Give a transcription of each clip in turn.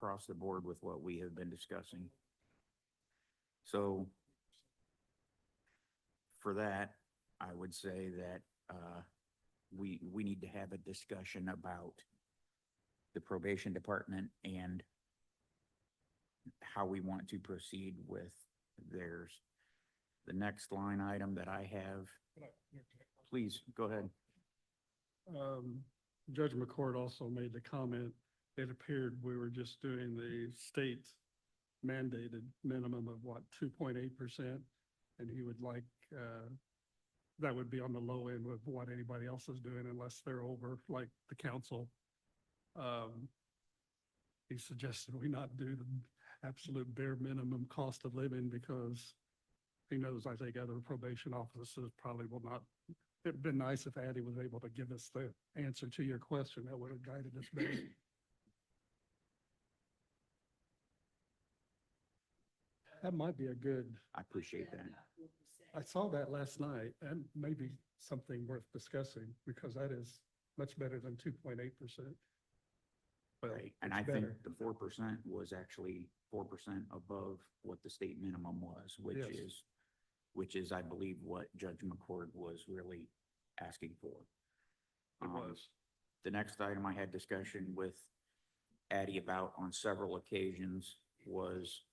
across the board with what we have been discussing. So for that, I would say that, we need to have a discussion about the probation department and how we want to proceed with theirs. The next line item that I have, please, go ahead. Judge McCord also made the comment, it appeared we were just doing the state mandated minimum of what, 2.8%? And he would like, that would be on the low end of what anybody else is doing unless they're over, like the council. He suggested we not do the absolute bare minimum cost of living because he knows, I think, other probation officers probably will not. It'd been nice if Addie was able to give us the answer to your question. That would have guided us better. That might be a good, I appreciate that. I saw that last night and maybe something worth discussing because that is much better than 2.8%. Right, and I think the 4% was actually 4% above what the state minimum was, Yes. which is, I believe, what Judge McCord was really asking for. It was. The next item I had discussion with Addie about on several occasions was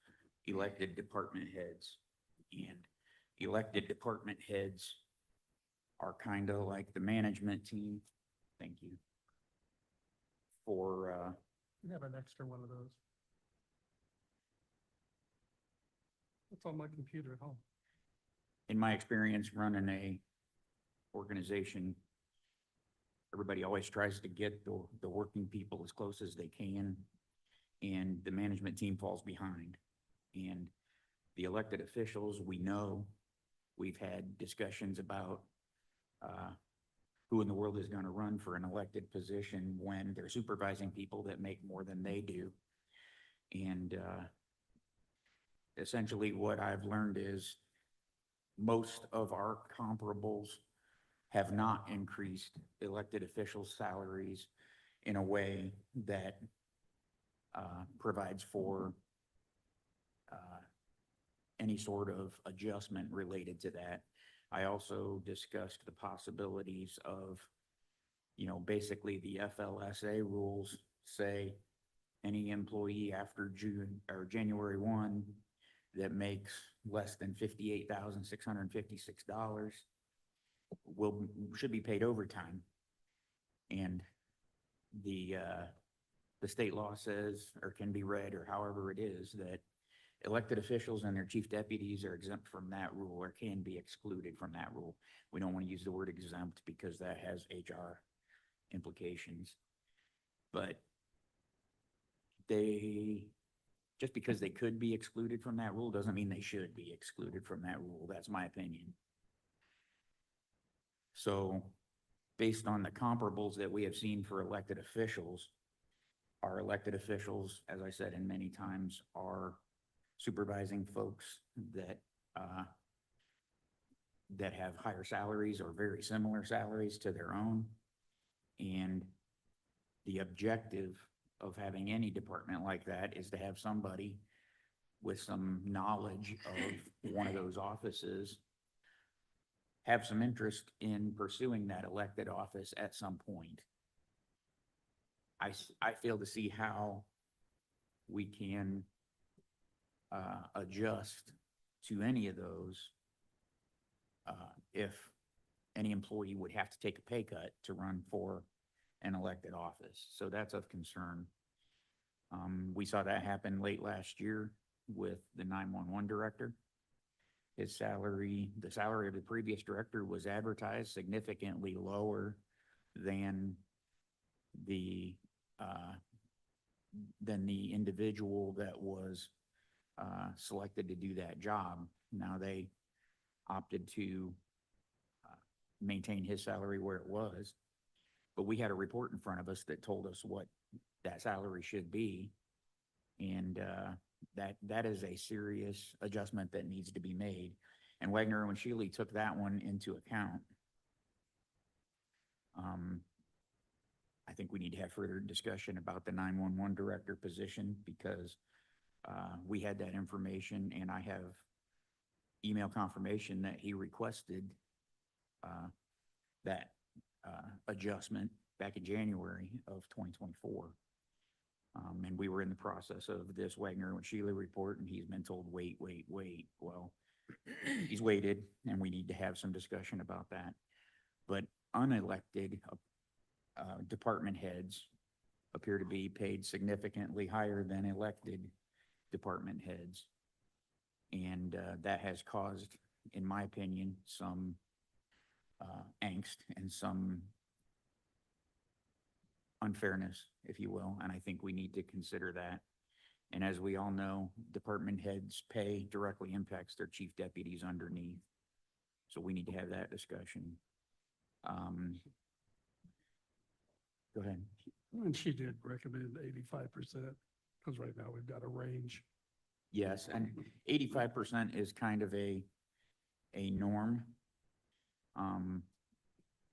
elected department heads. And elected department heads are kind of like the management team. Thank you. For, You have an extra one of those. It's on my computer at home. in my experience running a organization, everybody always tries to get the working people as close as they can, and the management team falls behind. And the elected officials, we know, we've had discussions about who in the world is gonna run for an elected position when they're supervising people that make more than they do. And essentially what I've learned is most of our comparables have not increased elected officials' salaries in a way that provides for any sort of adjustment related to that. I also discussed the possibilities of, basically the FLSA rules say any employee after June or January 1 that makes less than $58,656 should be paid overtime. And the state law says, or can be read, or however it is, that elected officials and their chief deputies are exempt from that rule or can be excluded from that rule. We don't want to use the word exempt because that has HR implications. But just because they could be excluded from that rule doesn't mean they should be excluded from that rule. That's my opinion. So based on the comparables that we have seen for elected officials, our elected officials, as I said, and many times, are supervising folks that have higher salaries or very similar salaries to their own. And the objective of having any department like that is to have somebody with some knowledge of one of those offices have some interest in pursuing that elected office at some point. I fail to see how we can adjust to any of those if any employee would have to take a pay cut to run for an elected office. So that's of concern. We saw that happen late last year with the 911 director. His salary, the salary of the previous director, was advertised significantly lower than the individual that was selected to do that job. Now they opted to maintain his salary where it was, but we had a report in front of us that told us what that salary should be, and that is a serious adjustment that needs to be made. And Wagner and Shealy took that one into account. I think we need to have further discussion about the 911 director position because we had that information and I have email confirmation that he requested that adjustment back in January of 2024. And we were in the process of this Wagner and Sheila report, and he's been told, wait. Well, he's waited, and we need to have some discussion about that. But unelected department heads appear to be paid significantly higher than elected department heads. And that has caused, in my opinion, some angst and some unfairness, if you will, and I think we need to consider that. And as we all know, department heads' pay directly impacts their chief deputies underneath. So we need to have that discussion. Go ahead. And she did recommend 85%, because right now we've got a range. Yes, and 85% is kind of a norm.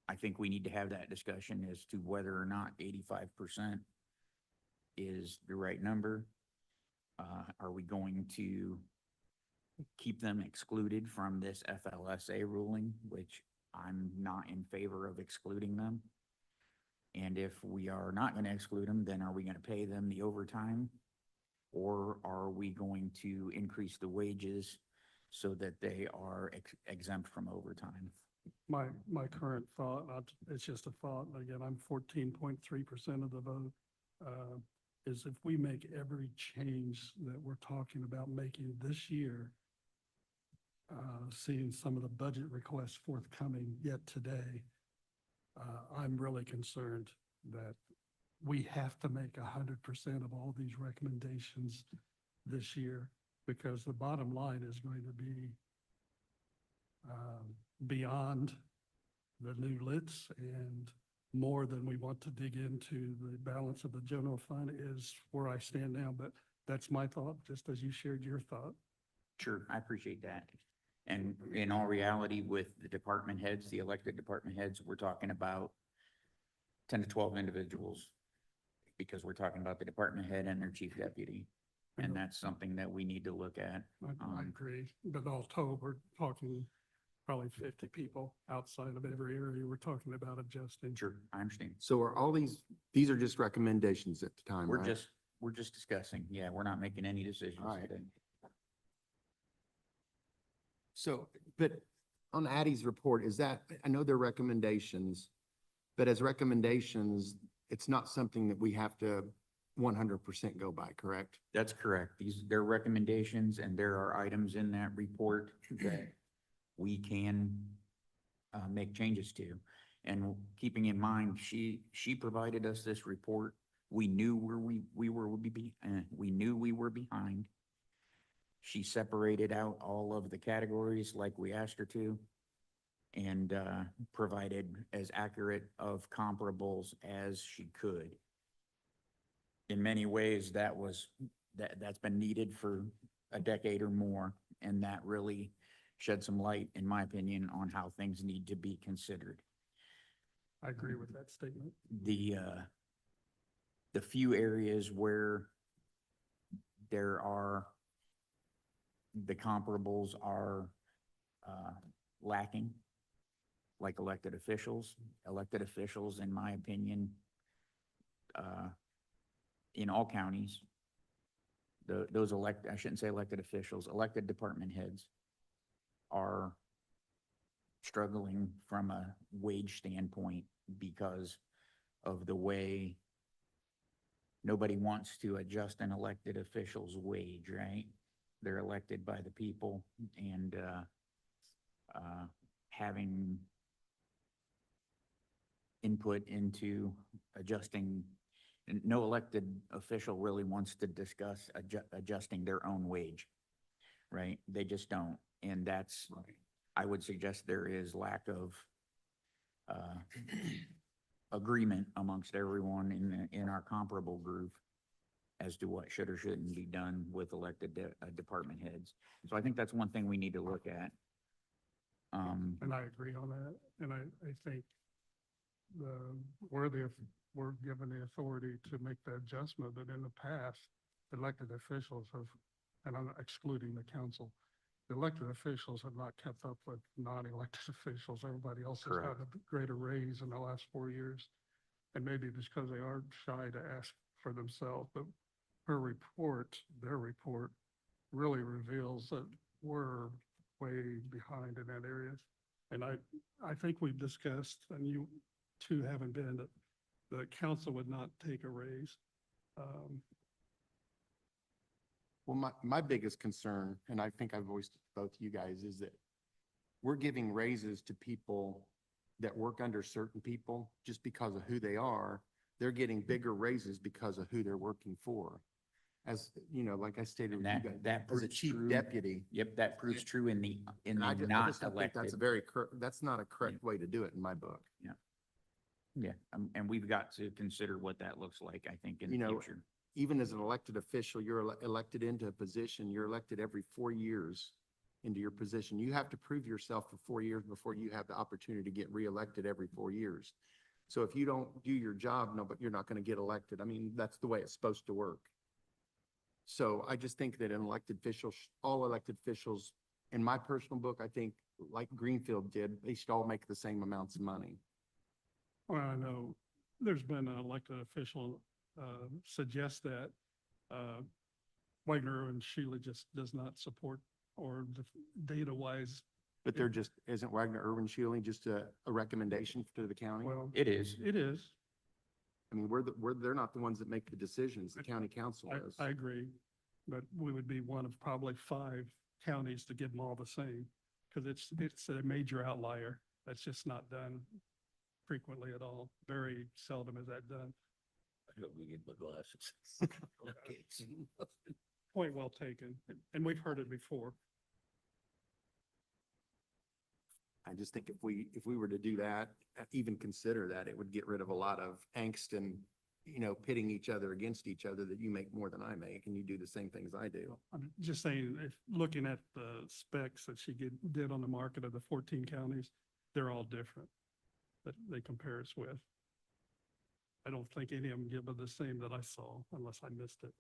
I think we need to have that discussion as to whether or not 85% is the right number. Are we going to keep them excluded from this FLSA ruling, which I'm not in favor of excluding them? And if we are not going to exclude them, then are we going to pay them the overtime? Or are we going to increase the wages so that they are exempt from overtime? My current thought, it's just a thought, and again, I'm 14.3% of the vote, is if we make every change that we're talking about making this year, seeing some of the budget requests forthcoming yet today, I'm really concerned that we have to make 100% of all these recommendations this year, because the bottom line is going to be beyond the new lits and more than we want to dig into. The balance of the general fund is where I stand now, but that's my thought, just as you shared your thought. Sure, I appreciate that. And in all reality, with the department heads, the elected department heads, we're talking about 10 to 12 individuals, because we're talking about the department head and their chief deputy. And that's something that we need to look at. I agree, but all told, we're talking probably 50 people outside of every area we're talking about adjusting. Sure, I understand. So are all these are just recommendations at the time, We're right? just discussing. Yeah, we're not making any decisions All right. today. So, but on Addie's report, is that, I know they're recommendations, but as recommendations, it's not something that we have to 100% go by, correct? That's correct. They're recommendations, and there are items in that report that we can make changes to. And keeping in mind, she provided us this report. We knew where we were behind. She separated out all of the categories like we asked her to, and provided as accurate of comparables as she could. In many ways, that's been needed for a decade or more, and that really shed some light, in my opinion, on how things need to be considered. I agree with that statement. The few areas where the comparables are lacking, like elected officials, in my opinion, in all counties, I shouldn't say elected officials, elected department heads are struggling from a wage standpoint because of the way nobody wants to adjust an elected official's wage, right? They're elected by the people, and having input into adjusting, and no elected official really wants to discuss adjusting their own wage, right? They just don't. And that's, I would suggest there is lack of agreement amongst everyone in our comparable group as to what should or shouldn't be done with elected department heads. So I think that's one thing we need to look at. And I agree on that. And I think we're given the authority to make the adjustment, but in the past, elected officials have, and I'm excluding the council, the elected officials have not kept up with non-elected officials. Everybody else has Correct. had a greater raise in the last 4 years. And maybe it's because they are shy to ask for themselves, but her report, their report, really reveals that we're way behind in that area. And I think we've discussed, and you two haven't been, that the council would not take a raise. Well, my biggest concern, and I think I've voiced it to both you guys, is that we're giving raises to people that work under certain people just because of who they are. They're getting bigger raises because of who they're working for. As, you know, like I stated, And with you that, guys, that as a proves chief true. deputy. Yep, that proves true in the And I not just don't think that's a elected. very, that's not a correct way to do it in my book. Yeah, and we've got to consider what that looks like, I think, in You the know, future. Even as an elected official, you're elected into a position, you're elected every 4 years into your position. You have to prove yourself for 4 years before you have the opportunity to get reelected every 4 years. So if you don't do your job, no, but you're not going to get elected. I mean, that's the way it's supposed to work. So I just think that an elected official, all elected officials, in my personal book, I think like Greenfield did, they should all make the same amounts of money. Well, I know there's been an elected official suggest that Wagner and Sheila just does not support, or data wise, But they're just, isn't Wagner Urban Shielding just a recommendation to the county? well, It is. it is. I mean, they're not the ones that make the decisions, the county council is. I agree, but we would be one of probably 5 counties to give them all the same, because it's a major outlier. That's just not done frequently at all. Very seldom is that done. I hope we get my glasses. Point well taken, and we've heard it before. I just think if we were to do that, even consider that, it would get rid of a lot of angst and, you know, pitting each other against each other, that you make more than I make and you do the same things I do. I'm just saying, if looking at the specs that she did on the market of the 14 counties, they're all different that they compare us with. I don't think any of them give it the same that I saw, unless I missed it.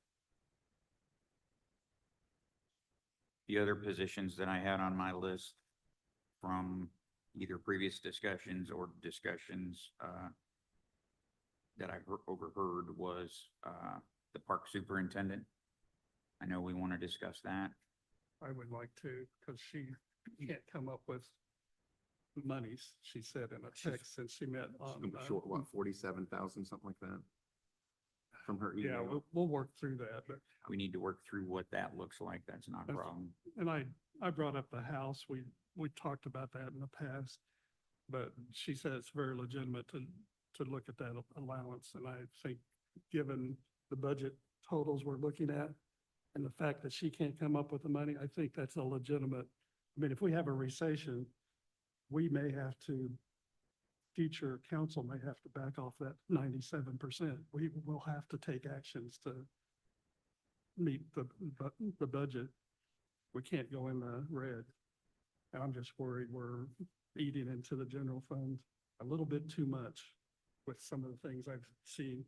The other positions that I had on my list from either previous discussions or discussions that I overheard was the park superintendent. I know we want to discuss that. I would like to, because she can't come up with monies, she said in a text since she met She's on. gonna be short, what, 47,000, something like that? From her Yeah, email. we'll work through that, but, We need to work through what that looks like. That's not a That's- problem. and I brought up the house, we talked about that in the past, but she said it's very legitimate to look at that allowance, and I think, given the budget totals we're looking at, and the fact that she can't come up with the money, I think that's a legitimate, I mean, if we have a recession, we may have to, future council may have to back off that 97%. We will have to take actions to meet the budget. We can't go in the red. And I'm just worried we're eating into the general fund a little bit too much with some of the things I've seen.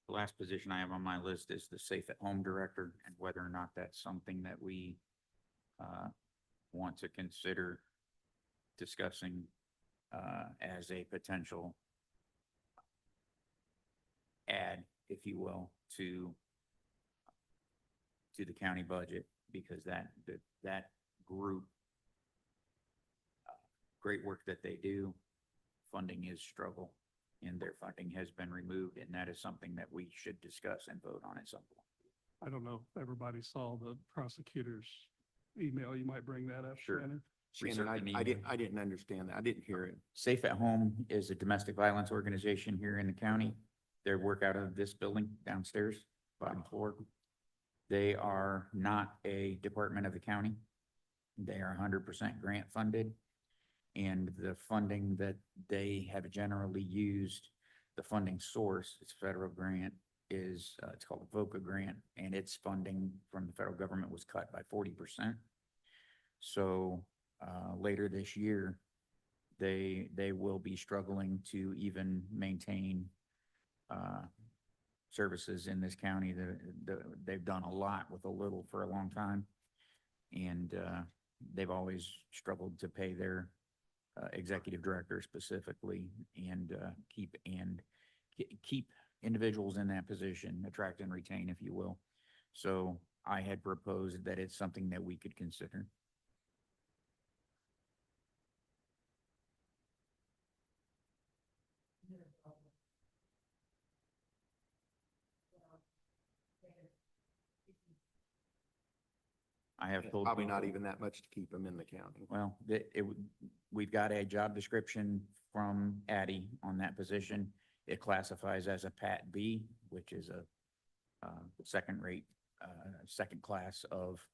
The last position I have on my list is the Safe at Home Director, and whether or not that's something that we want to consider discussing as a potential add, if you will, to the county budget, because that group, great work that they do, funding is struggle, and their funding has been removed, and that is something that we should discuss and vote on at some point. I don't know if everybody saw the prosecutor's email. You might bring that up, Sure. Shannon. Shannon, I didn't understand that. I didn't hear it. Safe at Home is a domestic violence organization here in the county. They work out of this building downstairs, bottom floor. They are not a department of the county. They are 100% grant funded. And the funding that they have generally used, the funding source, it's federal grant, is, it's called a VOCA grant, and its funding from the federal government was cut by 40%. So later this year, they will be struggling to even maintain, services in this county. They've done a lot with a little for a long time. And, they've always struggled to pay their, executive director specifically and, keep individuals in that position, attract and retain, if you will. So I had proposed that it's something that we could consider. I have told Probably not people- even that much to keep them in the county. Well, we've got a job description from Addie on that position. It classifies as a Pat B, which is a, second rate, second class of,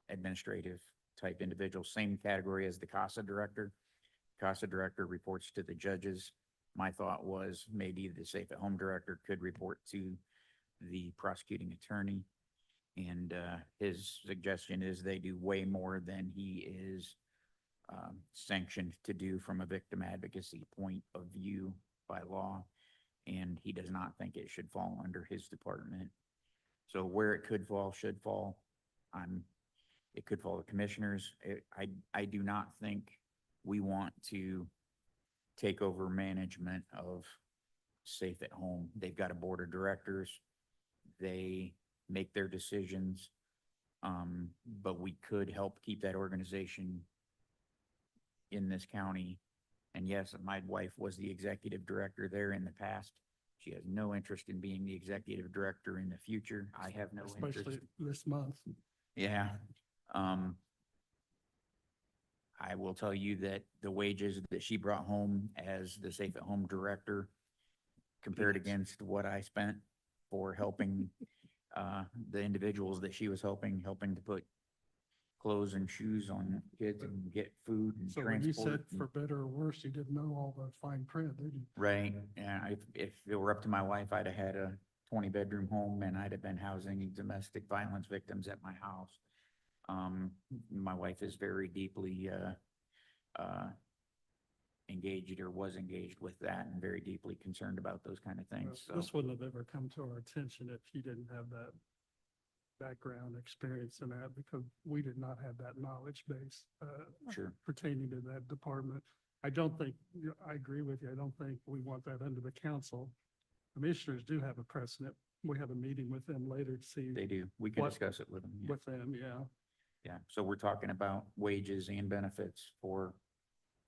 administrative type individual, same category as the CASA director. CASA director reports to the judges. My thought was maybe the safe at home director could report to the prosecuting attorney. And, his suggestion is they do way more than he is, sanctioned to do from a victim advocacy point of view by law. And he does not think it should fall under his department. So where it could fall, should fall, it could fall to commissioners. I do not think we want to take over management of Safe at Home. They've got a board of directors. They make their decisions. But we could help keep that organization in this county. And yes, my wife was the executive director there in the past. She has no interest in being the executive director in the future. I have no Especially interest. this month. Yeah. I will tell you that the wages that she brought home as the Safe at Home director compared Peanuts. against what I spent for helping, the individuals that she was helping to put clothes and shoes on kids and get food and So when you transport. said for better or worse, you didn't know all the fine print, did you? Right, yeah, if it were up to my wife, I'd have had a 20-bedroom home and I'd have been housing domestic violence victims at my house. My wife is very deeply, engaged or was engaged with that and very deeply concerned about those kind of things, so. This wouldn't have ever come to our attention if you didn't have that background experience in that, because we did not have that knowledge base Sure, pertaining to that department. I don't think, I agree with you. I don't think we want that under the council. Commissioners do have a precedent. We have a meeting with them later to see they do. We can What- discuss it with them. Yeah. with them, yeah. Yeah, so we're talking about wages and benefits for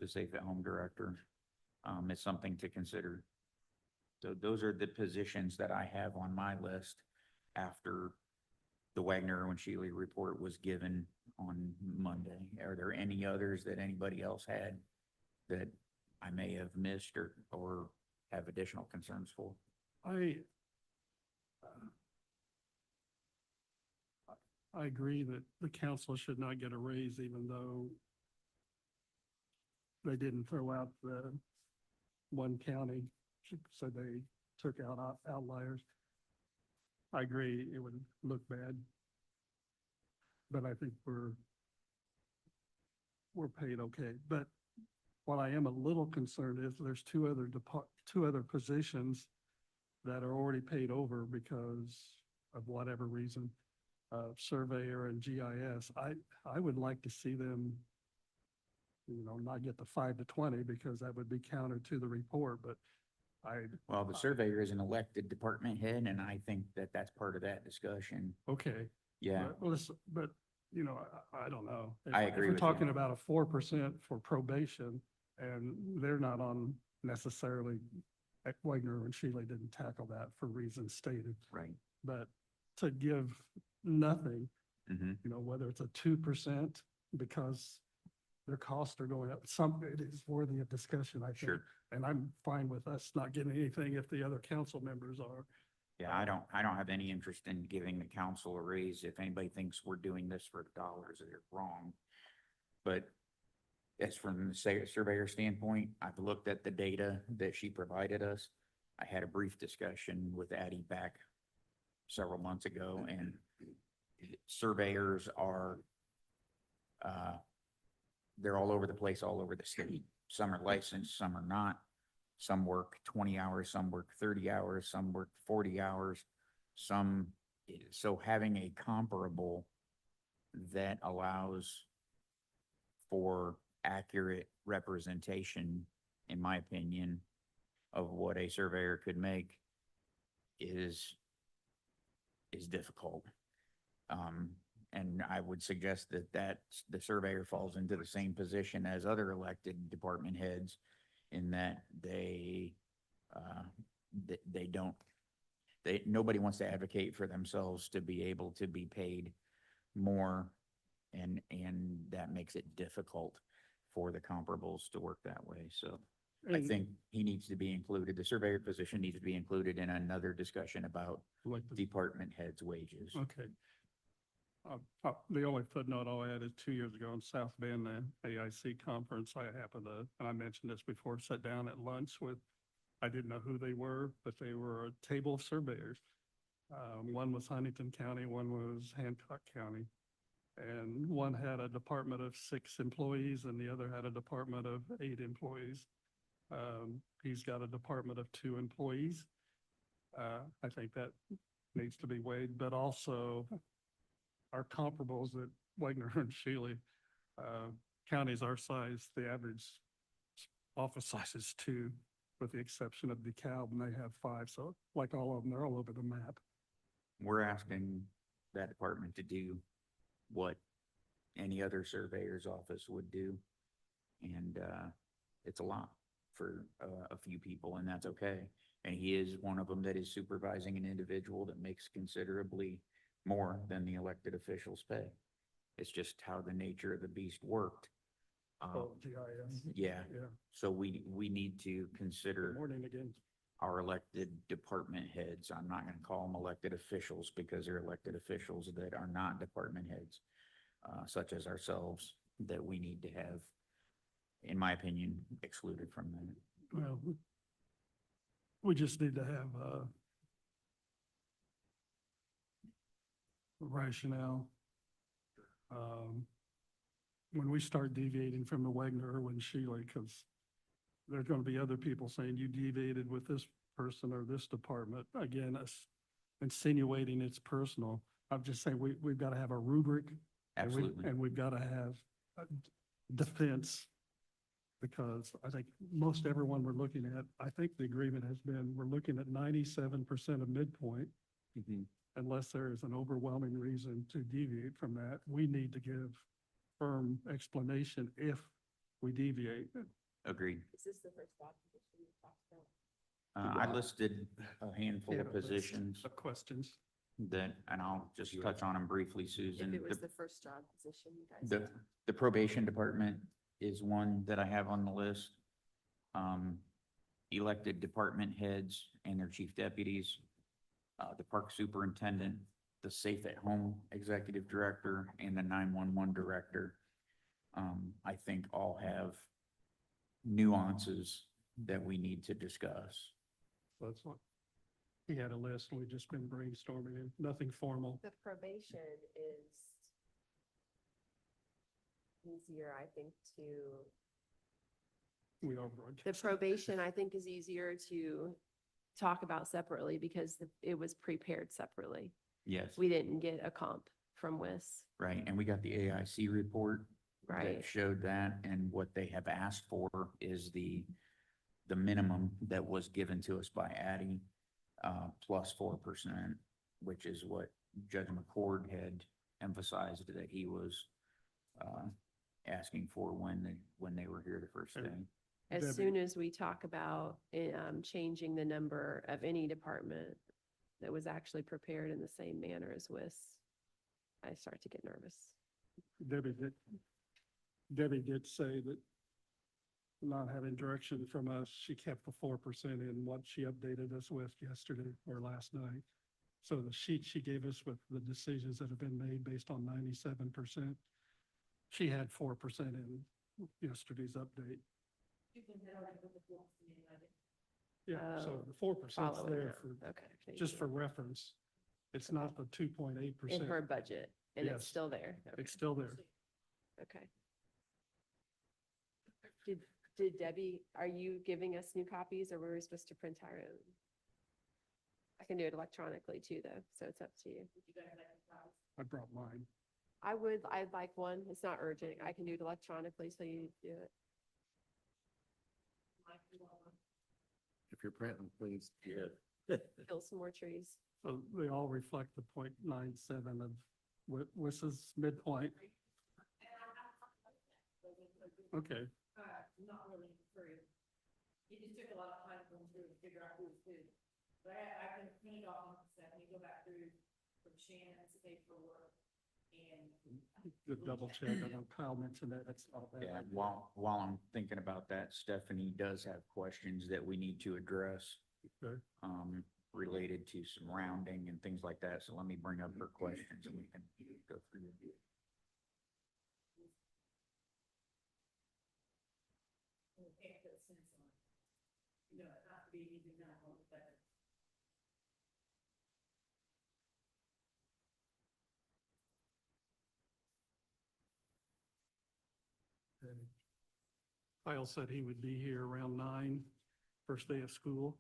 the Safe at Home director. It's something to consider. So those are the positions that I have on my list after the Wagner and Shealy report was given on Monday. Are there any others that anybody else had that I may have missed or have additional concerns for? I agree that the council should not get a raise, even though they didn't throw out the one county, so they took out outliers. I agree, it would look bad. But I think we're paid okay. But what I am a little concerned is there's two other positions that are already paid over because of whatever reason, surveyor and GIS. I would like to see them, not get the 5 to 20 because that would be counter to the report, but Well, the surveyor is an elected department head, and I think that that's part of that discussion. okay. Yeah, But, I don't know. I If agree we're with you. talking about a 4% for probation and they're not on necessarily, Wagner and Shealy didn't tackle that for reasons stated, right. but to give nothing, Hmm. whether it's a 2% because their costs are going up, it is worthy of discussion, I think. Sure. And I'm fine with us not getting anything if the other council members are. Yeah, I don't have any interest in giving the council a raise. If anybody thinks we're doing this for dollars, they're wrong. But as from the surveyor standpoint, I've looked at the data that she provided us. I had a brief discussion with Addie back several months ago, and surveyors are, they're all over the place, all over the state. Some are licensed, some are not. Some work 20 hours, some work 30 hours, some work 40 hours. So having a comparable that allows for accurate representation, in my opinion, of what a surveyor could make is difficult. And I would suggest that the surveyor falls into the same position as other elected department heads in that nobody wants to advocate for themselves to be able to be paid more, and that makes it difficult for the comparables to work that way. So I And think he needs to be included, the surveyor position needs to be included in another discussion about like the department heads' wages. Okay. The only footnote I'll add is 2 years ago in South Bend, the AIC conference, I happened to, and I mentioned this before, sat down at lunch with, I didn't know who they were, but they were a table of surveyors. One was Huntington County, one was Hancock County. And one had a department of 6 employees and the other had a department of 8 employees. He's got a department of 2 employees. I think that needs to be weighed, but also our comparables at Wagner and Shealy, counties our size, the average office size is 2, with the exception of DeKalb, and they have 5. So like all of them, they're all over the map. We're asking that department to do what any other surveyor's office would do. And, it's a lot for a few people, and that's okay. And he is one of them that is supervising an individual that makes considerably more than the elected officials pay. It's just how the nature of the beast worked. GIS. Yeah, Yeah. so we need to Good consider morning again. our elected department heads. I'm not gonna call them elected officials because they're elected officials that are not department heads, such as ourselves, that we need to have, in my opinion, excluded from that. Well, we just need to have rationale. When we start deviating from the Wagner, Irwin, Shealy, because there's going to be other people saying you deviated with this person or this department. Again, us insinuating it's personal. I'm just saying we've got to have a rubric. Absolutely. And we've got to have a defense. Because I think most everyone we're looking at, I think the agreement has been, we're looking at 97% of midpoint. Mhm. Unless there is an overwhelming reason to deviate from that, we need to give firm explanation if we deviate. Agreed. Is this the first job position you talked about? I listed a handful Yeah, of but that's- positions Of questions. that, and I'll just touch on them briefly, Susan. If it was The- the first job position you guys. The, had. the probation department is one that I have on the list. Elected department heads and their chief deputies, the park superintendent, the Safe at Home executive director, and the 911 director. I think all have nuances that we need to discuss. That's what, he had a list and we've just been brainstorming and nothing formal. The probation is easier, I think, to, We are the broadcasting. probation, I think, is easier to talk about separately because it was prepared separately. Yes, We didn't get a comp from WIS, right, and we got the AIC report right? that showed that, and what they have asked for is the minimum that was given to us by Addie, plus 4%, which is what Judge McCord had emphasized that he was, asking for when they were here the first Sure. day. As Debbie. soon as we talk about, changing the number of any department that was actually prepared in the same manner as WIS, I start to get nervous. Debbie did say that not having direction from us, she kept the 4% in what she updated us with yesterday or last night. So the sheet she gave us with the decisions that have been made based on 97%, she had 4% in yesterday's update. Yeah, so the 4% is Following there that. for, Okay. thank just you. for reference. It's not the 2.8%. In her budget, and Yes. it's still there. Okay. It's still there. Okay. Did Debbie, are you giving us new copies or were we supposed to print our own? I can do it electronically too, though, so it's up to you. I brought mine. I'd like one. It's not urgent. I can do it electronically, so you do it. If you're printing, please. Yeah. Kill some more trees. So they all reflect the 0.97 of Wiss's midpoint. Okay, Not really for you. It just took a lot of time for them to figure out who was who. But I can print it off on stuff and go back through from Shannon's paperwork and. good double check. I know Kyle mentioned that. That's all bad. Yeah, while I'm thinking about that, Stephanie does have questions that we need to address, Okay. related to some rounding and things like that. So let me bring up her questions and we can go through it. Can't put a sense on it. You know, it's not to be easy now, but. Kyle said he would be here around 9, first day of school.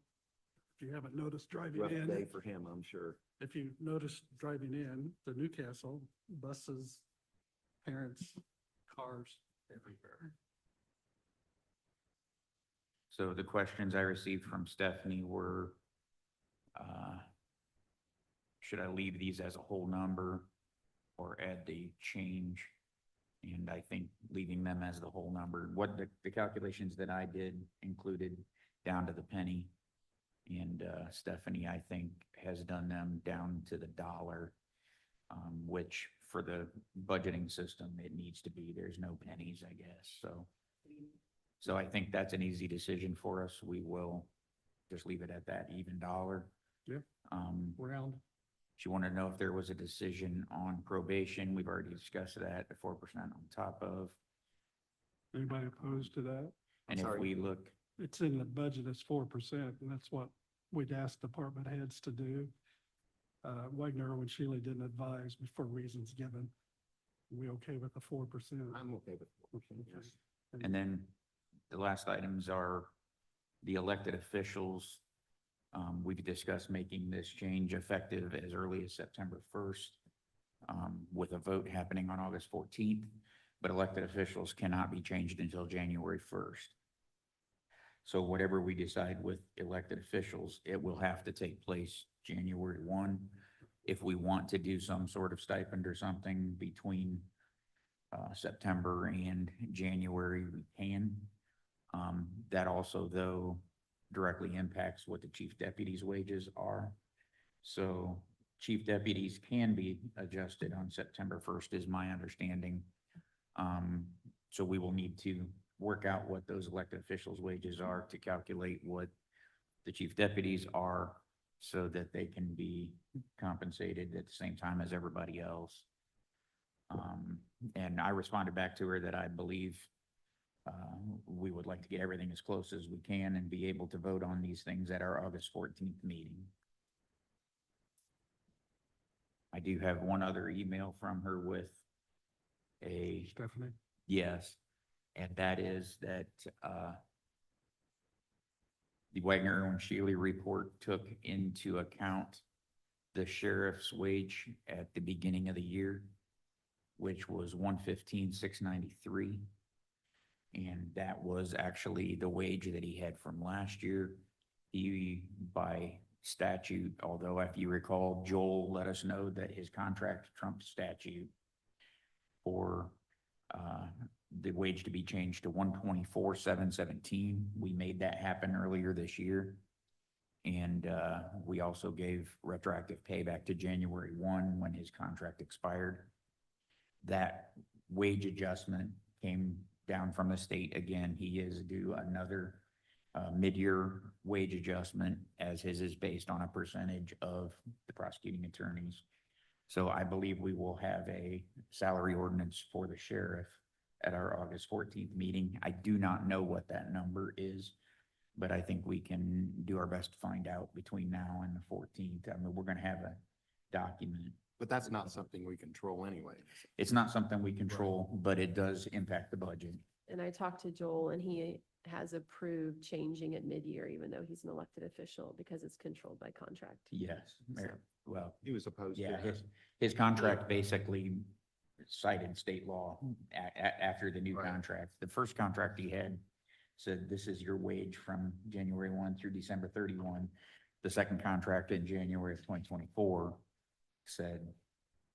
If you haven't noticed driving Rough day in, for him, I'm sure. if you noticed driving in to Newcastle, buses, parents, cars everywhere. So the questions I received from Stephanie were, should I leave these as a whole number or add the change? And I think leaving them as the whole number, what the calculations that I did included down to the penny. And, Stephanie, I think, has done them down to the dollar, which for the budgeting system, it needs to be, there's no pennies, I guess, so. So I think that's an easy decision for us. We will just leave it at that even dollar. Yeah. Round. She wanted to know if there was a decision on probation. We've already discussed that, the 4% on top of. Anybody opposed to that? And if sorry. we look, It's in the budget as 4%, and that's what we'd asked department heads to do. Wagner and Shealy didn't advise for reasons given. We okay with the 4%? I'm okay with 4%, yes. and then the last items are the elected officials. We've discussed making this change effective as early as September 1st, with a vote happening on August 14th, but elected officials cannot be changed until January 1st. So whatever we decide with elected officials, it will have to take place January 1. If we want to do some sort of stipend or something between September and January, we can. That also, though, directly impacts what the chief deputy's wages are. So chief deputies can be adjusted on September 1st is my understanding. So we will need to work out what those elected officials' wages are to calculate what the chief deputies are so that they can be compensated at the same time as everybody else. And I responded back to her that I believe we would like to get everything as close as we can and be able to vote on these things at our August 14th meeting. I do have one other email from her with a Stephanie? yes, and that is that the Wagner and Shealy report took into account the sheriff's wage at the beginning of the year, which was $115,693. And that was actually the wage that he had from last year. He, by statute, although if you recall, Joel let us know that his contract trumped statute for the wage to be changed to $124,717. We made that happen earlier this year. And we also gave retroactive payback to January 1 when his contract expired. That wage adjustment came down from the state. Again, he is due another mid-year wage adjustment, as his is based on a percentage of the prosecuting attorneys. So I believe we will have a salary ordinance for the sheriff at our August 14th meeting. I do not know what that number is, but I think we can do our best to find out between now and the 14th. I mean, we're gonna have a document. But that's not something we control anyway. It's not something we control, but it does impact the budget. And I talked to Joel and he has approved changing it mid-year, even though he's an elected official, because it's controlled by contract. Yes, Mayor. Well, He was opposed to yeah, that. his contract basically cited state law after the new Right. contract. The first contract he had said, this is your wage from January 1 through December 31. The second contract in January of 2024 said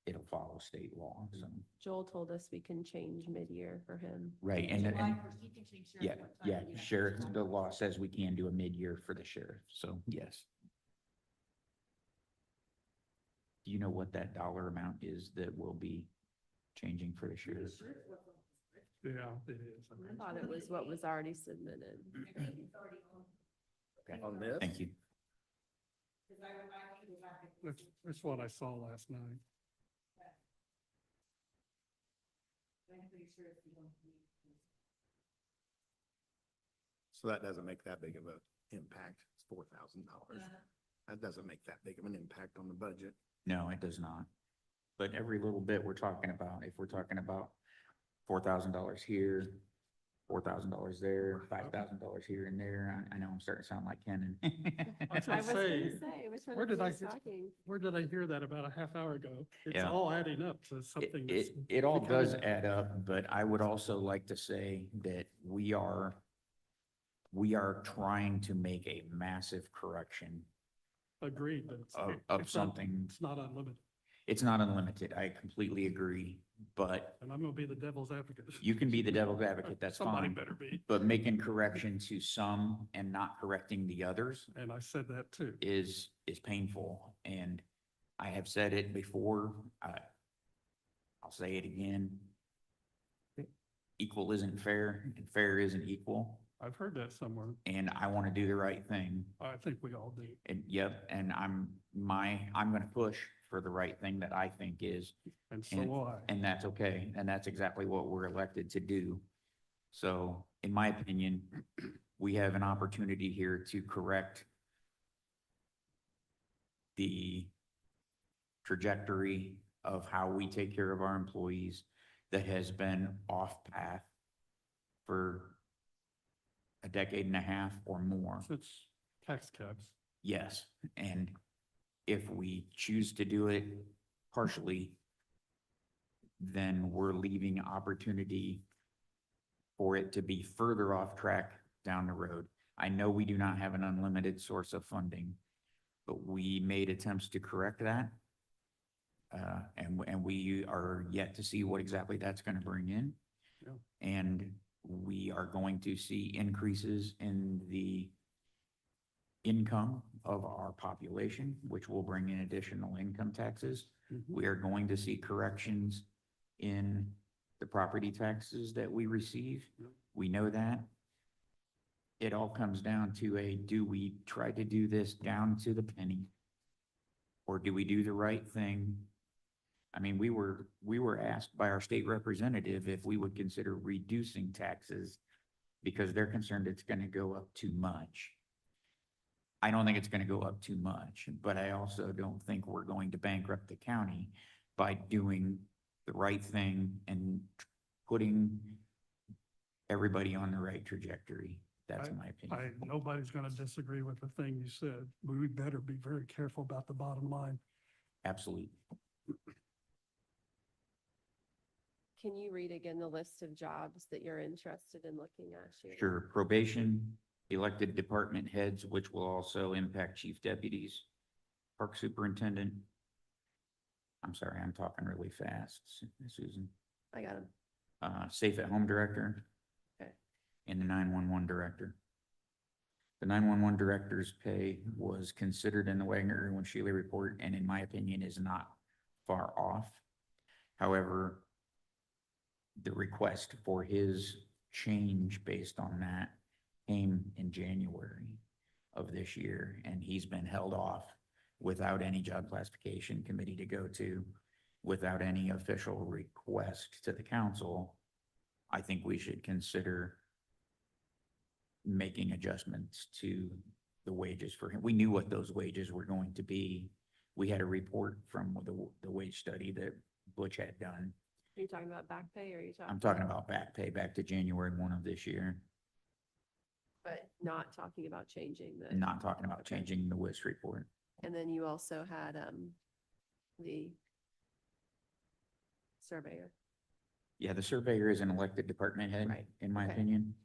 it'll follow state law, so. Joel told us we can change mid-year for him. Right, and, July and, 1st, you can change sheriff yeah, what time yeah, you have to sheriff, decide. the law says we can do a mid-year for the sheriff, so yes. Do you know what that dollar amount is that will be changing for the sheriff? Yeah, it is. I thought it was what was already submitted. I think it's already on. Okay, On this? thank you. Cause I can go back and. That's what I saw last night. I'm pretty sure it's the one. So that doesn't make that big of a impact. It's $4,000. That doesn't make that big of an impact on the budget. No, it does not. But every little bit we're talking about, if we're talking about $4,000 here, $4,000 there, $5,000 here and there, I know I'm starting to sound like Ken I and. was I gonna was gonna say, say, which one where of did you I was get- talking? Where did I hear that about a half hour ago? It's Yeah. all adding up to something that's. It all does becoming- add up, but I would also like to say that we are trying to make a massive correction Agreed, but of it's not- something. It's not unlimited, It's not unlimited. I completely agree, but and I'm gonna be the devil's advocate. you can be the devil's advocate, that's Somebody fine. better be, But making correction to some and not correcting the others and I said that too. is painful. And I have said it before, I'll say it again. Equal isn't fair, and fair isn't equal, I've heard that somewhere. and I want to do the right thing. I think we all do. And yep, and I'm gonna push for the right thing that I think is, And so And- will I. and that's okay, and that's exactly what we're elected to do. So, in my opinion, we have an opportunity here to correct the trajectory of how we take care of our employees that has been off path for a decade and a half or more. Since tax caps, Yes, and if we choose to do it partially, then we're leaving opportunity for it to be further off track down the road. I know we do not have an unlimited source of funding, but we made attempts to correct that. And we are yet to see what exactly that's gonna bring in. Yeah. And we are going to see increases in the income of our population, which will bring in additional income taxes. Mhm. We are going to see corrections in the property taxes that we receive. Yep. We know that. It all comes down to do we try to do this down to the penny? Or do we do the right thing? I mean, we were asked by our state representative if we would consider reducing taxes because they're concerned it's gonna go up too much. I don't think it's gonna go up too much, but I also don't think we're going to bankrupt the county by doing the right thing and putting everybody on the right trajectory. That's my opinion. nobody's gonna disagree with the thing you said. We better be very careful about the bottom line. Absolutely. Can you read again the list of jobs that you're interested in looking at, Sheila? Sure, probation, elected department heads, which will also impact chief deputies, park superintendent. I'm sorry, I'm talking really fast, Susan. I got them. Safe at home director. Okay. And the 911 director. The 911 director's pay was considered in the Wagner Irwin Shealy report, and in my opinion is not far off. However, the request for his change based on that came in January of this year, and he's been held off without any job classification committee to go to, without any official request to the council. I think we should consider making adjustments to the wages for him. We knew what those wages were going to be. We had a report from the wage study that Butch had done. Are you talking about back pay or are you talking? I'm talking about back pay back to January 1 of this year, But not talking about changing the. not talking about Okay. changing the WIS report. And then you also had, the surveyor. Yeah, the surveyor is an elected department head, Right, in my okay. opinion.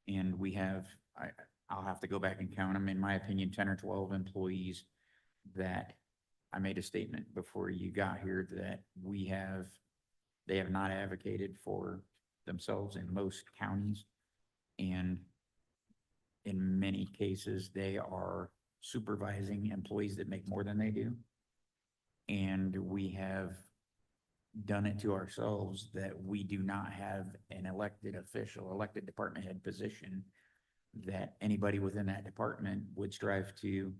And we have, I'll have to go back and count them, in my opinion, 10 or 12 employees that I made a statement before you got here that they have not advocated for themselves in most counties. And in many cases, they are supervising employees that make more than they do. And we have done it to ourselves that we do not have an elected official, elected department head position that anybody within that department would strive to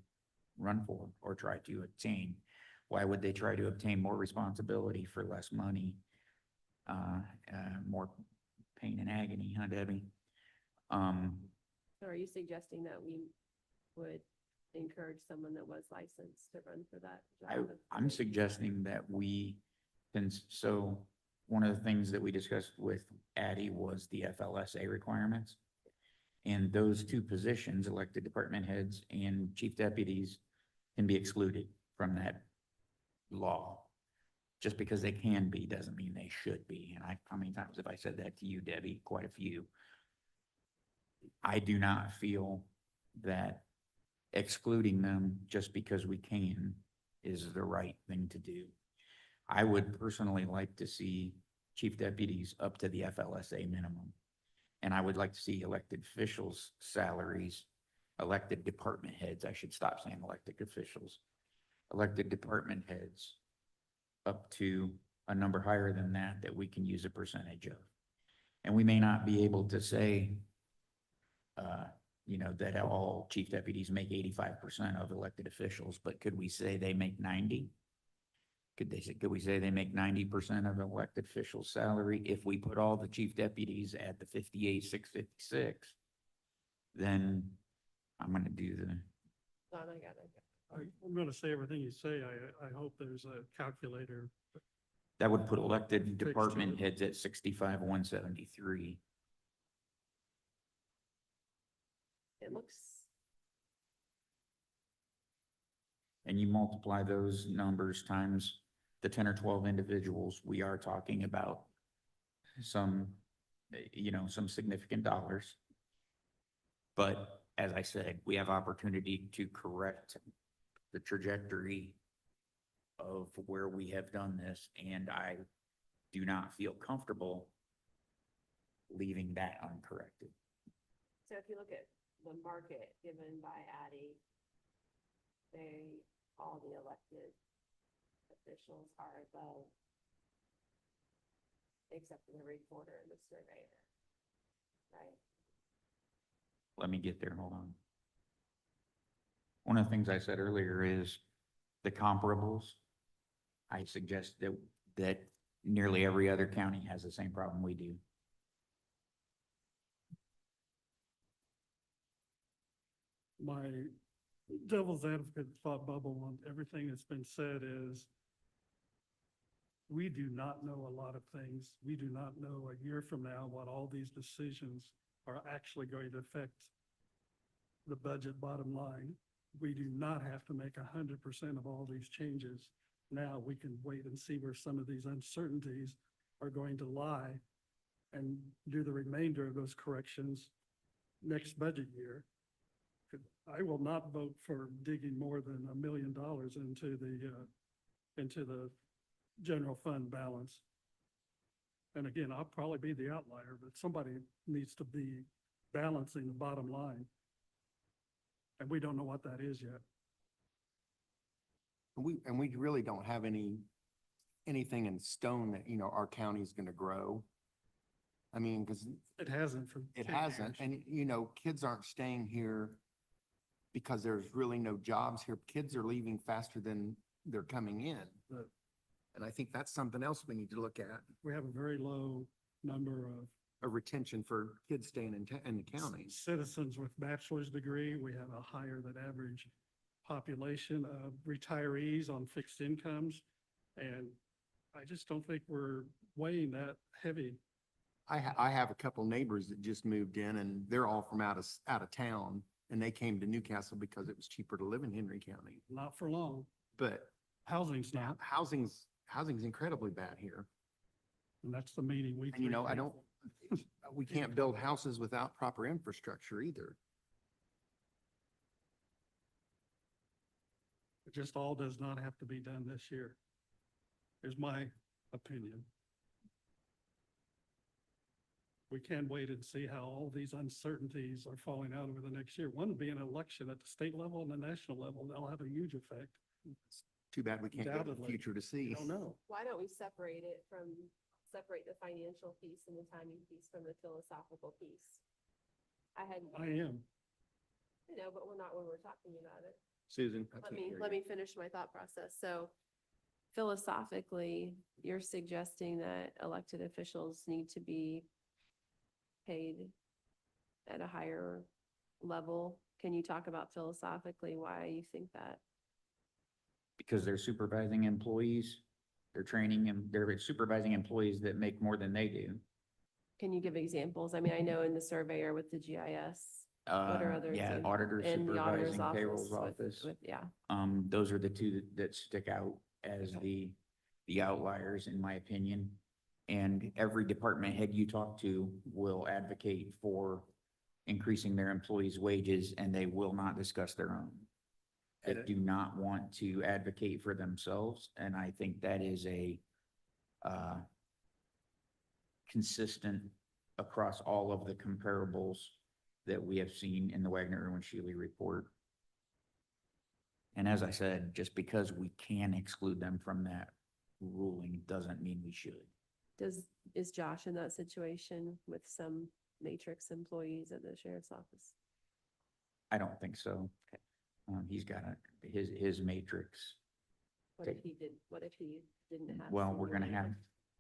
run for or try to obtain. Why would they try to obtain more responsibility for less money? More pain and agony, huh, Debbie? So are you suggesting that we would encourage someone that was licensed to run for that job? I'm suggesting that we can, so one of the things that we discussed with Addie was the FLSA requirements. And those two positions, elected department heads and chief deputies, can be excluded from that law. Just because they can be doesn't mean they should be. And how many times have I said that to you, Debbie? Quite a few. I do not feel that excluding them just because we can is the right thing to do. I would personally like to see chief deputies up to the FLSA minimum. And I would like to see elected officials' salaries, elected department heads, I should stop saying elected officials, elected department heads up to a number higher than that, that we can use a percentage of. And we may not be able to say, that all chief deputies make 85% of elected officials, but could we say they make 90? Could we say they make 90% of elected officials' salary? If we put all the chief deputies at the 58,656, then I'm gonna do the, Don, I got it. I'm gonna say everything you say. I hope there's a calculator. that would put elected Fixed to department it. heads at 65,173. It looks, And you multiply those numbers times the 10 or 12 individuals, we are talking about some, some significant dollars. But as I said, we have opportunity to correct the trajectory of where we have done this, and I do not feel comfortable leaving that uncorrected. so if you look at the market given by Addie, all the elected officials are above, except for the recorder and the surveyor, right? Let me get there, hold on. One of the things I said earlier is the comparables. I suggest that nearly every other county has the same problem we do. My devil's advocate thought bubble on everything that's been said is we do not know a lot of things. We do not know a year from now what all these decisions are actually going to affect the budget bottom line. We do not have to make 100% of all these changes. Now we can wait and see where some of these uncertainties are going to lie and do the remainder of those corrections next budget year. I will not vote for digging more than $1 million into the general fund balance. And again, I'll probably be the outlier, but somebody needs to be balancing the bottom line. And we don't know what that is yet. And we really don't have anything in stone that, our county's gonna grow. I mean, because It hasn't for. it 10 hasn't, years. and, kids aren't staying here because there's really no jobs here. Kids are leaving faster than they're coming in. But And I think that's something else we need to look at, we have a very low number of a retention for kids staying in the county. citizens with bachelor's degree. We have a higher than average population of retirees on fixed incomes. And I just don't think we're weighing that heavy. I have a couple neighbors that just moved in and they're all from out of town. And they came to Newcastle because it was cheaper to live in Henry County. Not for long. But Housing's not, housing's incredibly bad here. and that's the meeting we. And you know, three I came don't, we can't build houses without proper infrastructure either. It just all does not have to be done this year, is my opinion. We can wait and see how all these uncertainties are falling out over the next year. One being an election at the state level and the national level, that'll have a huge effect. Too bad we can't get the Undoubtedly. future to I see. don't know. Why don't we separate the financial piece and the timing piece from the philosophical piece? I am. know, but we're not when we're talking about it. Susan, I can't hear Let you. me finish my thought process. So philosophically, you're suggesting that elected officials need to be paid at a higher level. Can you talk about philosophically why you think that? Because they're supervising employees, they're training them, they're supervising employees that make more than they do. Can you give examples? I mean, I know in the surveyor with the GIS, what are other Yeah, examples? auditor And the auditor's supervising payroll's with- office. Yeah, Those are the two that stick out as Okay. the outliers, in my opinion. And every department head you talk to will advocate for increasing their employees' wages, and they will not discuss their own. They And it- do not want to advocate for themselves, and I think that is consistent across all of the comparables that we have seen in the Wagner-Irwin-Shealy report. And as I said, just because we can exclude them from that ruling doesn't mean we should. is Josh in that situation with some matrix employees at the sheriff's office? I don't think so. Okay. He's got his matrix. What if he didn't have? Well, we're gonna seniority?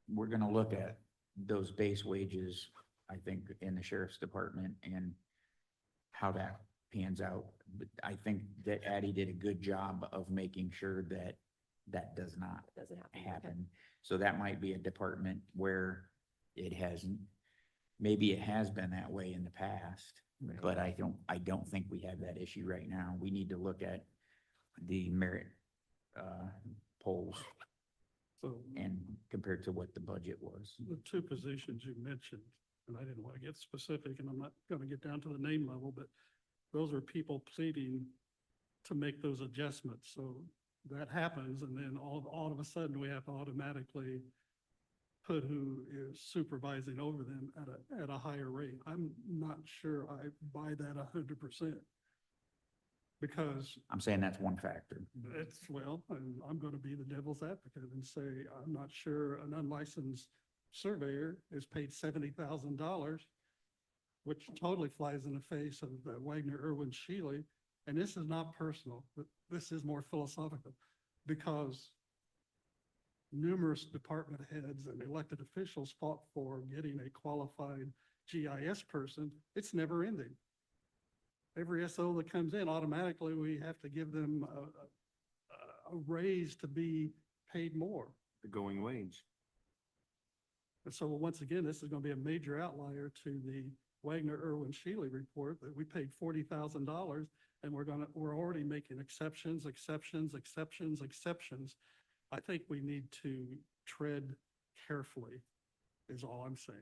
we're gonna look at those base wages, I think, in the sheriff's department and how that pans out. But I think that Addie did a good job of making sure that that does not It doesn't happen. Okay. happen. So that might be a department where it hasn't, maybe it has been that way in the past, Right. but I don't think we have that issue right now. We need to look at the merit polls So and compared to what the budget was. the two positions you mentioned, and I didn't want to get specific, and I'm not going to get down to the name level, but those are people pleading to make those adjustments. So that happens, and then all of a sudden, we have to automatically put who is supervising over them at a higher rate. I'm not sure I buy that 100%. Because I'm saying that's one factor. it's, well, and I'm going to be the devil's advocate and say, I'm not sure an unlicensed surveyor is paid $70,000, which totally flies in the face of the Wagner-Irwin-Shealy. And this is not personal, but this is more philosophical, because numerous department heads and elected officials fought for getting a qualified GIS person. It's never ending. Every SO that comes in, automatically, we have to give them a raise to be paid more. The going wage. And so once again, this is going to be a major outlier to the Wagner-Irwin-Shealy report that we paid $40,000, and we're already making exceptions. I think we need to tread carefully, is all I'm saying.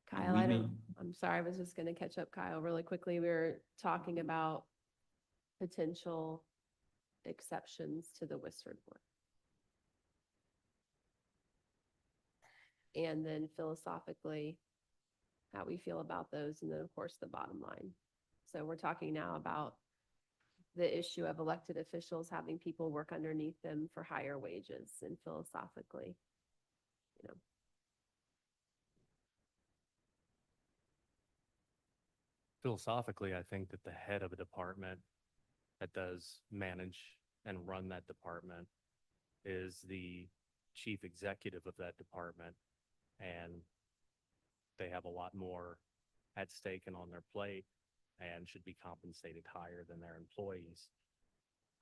Kyle, we may- I'm sorry, I was just gonna catch up, Kyle, really quickly. We were talking about potential exceptions to the WIS report. And then philosophically, how we feel about those, and then, of course, the bottom line. So we're talking now about the issue of elected officials having people work underneath them for higher wages, and philosophically, you know. Philosophically, I think that the head of a department that does manage and run that department is the chief executive of that department. And they have a lot more at stake and on their plate and should be compensated higher than their employees.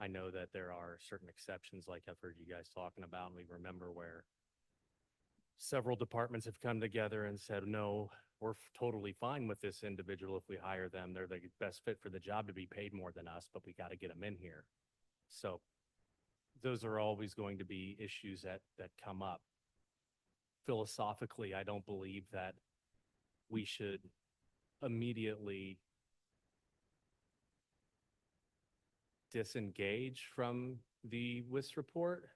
I know that there are certain exceptions, like I've heard you guys talking about, and we remember where several departments have come together and said, no, we're totally fine with this individual if we hire them. They're the best fit for the job to be paid more than us, but we got to get them in here. So those are always going to be issues that come up. Philosophically, I don't believe that we should immediately disengage from the WIS report.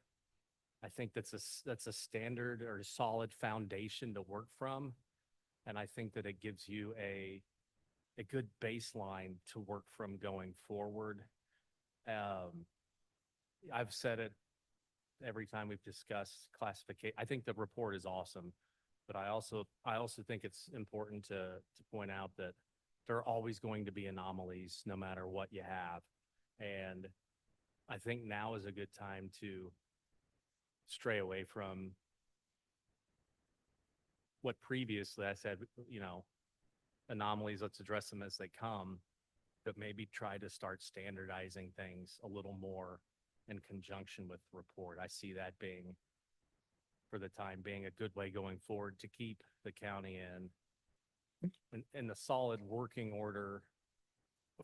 I think that's a standard or a solid foundation to work from. And I think that it gives you a good baseline to work from going forward. I've said it every time we've discussed classification. I think the report is awesome, but I also think it's important to point out that there are always going to be anomalies no matter what you have. And I think now is a good time to stray away from what previously I said, anomalies, let's address them as they come, but maybe try to start standardizing things a little more in conjunction with the report. I see that being, for the time being, a good way going forward to keep the county in the solid working order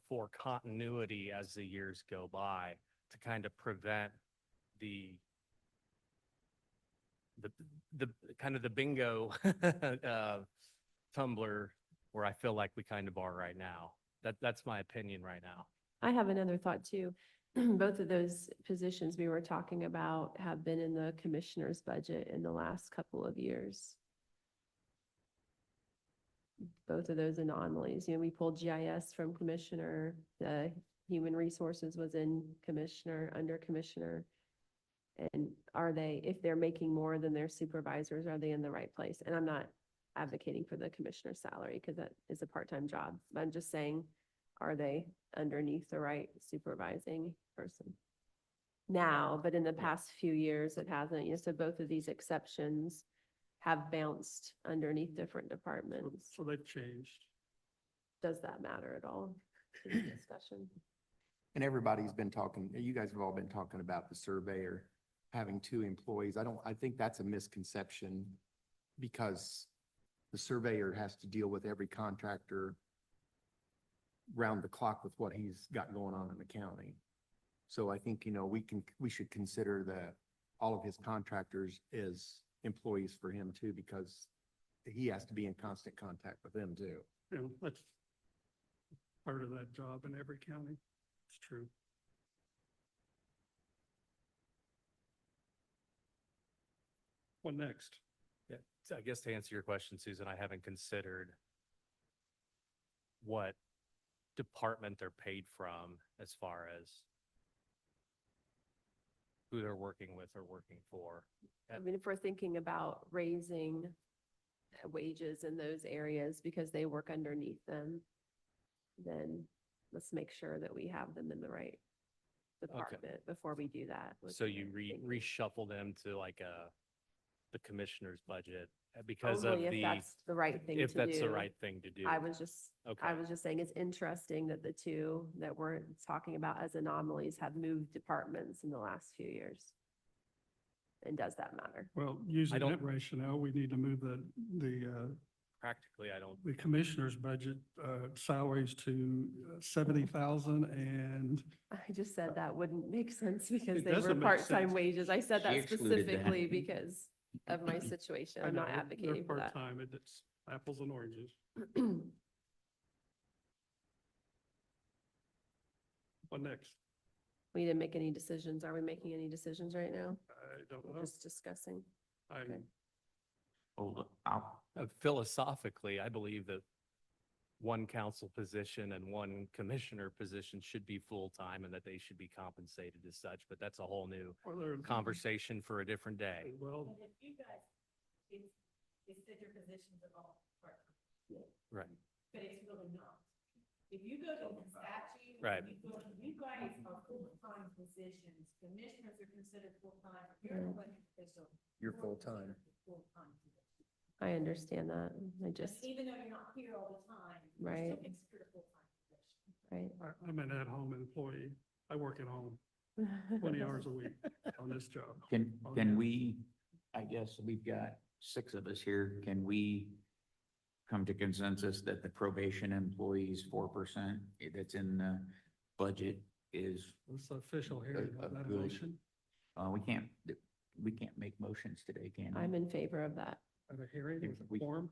for continuity as the years go by, to kind of prevent the kind of the bingo tumbler where I feel like we kind of are right now. That's my opinion right now. I have another thought too. Both of those positions we were talking about have been in the commissioner's budget in the last couple of years. Both of those anomalies, we pulled GIS from commissioner, the human resources was in commissioner, under commissioner. And are they, if they're making more than their supervisors, are they in the right place? And I'm not advocating for the commissioner's salary because that is a part-time job. But I'm just saying, are they underneath the right supervising person now? But in the past few years, it hasn't. So both of these exceptions have bounced underneath different departments. So they've changed. Does that matter at all to the discussion? And everybody's been talking, you guys have all been talking about the surveyor having 2 employees. I think that's a misconception because the surveyor has to deal with every contractor round the clock with what he's got going on in the county. So I think, we should consider all of his contractors as employees for him too, because he has to be in constant contact with them too. That's part of that job in every county. It's true. What next? Yeah, so I guess to answer your question, Susan, I haven't considered what department they're paid from as far as who they're working with or working for. I mean, if we're thinking about raising wages in those areas because they work underneath them, then let's make sure that we have them in the right department before we do that. was So my you thinking. reshuffle them to like the commissioner's budget because of Only if that's the right thing to do. if that's the right thing to do. I was just Okay. saying it's interesting that the two that we're talking about as anomalies have moved departments in the last few years. And does that matter? Well, using don't- that rationale, we need to move the Practically, I don't, the commissioner's budget, salaries to 70,000 and I just said that wouldn't make sense because It they were doesn't make part-time sense. wages. I said She that excluded that. specifically because of my situation. I'm not I know, advocating for they're that. part-time, it's apples and oranges. What next? We didn't make any decisions. Are we making any decisions right now? I don't We're know. just discussing. I, philosophically, I believe that one council position and one commissioner position should be full-time and that they should be compensated as such, but that's a whole new well, there- conversation for a different day. Well, And if you guys, it's that your positions are all part-time, Right. but it's really not. If you go to the statute. Right. You guys are full-time positions, commissioners are considered full-time, you're an elected official. You're full-time. Full-time position. I understand that. I And just, even though you're not here all the time. you're Right. Still considered a full-time position. right. I'm an at-home employee. I work at home. 20 hours a week on this job. Can, Oh, can yeah. we, I guess we've got 6 of us here, can we come to consensus that the probation employees 4% that's in the budget is, It's the official hearing a on that good- motion we can't make motions today, can we? I'm in favor of that. at a hearing with We- a form.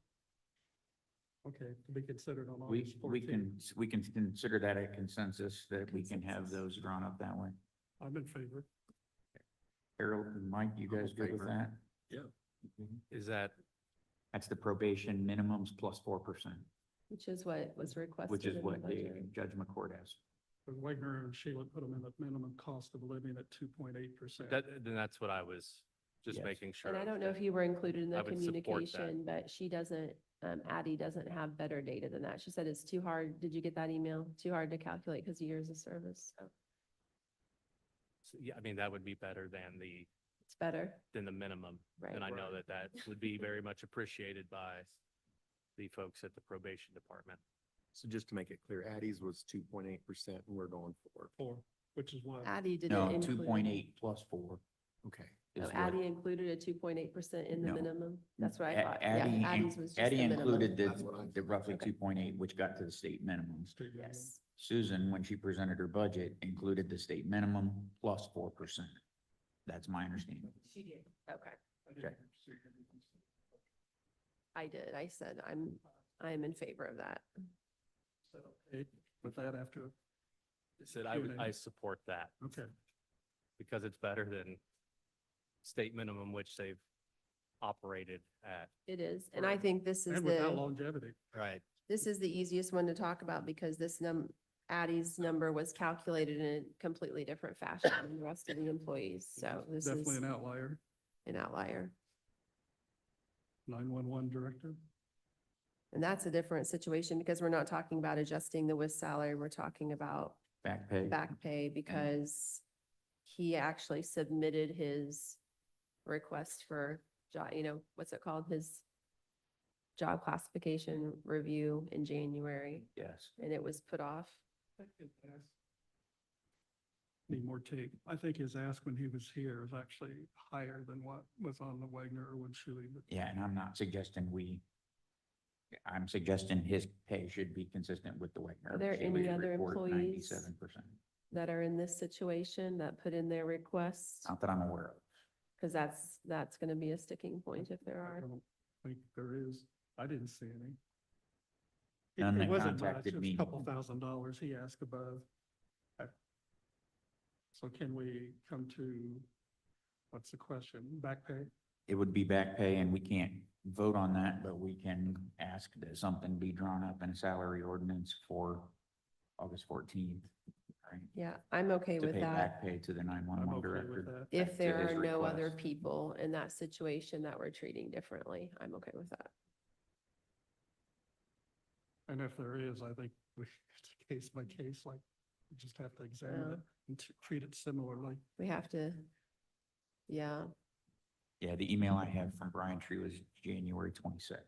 Okay, to be considered on We, August we 14th. can, we can consider that a consensus, that we can have those drawn up that way. I'm in favor. Harold and Mike, you I'm in guys good with favor. that? Yeah. Is that, That's the probation minimums plus 4%, Which is what was requested. which is in the what the budget. Judge McCord has. But Wagner and Sheila put them in the minimum cost of living at 2.8%. then that's what I was just Yes. making sure. And I of, don't know that if you were included in I the would support that. communication, but she doesn't, Addie doesn't have better data than that. She said it's too hard. Did you get that email? Too hard to calculate because of years of service. So Yeah, I mean, that would be better it's better, than the minimum. right? And I know that that would be very much appreciated by the folks at the probation department. So just to make it clear, Addie's was 2.8% and we're going for, 4, which is what, Addie didn't No, include. 2.8 plus 4 okay. is Oh, what. Addie included a 2.8% in the No. minimum. That's what I A- thought. Addie, Yeah, Addie's was just Addie the minimum. included That's what I the roughly Okay. 2.8, which got to the state minimums. state minimum. Yes. Susan, when she presented her budget, included the state minimum plus 4%. That's my understanding. She did. Okay, I didn't Okay. see anything. I did. I said I'm in favor of that. So, okay, with that after, I said I would, Q&A. I support that okay, because it's better than state minimum, which they've operated at. It is. And I think this is and without the, longevity. Right. this is the easiest one to talk about because this Addie's number was calculated in a completely different fashion than the rest of the employees. So this is Definitely an outlier, an outlier. 911 director. And that's a different situation because we're not talking about adjusting the WIS salary. We're talking about Back pay. back pay because he actually submitted his request for job, what's it called? His job classification review in January, Yes. and it was put off. Need more tape. I think his ask when he was here was actually higher than what was on the Wagner or Winchell, but Yeah, and I'm not suggesting I'm suggesting his pay should be consistent with the Wagner. Are there Shealy any other report, employees? 97%. That are in this situation that put in their request, Not that I'm aware of. because that's gonna be a sticking point if there I are. don't think there is. I didn't see any. None It that wasn't much, contacted it was me. a couple $1,000s he asked above. So can we come to, what's the question, back pay? It would be back pay and we can't vote on that, but we can ask that something be drawn up in a salary ordinance for August 14th. Right? Yeah, I'm okay To with pay that. back pay to the I'm 911 okay with director. that. If to there his are no other request. people in that situation that we're treating differently, I'm okay with that. And if there is, I think we, it's a case by case, like, we just have to examine Yeah. it and treat it similarly. We have to, yeah, Yeah, the email I have from Brian Tree was January 22nd.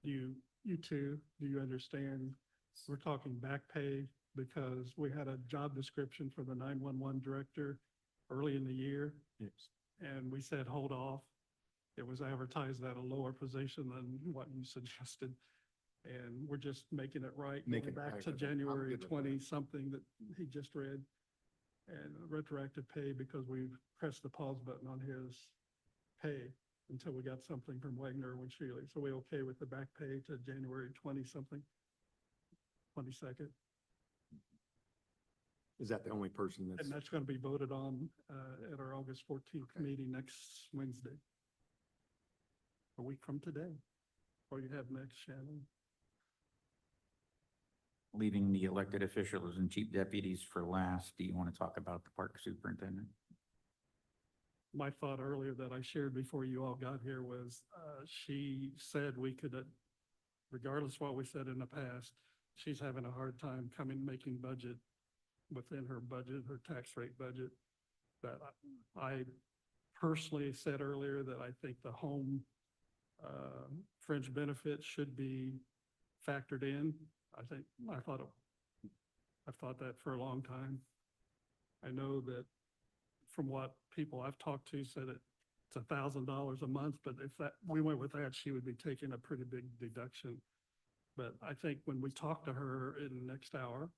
You two, do you understand? We're talking back pay because we had a job description for the 911 director early in the year. Yes. And we said, hold off. It was advertised at a lower position than what you suggested. And we're just making it right, Make going it back right to with it. I'm January good with that. 20 something that he just read. And retroactive pay because we've pressed the pause button on his pay until we got something from Wagner and Shealy. So we okay with the back pay to January 20 something? 22nd? Is that the only person that's, And that's going to be voted on at our August 14th Okay. meeting next Wednesday. A week from today. Or you have next, Shannon? Leaving the elected officials and chief deputies for last, do you want to talk about the park superintendent? My thought earlier that I shared before you all got here was, she said we could, regardless of what we said in the past, she's having a hard time making budget within her budget, her tax rate budget. That I personally said earlier that I think the home fringe benefit should be factored in. I thought I've thought that for a long time. I know that from what people I've talked to said it's $1,000 a month, but if we went with that, she would be taking a pretty big deduction. But I think when we talk to her in the next hour,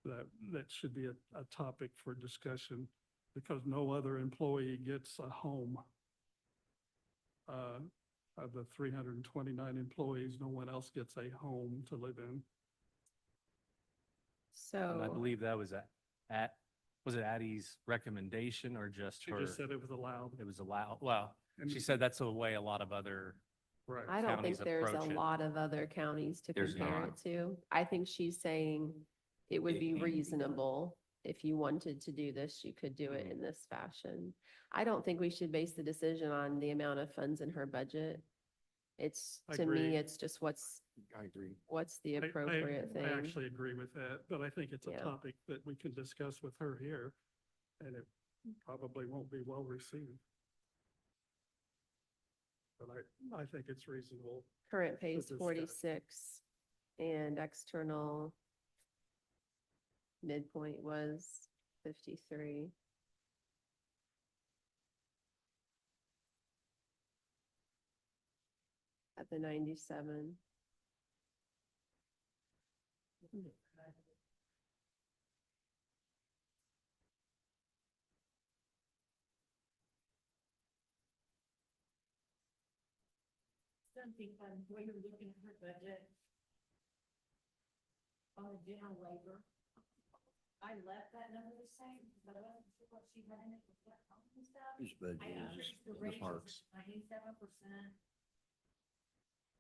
that should be a topic for discussion because no other employee gets a home. Of the 329 employees, no one else gets a home to live in. And I So, believe that was was it Addie's recommendation or just She her? just said it was allowed. It was allowed, well, And- she said that's the way a lot of other, Right. I don't think counties there's a approach it. lot of other counties to There's compare not. it to. I think she's saying it would It be can be done. reasonable. If you wanted to do this, you could do it in this fashion. I don't think we should base the decision on the amount of funds in her budget. It's, I to me, agree. it's just what's I agree. the appropriate I thing. actually agree with that, but I think it's a Yeah. topic that we can discuss with her here, and it probably won't be well received. But I think it's reasonable. Current pay is discuss. 46 and external midpoint was 53. At the 97. Something, when you're looking at her budget on the general labor, I left that number the same, but I wasn't sure what she had in it with that pump and stuff. Whose budget I is increased the the rate parks? 97%.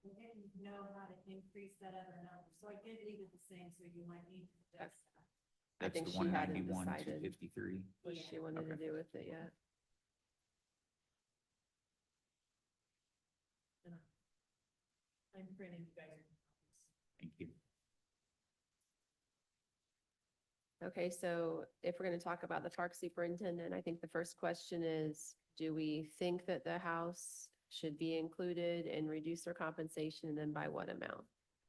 We didn't know how to increase that other number, so I did leave it the same, so you might need to adjust that. I That's think the she one hadn't ninety-one, two decided fifty-three. what she wanted to Okay. do with it yet. I'm printing you guys. Thank you. Okay, so if we're going to talk about the park superintendent, I think the first question is, do we think that the house should be included and reduce their compensation, and then by what amount?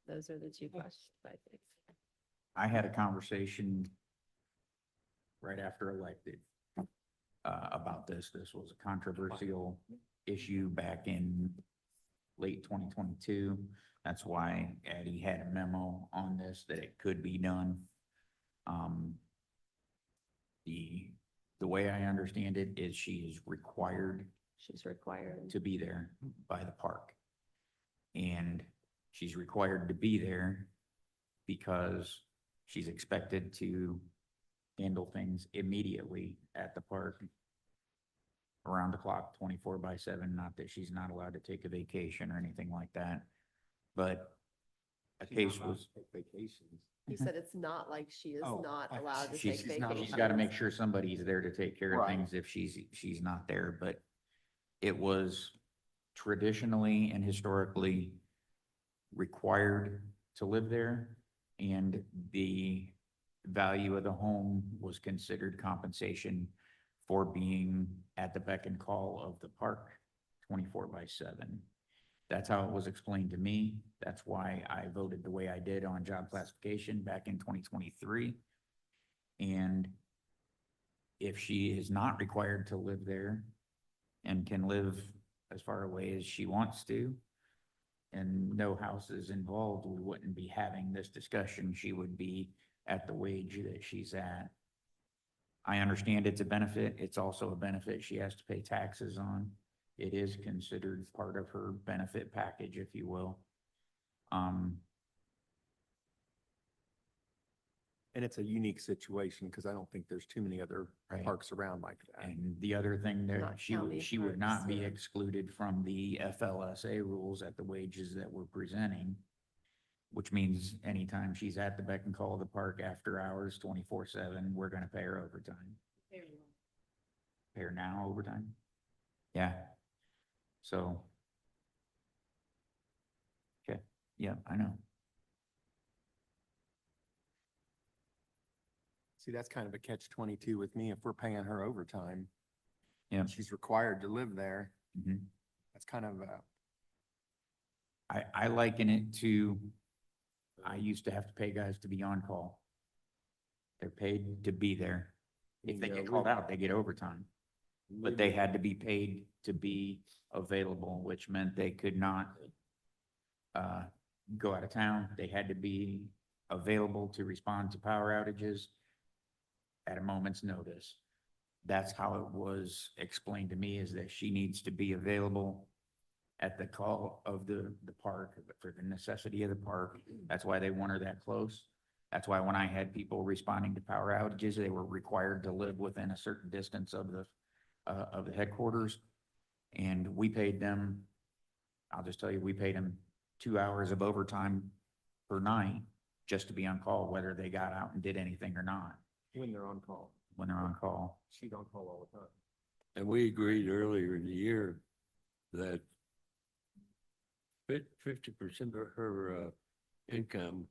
Those are the two questions, I think. I had a conversation right after elected about this. This was a controversial issue back in late 2022. That's why Addie had a memo on this that it could be done. The way I understand it is she is required She's required. to be there by the park. And she's required to be there because she's expected to handle things immediately at the park around the clock, 24/7. Not that she's not allowed to take a vacation or anything like that. But a She's not case allowed was, to take vacations. You said it's not like she is Oh, not I- allowed to she's, take she's not- vacation. she's got to make sure somebody's there to take care of Right. things if she's not there. But it was traditionally and historically required to live there, and the value of the home was considered compensation for being at the beck and call of the park 24/7. That's how it was explained to me. That's why I voted the way I did on job classification back in 2023. And if she is not required to live there and can live as far away as she wants to, and no house is involved, we wouldn't be having this discussion. She would be at the wage that she's at. I understand it's a benefit. It's also a benefit she has to pay taxes on. It is considered part of her benefit package, if you will. And it's a unique situation because I don't think there's too many other Right. parks around like that. And the other thing there, Not she county would not parks, be yeah. excluded from the FLSA rules at the wages that we're presenting. Which means anytime she's at the beck and call of the park after hours, 24/7, we're gonna pay her overtime. Payroll. Pay her now overtime? Yeah. So. Okay, yeah, I know. See, that's kind of a catch-22 with me. If we're paying her overtime, Yeah. she's required to live there. Mhm. That's kind of a, I liken it to, I used to have to pay guys to be on call. They're paid to be there. If they Yeah, get we- called out, they get overtime. But they had to be paid to be available, which meant they could not go out of town. They had to be available to respond to power outages at a moment's notice. That's how it was explained to me, is that she needs to be available at the call of the park, for the necessity of the park. That's why they want her that close. That's why when I had people responding to power outages, they were required to live within a certain distance of the headquarters. And we paid them, I'll just tell you, we paid them 2 hours of overtime per night just to be on call, whether they got out and did anything or not, When they're on call. when they're on call. She's on call all the time. And we agreed earlier in the year that 50% of her income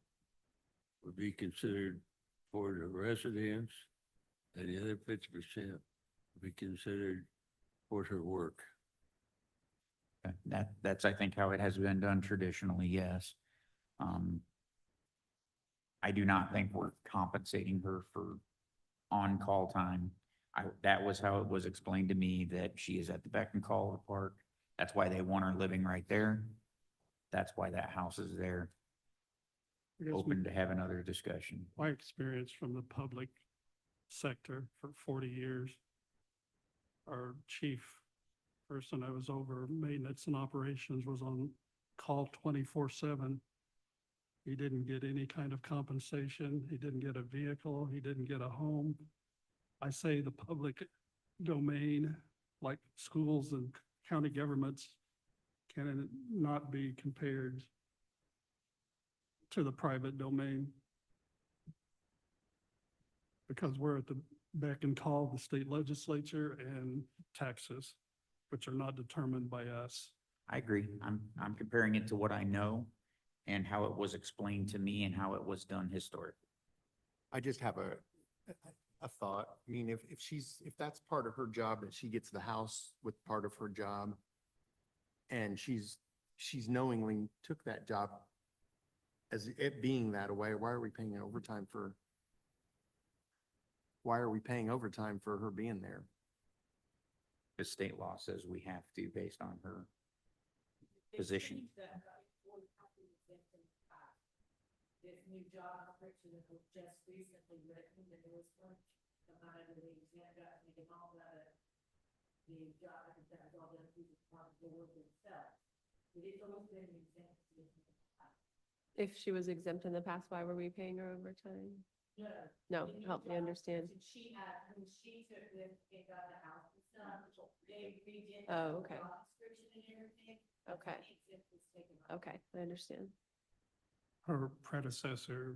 would be considered for the residents, and the other 50% would be considered for her work. That's, I think, how it has been done traditionally, yes. I do not think we're compensating her for on-call time. That was how it was explained to me, that she is at the beck and call of the park. That's why they want her living right there. That's why that house is there, I guess open to have another discussion. my experience from the public sector for 40 years, our chief person that was over maintenance and operations was on call 24/7. He didn't get any kind of compensation. He didn't get a vehicle. He didn't get a home. I say the public domain, like schools and county governments, can not be compared to the private domain. Because we're at the beck and call of the state legislature and taxes, which are not determined by us. I agree. I'm comparing it to what I know and how it was explained to me and how it was done historically. I just have a thought. I mean, if if that's part of her job, that she gets the house with part of her job, and she's knowingly took that job as it being that way, why are we paying overtime for her being there? The state law says we have to, based on her position. This new job description that was just recently written, the newest one, come out of the exempt, got to get all that, the job, that's all that we want to work itself. It is always been exempt. If she was exempt in the past, why were we paying her overtime? No. No, the new help me job understand. description She had, when she took this, and got the house and stuff, they redid. Oh, the okay. job description and everything. that's Okay. when the exempt was taken off. Okay, I understand. Her predecessor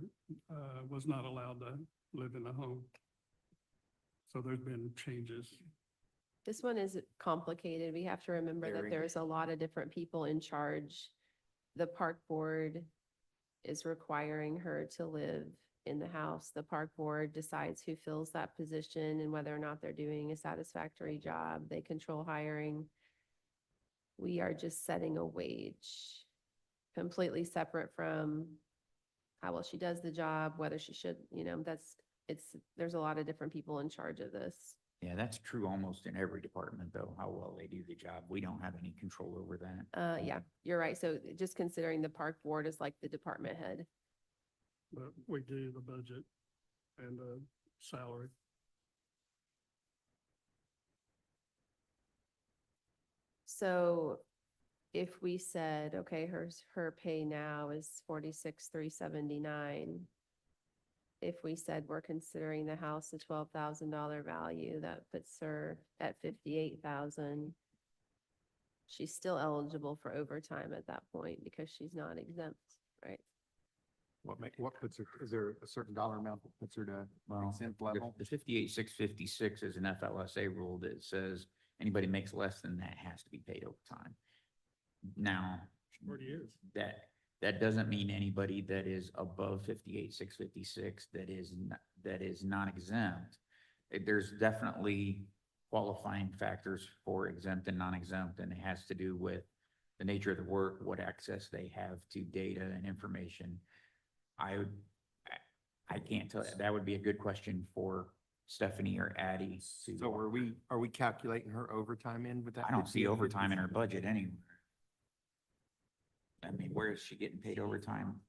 was not allowed to live in a home. So there's been changes. This one is complicated. We have to remember that Very. there's a lot of different people in charge. The park board is requiring her to live in the house. The park board decides who fills that position and whether or not they're doing a satisfactory job. They control hiring. We are just setting a wage completely separate from how well she does the job, whether she should, there's a lot of different people in charge of this. Yeah, that's true almost in every department, though, how well they do the job. We don't have any control over that. Yeah, you're right. So just considering the park board is like the department head. But we do the budget and the salary. So if we said, okay, her pay now is 46,379. If we said we're considering the house a $12,000 value, that puts her at 58,000. She's still eligible for overtime at that point because she's not exempt, right? What puts her, is there a certain dollar amount that puts her to Well, exempt level? the 58,656 is an FLSA rule that says anybody makes less than that has to be paid overtime. Now, 40 years. that doesn't mean anybody that is above 58,656 that is non-exempt. There's definitely qualifying factors for exempt and non-exempt, and it has to do with the nature of the work, what access they have to data and information. I can't tell, that would be a good question for Stephanie or Addie. to- So are we calculating her overtime in with that? I don't see 58? overtime in her budget anywhere. I mean, where is she getting paid overtime?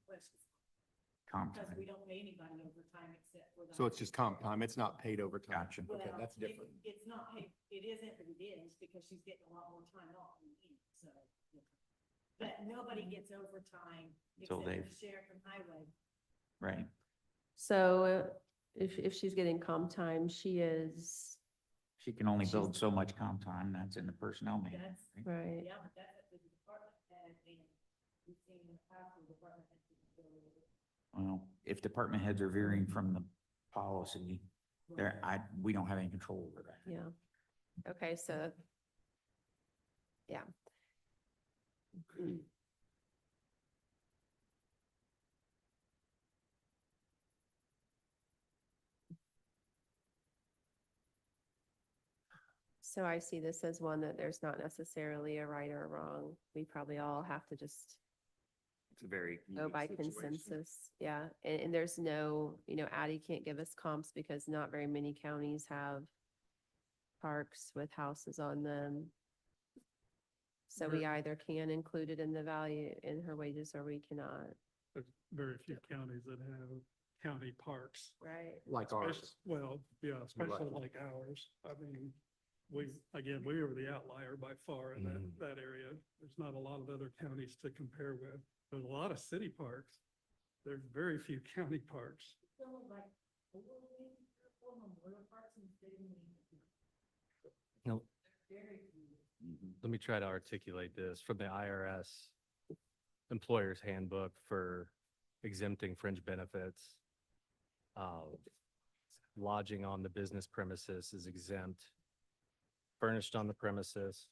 Comp Because time. we don't pay anybody overtime except for the. So it's just comp time, it's not paid overtime? Gotcha. Okay, Well, that's different. It's not paid, it isn't, but it is, because she's getting a lot more time off than me, so. But nobody gets overtime Until except for they've- the sheriff and highway. Right. So if she's getting comp time, she is, She can only She's- build so much comp time. That's in the personnel manual. That's, right? right? yeah, but that's at the department head, and we've seen in the past where department heads can go over. Well, if department heads are veering from the policy, there, we don't have any control over that. Yeah. Okay, so. Yeah. So I see this as one that there's not necessarily a right or wrong. We probably all have to just It's a very. go unique by situation. consensus. Yeah, and there's no, Addie can't give us comps because not very many counties have parks with houses on them. So we either can include it in the value in her wages or we cannot, There's very few counties that have county parks. right? Like Especially- ours. Well, yeah, especially like ours. I mean, we were the outlier by far in Mm. that area. There's not a lot of other counties to compare with. There's a lot of city parks. There's very few county parks. It's only like four memorial parks in the state of New England. No, Very few. let me try to articulate this from the IRS Employer's Handbook for exempting fringe benefits. Lodging on the business premises is exempt. Furnished on the premises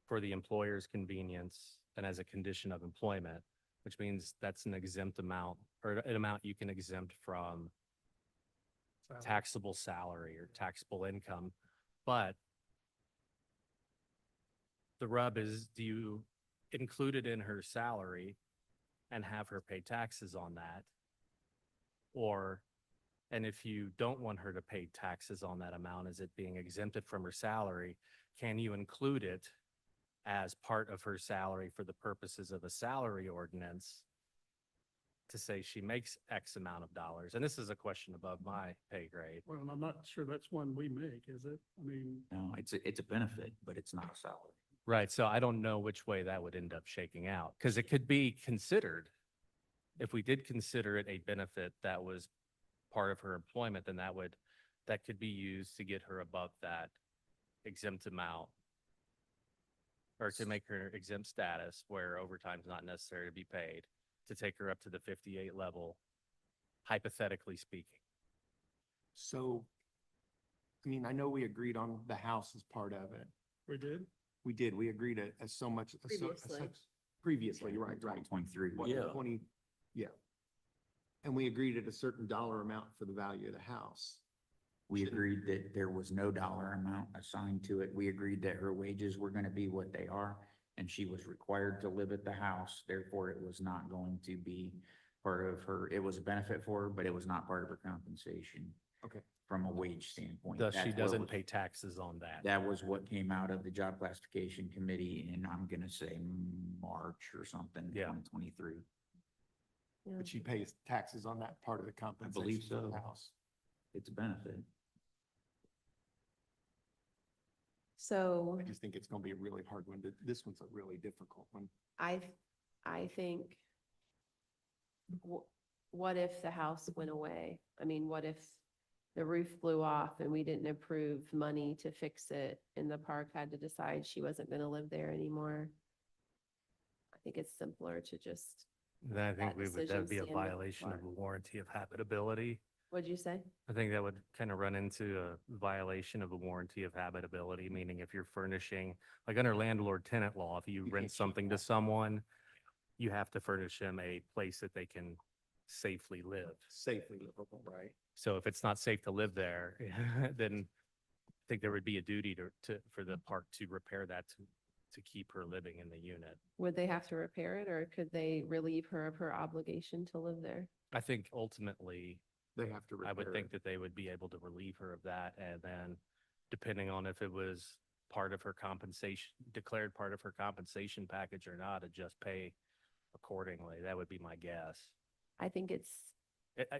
for the employer's convenience and as a condition of employment, which means that's an exempt amount or an amount you can exempt from taxable salary or taxable income. But the rub is, do you include it in her salary and have her pay taxes on that? Or, and if you don't want her to pay taxes on that amount, is it being exempted from her salary? Can you include it as part of her salary for the purposes of a salary ordinance to say she makes X amount of dollars? And this is a question above my pay grade. Well, I'm not sure that's one we make, is it? I mean, No, it's a benefit, but it's not a salary. Right, so I don't know which way that would end up shaking out, because it could be considered. If we did consider it a benefit that was part of her employment, then that could be used to get her above that exempt amount. Or to make her exempt status where overtime is not necessary to be paid, to take her up to the 58 level, hypothetically speaking. So, I mean, I know we agreed on the house as part of it. we did. We did, we agreed as so much. Previously. Previously, right. 2023. What, Yeah. 20, yeah. And we agreed at a certain dollar amount for the value of the house. We agreed that there was no dollar amount assigned to it. We agreed that her wages were gonna be what they are, and she was required to live at the house. Therefore, it was not going to be part of her, it was a benefit for her, but it was not part of her compensation. Okay. From a wage standpoint. Thus, she That's what doesn't was- pay taxes on that. That was what came out of the job classification committee in, I'm gonna say, March or something, Yeah. 2023. Yeah. But she pays taxes on that part of the compensation. believe for the so. house. It's a benefit. So I just think it's gonna be a really hard one. This one's a really difficult one. I think what if the house went away? I mean, what if the roof blew off and we didn't approve money to fix it and the park had to decide she wasn't gonna live there anymore? I think it's simpler to just, Then I think that that'd decision be a stand with the violation of park. a warranty of habitability. what'd you say? I think that would kind of run into a violation of a warranty of habitability, meaning if you're furnishing, like under landlord tenant law, if you can't rent change something to that. someone, you have to furnish them a place that they can safely live. Safely livable, right? So if it's not safe to live there, then I think there would be a duty for the park to repair that to keep her living in the unit. Would they have to repair it or could they relieve her of her obligation to live there? I think ultimately, They have to I would repair think it. that they would be able to relieve her of that, and then depending on if it was part of her compensation, declared part of her compensation package or not, adjust pay accordingly. That would be my guess. I think it's,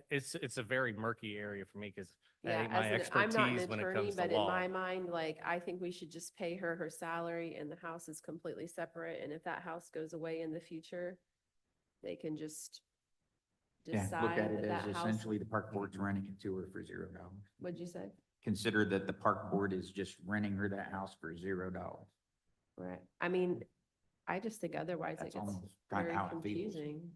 It's a very murky area for me because yeah, my I'm not an expertise when it attorney, comes to but in law. my mind, like, I think we should just pay her her salary and the house is completely separate. And if that house goes away in the future, they can just Yeah, look decide at it that as that house, essentially the park board's renting it to her for $0. what'd you say? Consider that the park board is just renting her that house for $0. Right. I mean, I just think otherwise it That's gets almost kind of very how it feels. confusing.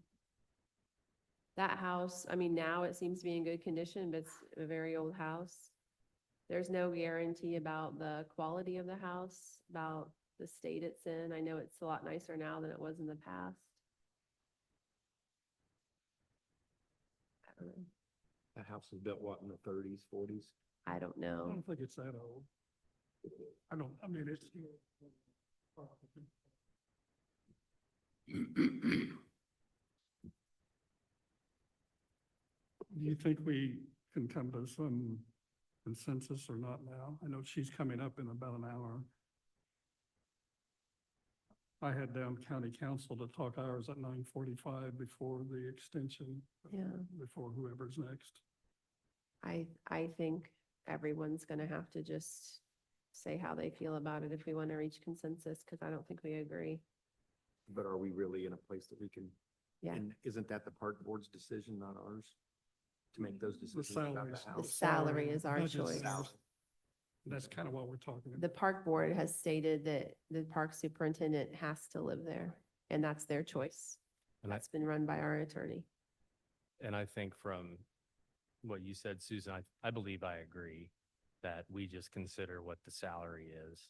That house, I mean, now it seems to be in good condition, but it's a very old house. There's no guarantee about the quality of the house, about the state it's in. I know it's a lot nicer now than it was in the past. I don't know. That house was built, what, in the thirties, forties? I don't I know. don't think it's that old. I mean, it's. Do you think we can come to some consensus or not now? I know she's coming up in about an hour. I had down county council to talk hours at 9:45 before the extension. Yeah. Before whoever's next. I think everyone's gonna have to just say how they feel about it if we want to reach consensus, because I don't think we agree. But are we really in a place that we can? Yeah. And isn't that the park board's decision, not ours? To make those decisions about salaries. the The house? salary is our budget's choice. ours. That's kind of what we're talking The about. park board has stated that the park superintendent has to live there, and that's their choice. And I, That's been run by our attorney. and I think from what you said, Susan, I believe I agree that we just consider what the salary is.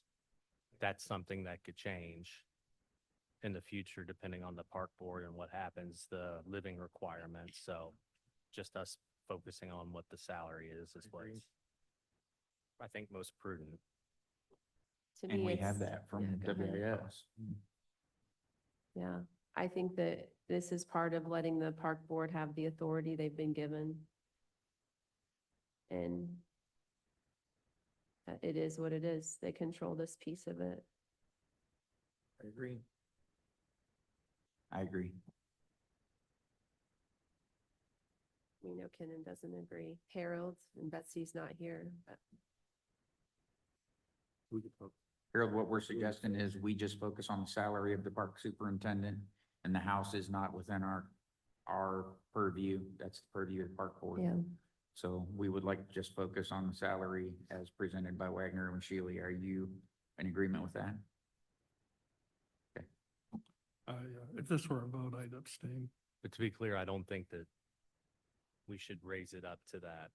That's something that could change in the future, depending on the park board and what happens, the living requirements. So just us focusing on what the salary is what's, I think, most prudent. To And me, we have it's- that from yeah, go ahead. WIS. Yeah, I think that this is part of letting the park board have the authority they've been given. And it is what it is. They control this piece of it. I agree. I agree. We know Kenan doesn't agree. Harold and Betsy's not here, but We could talk. Harold, what we're suggesting is we just focus on the salary of the park superintendent, and the house is not within our purview. That's the purview of the park board. yeah. So we would like to just focus on the salary as presented by Wagner and Shealy. Are you in agreement with that? If this were a vote, I'd abstain. But to be clear, I don't think that we should raise it up to that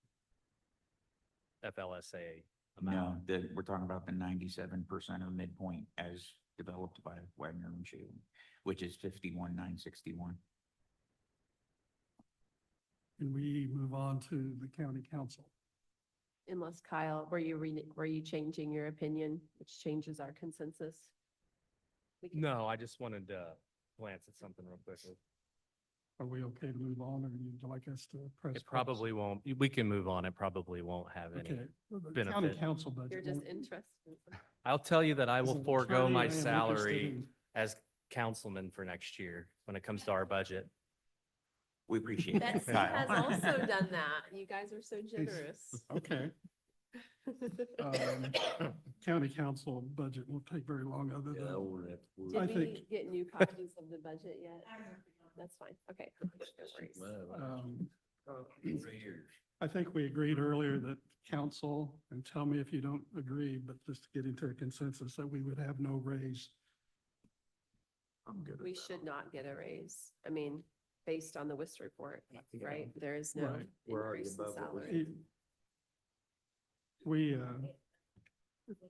FLSA No, amount. that we're talking about the 97% of midpoint as developed by Wagner and Shealy, which is 51,961. Can we move on to the county council? Unless Kyle, were you changing your opinion, which changes our consensus? We can- No, I just wanted to glance at something real quickly. Are we okay to move on, or you'd like us to press? It probably won't, we can move on. It probably won't have any. Okay, well, the county benefit. council budget. You're just won't- interested. I'll tell you that I as will an forego attorney, I my am interested salary in- as councilman for next year when it comes to our budget. We appreciate that, Betsy has Kyle. also done that. You guys are so generous. Okay, county council budget won't take very long, other Yeah, I than, won't have to worry. I Did we think- get new copies of the budget yet? That's fine. Okay. No worries. um, 3 years. I think we agreed earlier that council, and tell me if you don't agree, but just to get into a consensus, that we would have no raise. I'm good. with We that. should not get a raise. I mean, based on the WIS report, Yeah. right? There is no Right. We're already increase in above what we- salary. We,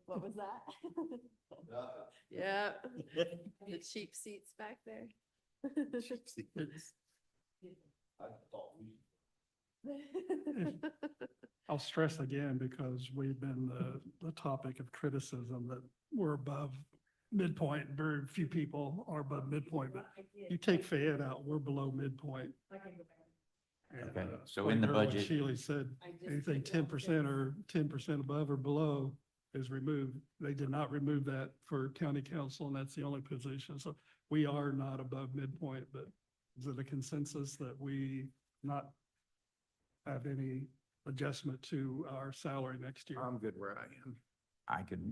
What was that? Yeah, the cheap seats back there. I'll stress again, because we've been the topic of criticism that we're above midpoint. Very few people are above midpoint, but you take Fayette out, we're below midpoint. And, Okay, so like in the Earl and budget- Shealy said, I just anything took ten off percent this. or 10% above or below is removed. They did not remove that for county council, and that's the only position. So we are not above midpoint, but is it a consensus that we not have any adjustment to our salary next year? I'm good where I am.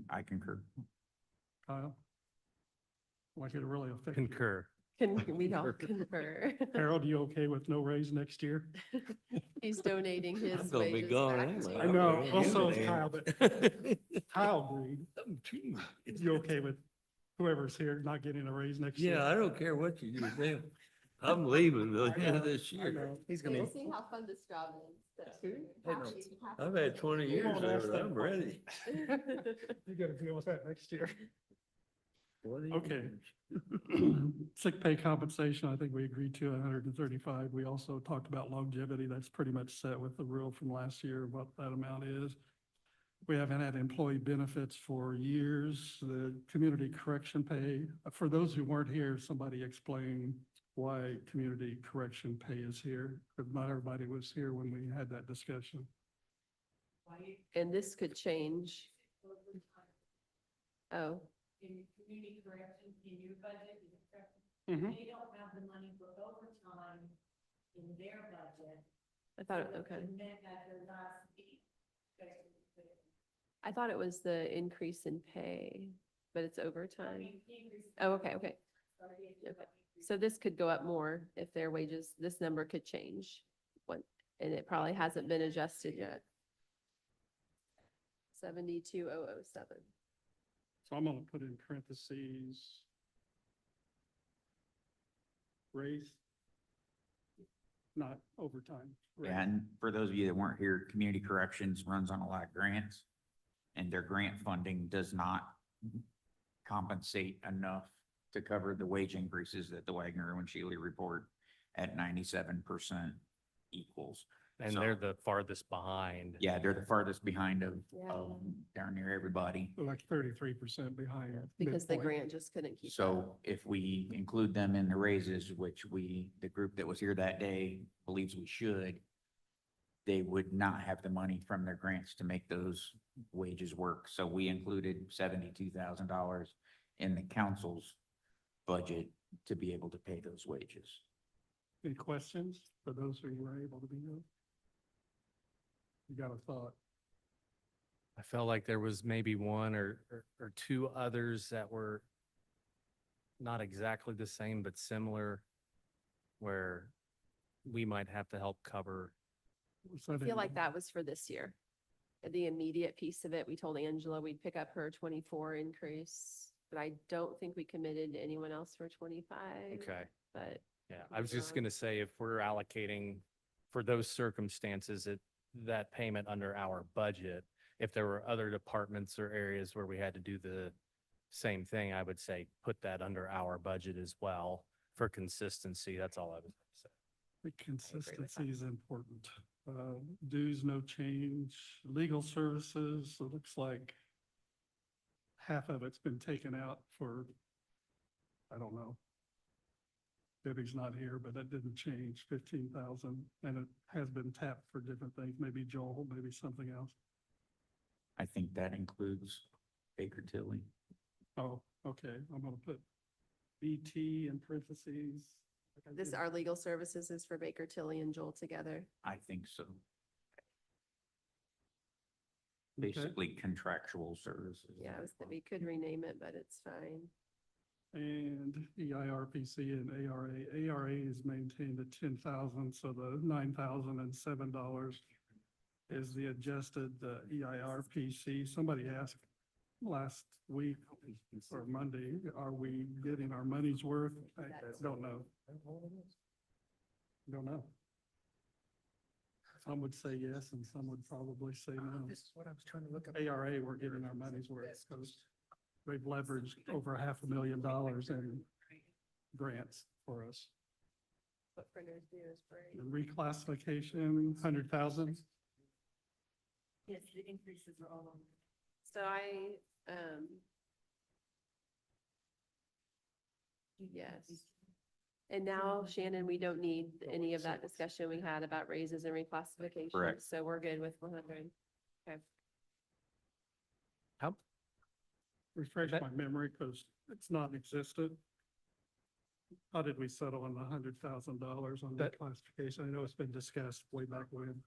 I concur. Kyle? Like it really affect you? Concur. Can we all confer? Harold, you okay with no raise next year? He's donating his I'm gonna be wages gone back anyway. to I you. know, Yeah, also man. Kyle, but Kyle agreed. You okay with whoever's here not getting a raise next year? Yeah, I don't care what you do with them. I'm leaving the end of this I year. know. He's We'll gonna, see how fun this job is. That's true. I've had 20 years won't of ask it. that I'm question. ready. You gotta deal with that next year. What do you Okay. mean? Sick pay compensation, I think we agreed to 135. We also talked about longevity. That's pretty much set with the rule from last year, what that amount is. We haven't had employee benefits for years. The community correction pay, for those who weren't here, somebody explain why community correction pay is here, because not everybody was here when we had that discussion. Why And this could change. Oh, in community corrections, in your budget, is it correct? Mhm. They don't have the money for overtime in their budget. I thought, so okay. it meant at the last meeting, I thought it was the increase in pay, but it's overtime. Oh, okay, okay. Okay. So this could go up more if their wages, this number could change. And it probably hasn't been adjusted yet. 72,007. So I'm gonna put in parentheses. Raise. Not overtime. raise. And for those of you that weren't here, Community Corrections runs on a lot of grants. And their grant funding does not compensate enough to cover the wage increases that the Wagner and Shealy report at 97% equals. And So- they're the farthest behind. Yeah, they're the farthest behind of Yeah. darn near everybody. We're like 33% behind. Because the midpoint. grant just couldn't keep up. So if we include them in the raises, which the group that was here that day believes we should, they would not have the money from their grants to make those wages work. So we included $72,000 in the council's budget to be able to pay those wages. Any questions for those who were able to be here? You got a thought? I felt like there was maybe one or two others that were not exactly the same, but similar, where we might have to help cover. Was I that feel in- like that was for this year. The immediate piece of it, we told Angela we'd pick up her 24 increase, but I don't think we committed to anyone else for 25. Okay. But Yeah, I was just wrong. gonna say, if we're allocating for those circumstances, that payment under our budget, if there were other departments or areas where we had to do the same thing, I would say put that under our budget as well for consistency. That's all I was gonna say. The with that. consistency is important. Dues, no change. Legal services, it looks like half of it's been taken out for, I don't know. Debbie's not here, but that didn't change, 15,000, and it has been tapped for different things, maybe Joel, maybe something else. I think that includes Baker Tilly. Oh, okay, I'm gonna put BT in parentheses. like I this, did. our legal services is for Baker Tilly and Joel together. I think so. Okay. Basically contractual services. Yeah, we could rename it, but it's fine. And EIRPC and ARA. ARA is maintained at 10,000, so the $9,007 is the adjusted EIRPC. Somebody asked last week or Monday, are we getting our money's worth? I don't know. Don't know. Some would say yes, and some would probably say no. This is what I was trying to look up. ARA, we're getting our money's worth because they've leveraged over $500,000 in grants for us. What printers do is great. And reclassification, 100,000. Yes, the increases are all on. So yes. And now, Shannon, we don't need any of that discussion we had about raises and reclassifications. Correct. So we're good with 100. Okay. How, Refresh That- my memory because it's non-existent. How did we settle on the $100,000 on that classification? I know it's been discussed way back when.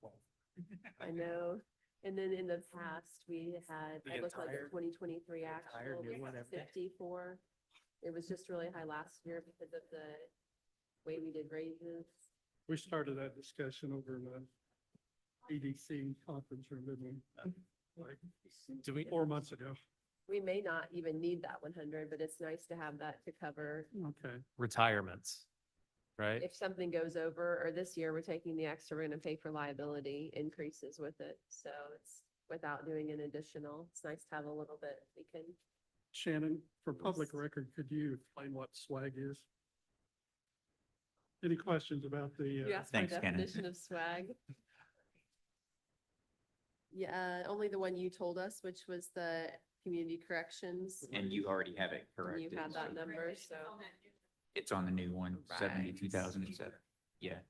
I know. And then in the past, we had, The I looked like the entire- 2023 entire actual new was one, everything? 54. It was just really high last year because of the way we did raises. We started that discussion over in the EDC conference room, didn't we? Like do we, 4 months ago. We may not even need that 100, but it's nice to have that to cover Okay. retirements, right? if something goes over, or this year, we're taking the extra, we're gonna pay for liability increases with it. So it's without doing an additional. It's nice to have a little bit we can. Shannon, for public record, could you explain what swag is? Any questions about the? You asked my Thanks, Kenny. definition of swag. Yeah, only the one you told us, which was the community corrections. And you already have it You corrected. had that so number, so. It's on the new one, Right. 72,007. Yeah,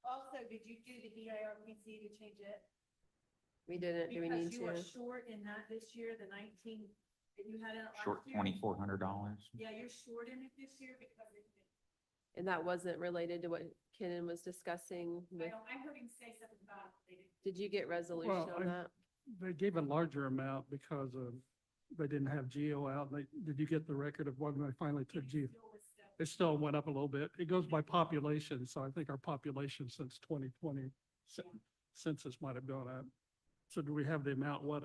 Also, did you do the EIRPC to change it? We didn't, do we need Because you were to? short in that this year, the 19, that you had in it last short year. $2,400. Yeah, you're short in it this year because it, And that wasn't related to what Kenan was discussing I with, know, I heard him say something about it. They didn't. did you get resolution Well, on that? They gave a larger amount because of, they didn't have Geo out. Did you get the record of when they finally took Geo? Still was stuff. It still went up a little bit. It goes by population, so I think our population since 2020 census might have gone up. So do we have the amount, what,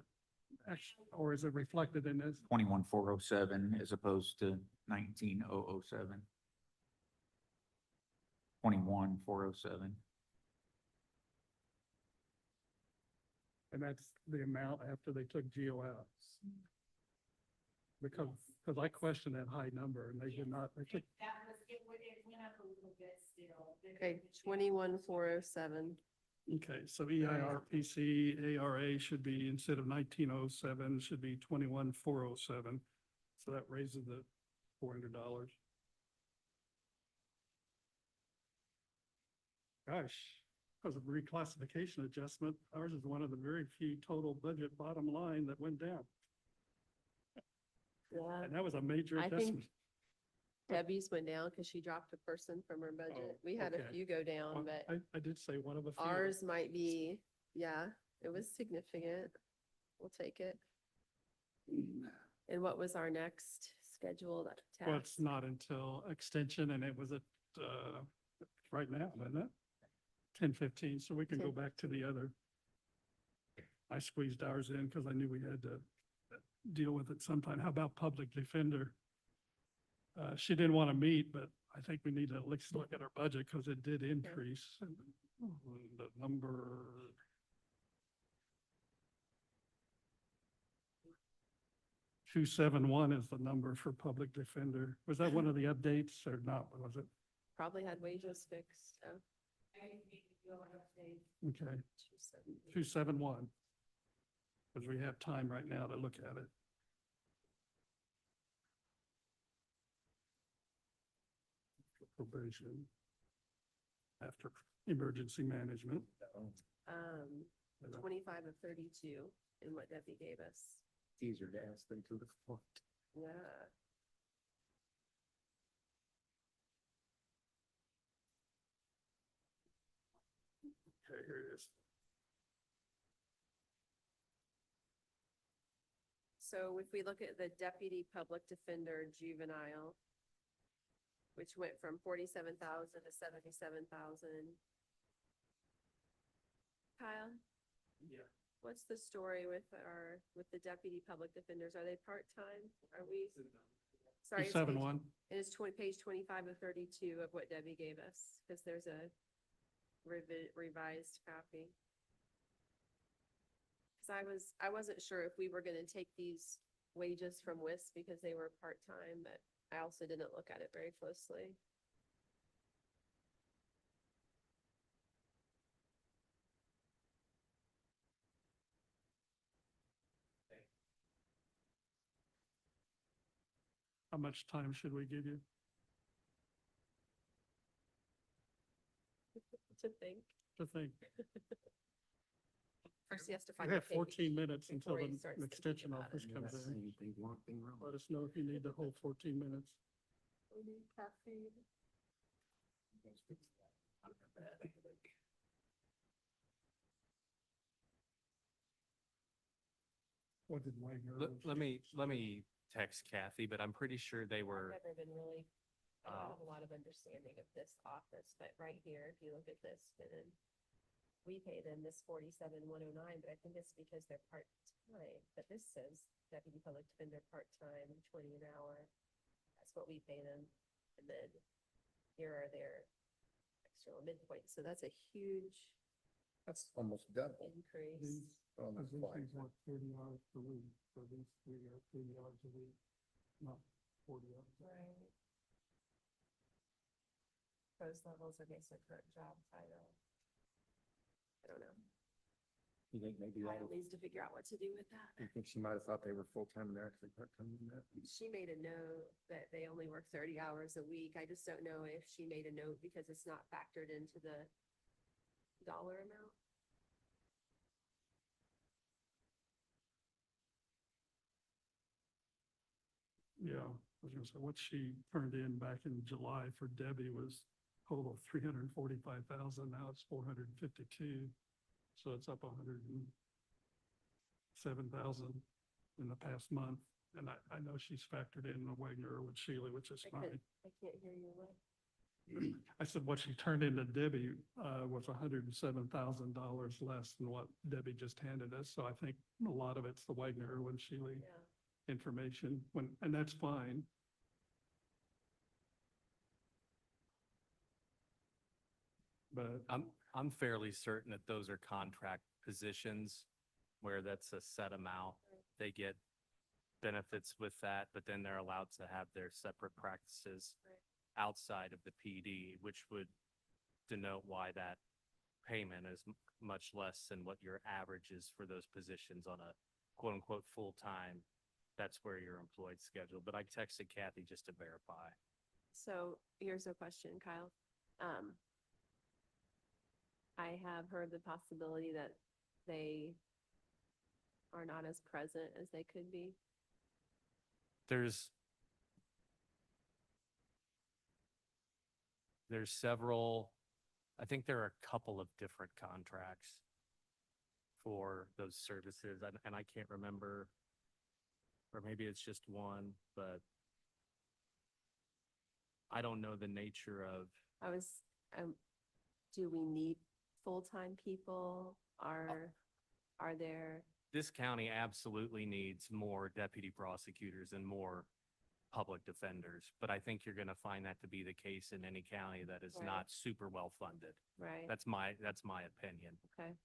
actually, or is it reflected in this? 21,407 as opposed to 19,007. 21,407. And that's the amount after they took Geo out? Because I questioned that high number and they did not, they took, That was, it went up a little bit still. Okay, 21,407. okay, so E EIRPC, ARA should be, instead of 1907, should be 21,407. So that raises the $400. Gosh, because of reclassification adjustment, ours is one of the very few total budget bottom line that went down. Yeah, And that was a major I think adjustment. Debbie's went down because she dropped a person from her budget. Oh, We had a okay. few go down, Well, but I did say one of a few. ours might be, yeah, it was significant. We'll take it. And what was our next scheduled Well, tax? it's not until extension and it was at, right now, isn't it? 10:15, so we can go 10. back to the other. I squeezed ours in because I knew we had to deal with it sometime. How about public defender? She didn't want to meet, but I think we need to at least look at our budget because it did increase. And the number. $271 is the number for public defender. Was that one of the updates or not? Was it? Probably had wages fixed, so. I didn't make the bill update. Okay, 270. 271. Because we have time right now to look at it. Probation. After emergency management. 25 of 32 in what Debbie gave us. Easier to ask than to report. Yeah. Okay, here it is. So if we look at the deputy public defender juvenile, which went from 47,000 to 77,000. Kyle, Yeah. what's the story with with the deputy public defenders? Are they part-time? Are we? Sorry. it's page- 271. It is page 25 of 32 of what Debbie gave us, because there's a revised copy. Because I wasn't sure if we were gonna take these wages from WIS because they were part-time, but I also didn't look at it very closely. How much time should we give you? To think. to think. First, he has to You find the have page. 14 minutes until before he the starts thinking extension about it. office comes in. Anything wrong, thing wrong. Let us know if you need the whole 14 minutes. We need caffeine. What did Wagner? Let me text Kathy, but I'm pretty sure they I've were, never been really, I don't uh, have a lot of understanding of this office, but right here, if you look at this, then we pay them this 47,109, but I think it's because they're part-time, but this says deputy public defender part-time, 20 an hour. That's what we pay them. And then here are their external midpoints. So that's a huge That's almost double. increase. on the Because these flag. things want 30 hours per week, so these three are 30 hours a week, not 40 hours. Right. Post levels, okay, so current job title. I don't know. You think maybe Kyle needs to figure out what to do with that. you think she might have thought they were full-time and they're actually part-time in that? She made a note that they only work 30 hours a week. I just don't know if she made a note because it's not factored into the dollar amount. Yeah, I was gonna say, what she turned in back in July for Debbie was total 345,000, now it's 452. So it's up 107,000 in the past month. And I know she's factored in the Wagner with Shealy, which is I fine. can't hear you. What? I said what she turned into Debbie was $107,000 less than what Debbie just handed us. So I think a lot of it's the Wagner Irwin Shealy Yeah. information and that's fine. But I'm fairly certain that those are contract positions where that's a set amount. They get benefits with that, but then they're allowed to have their separate practices outside of the PD, which would denote why that payment is much less than what your average is for those positions on a quote unquote full-time. That's where you're employed schedule, but I texted Kathy just to verify. So here's a question, Kyle. I have heard the possibility that they are not as present as they could be. There's several, I think there are a couple of different contracts for those services, and I can't remember, or maybe it's just one, but I don't know the nature of, Do we need full-time people? Are there, this county absolutely needs more deputy prosecutors and more public defenders, but I think you're gonna find that to be the case in any county that is Right. not super well funded. right? That's my opinion. Okay,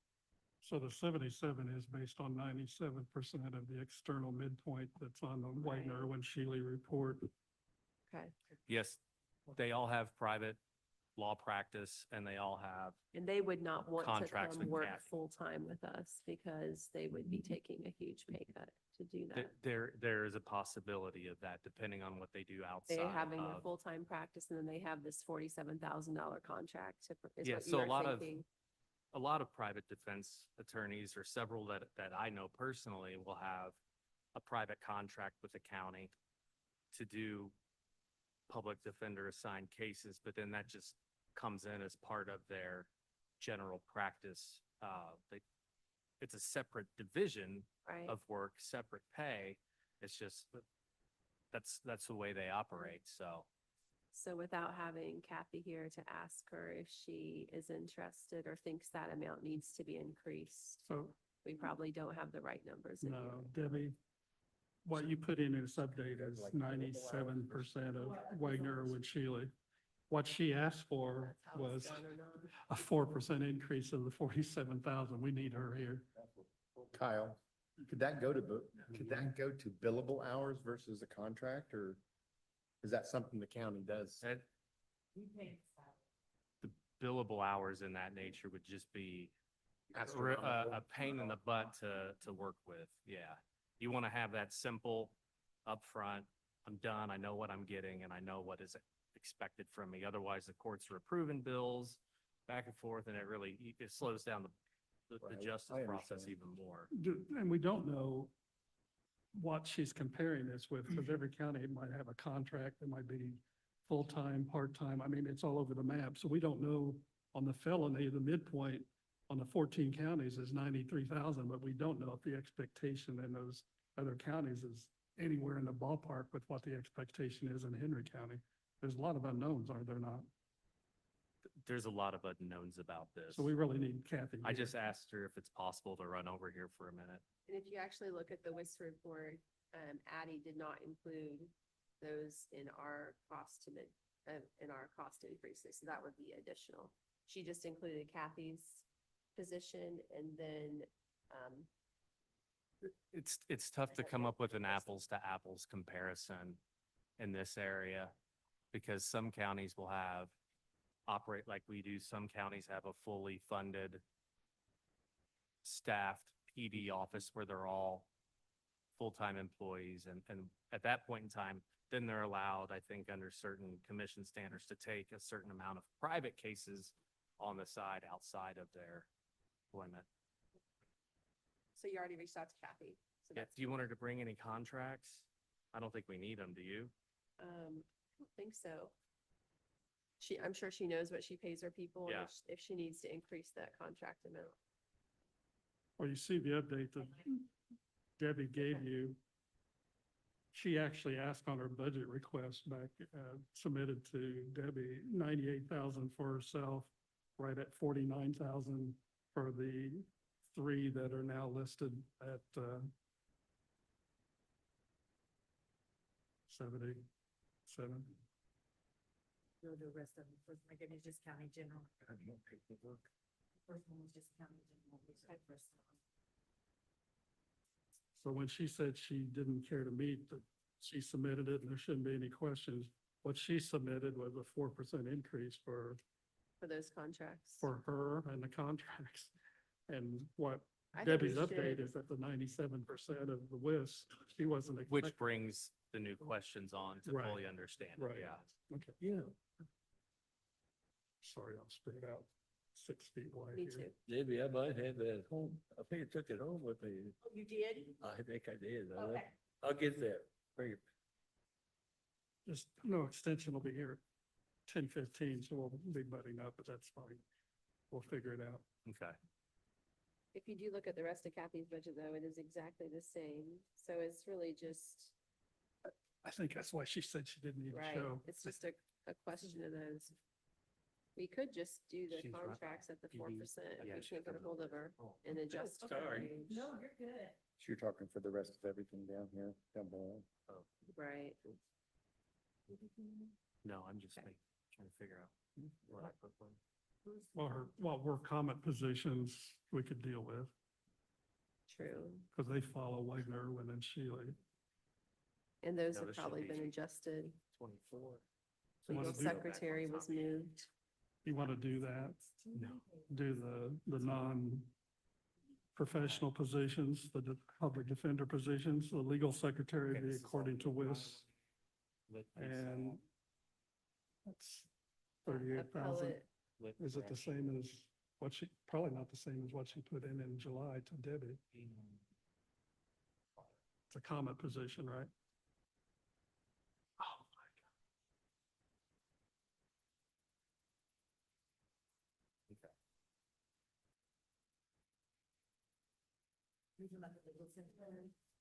so the 77 is based on 97% of the external midpoint that's on the Wagner Right. Irwin Shealy report. okay. Yes, they all have private law practice and they all have, And they would not want to Contracts come with work Kathy. full-time with us because they would be taking a huge pay cut to do that. there is a possibility of that depending on what they do outside They're having their of. full-time practice and then they have this $47,000 contract is Yeah, what so you a lot are of- thinking. A lot of private defense attorneys or several that I know personally will have a private contract with the county to do public defender assigned cases, but then that just comes in as part of their general practice. It's a separate division Right, of work, separate pay. It's just, that's the way they operate, so. so without having Kathy here to ask her if she is interested or thinks that amount needs to be increased, So we probably don't have the right numbers in no, here. Debbie, what you put in this update is 97% of Wagner Irwin Shealy. What she asked for That's how it's was done or not. a 4% increase of the 47,000. We need her here. Kyle, could that go to, could that go to billable hours versus a contract, or is that something the county does? And the billable hours in that nature would just be a Astronomical. pain in the butt to work with, yeah. You want to have that simple upfront, I'm done, I know what I'm getting, and I know what is expected from me. Otherwise, the courts are approving bills, back and forth, and it slows down the Right, justice I process understand. even more. And we don't know what she's comparing this with, because every county might have a contract that might be full-time, part-time. I mean, it's all over the map. So we don't know on the felony, the midpoint on the 14 counties is 93,000, but we don't know if the expectation in those other counties is anywhere in the ballpark with what the expectation is in Henry County. There's a lot of unknowns, are there not? There's a lot of unknowns about this. So we really need Kathy. I here. just asked her if it's possible to run over here for a minute. And if you actually look at the WIS report, Addie did not include those in our cost to in our cost increases, so that would be additional. She just included Kathy's position and then, It's tough to have come no up with an comparison. apples to apples comparison in this area because some counties will operate like we do. Some counties have a fully funded staffed PD office where they're all full-time employees. And at that point in time, then they're allowed, I think, under certain commission standards to take a certain amount of private cases on the side outside of their employment. so you already reached out to Kathy. So Yeah, that's, do you want her to bring any contracts? I don't think we need them, do you? I don't think so. I'm sure she knows what she pays her people, and Yeah. if she needs to increase that contract amount. Well, you see the update that Debbie gave you. She actually asked on her budget request back, submitted to Debbie, 98,000 for herself, right at 49,000 for the three that are now listed at, 77. Go to the rest of them. First, my goodness, just county general. First one was just county general. We said first one. So when she said she didn't care to meet, that she submitted it and there shouldn't be any questions. What she submitted was a 4% increase for those contracts. her and the contracts. And what I think we Debbie's update should- is at the 97% of the WIS. She wasn't. Which expect- brings the new questions on to Right. fully understand it, Right. yeah. Okay, Yeah, sorry, I'll spread out 6 feet wide Me here. too. maybe I might have that at home. I think I took it home with me. Oh, you did? I think I did. Okay. I'll get that. Bring it. Just, no extension will be here at 10:15, so we'll be butting up, but that's fine. We'll figure it out. Okay. If you do look at the rest of Kathy's budget, though, it is exactly the same. So it's really just, I think that's why she said she didn't need to right, show. it's just a question of those. We could just do the She's right. contracts at the PD. 4% if Yeah, we she's can't get a coming hold of her and adjust. the Sorry. range. No, you're good. So you're talking for the rest of everything down here, down below? Right. No, I'm just Okay. trying to figure out where I put one. Well, work comment positions we could deal with, True. because they follow Wagner, Irwin, and Shealy. And those No, have this should probably be been adjusted. 24. wanna Legal do- secretary was moved. You want to do that? No. Do the non-professional positions, the public defender positions, the legal secretary Okay, be this is all according to WIS, Lit and piece, that's 38,000. Appellate, lit Is it the correction. same as what she, probably not the same as what she put in July to Debbie? It's a comment position, right? Oh, my God. Okay.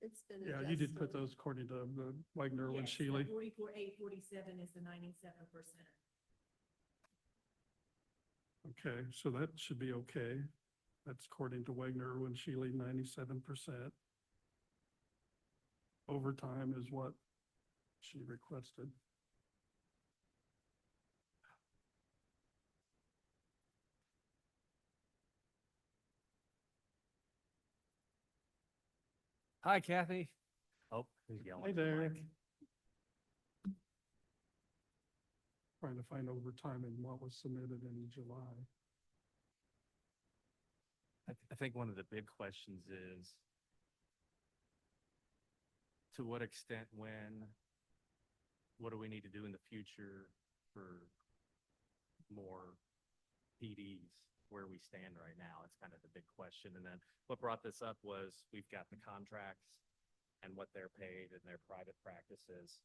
it's been Yeah, you did put adjusted. those according to the Wagner, Irwin, Yes, Shealy. 44,847 is the 97%. Okay, so that should be okay. That's according to Wagner, Irwin, Shealy, 97%. Overtime is what she requested. Hi, Kathy. Oh, he's yelling. Hey there. Trying to find overtime in what was submitted in July. I think one of the big questions is to what extent, when, what do we need to do in the future for more PDs, where we stand right now. It's kind of the big question. And then what brought this up was we've got the contracts and what they're paid and their private practices.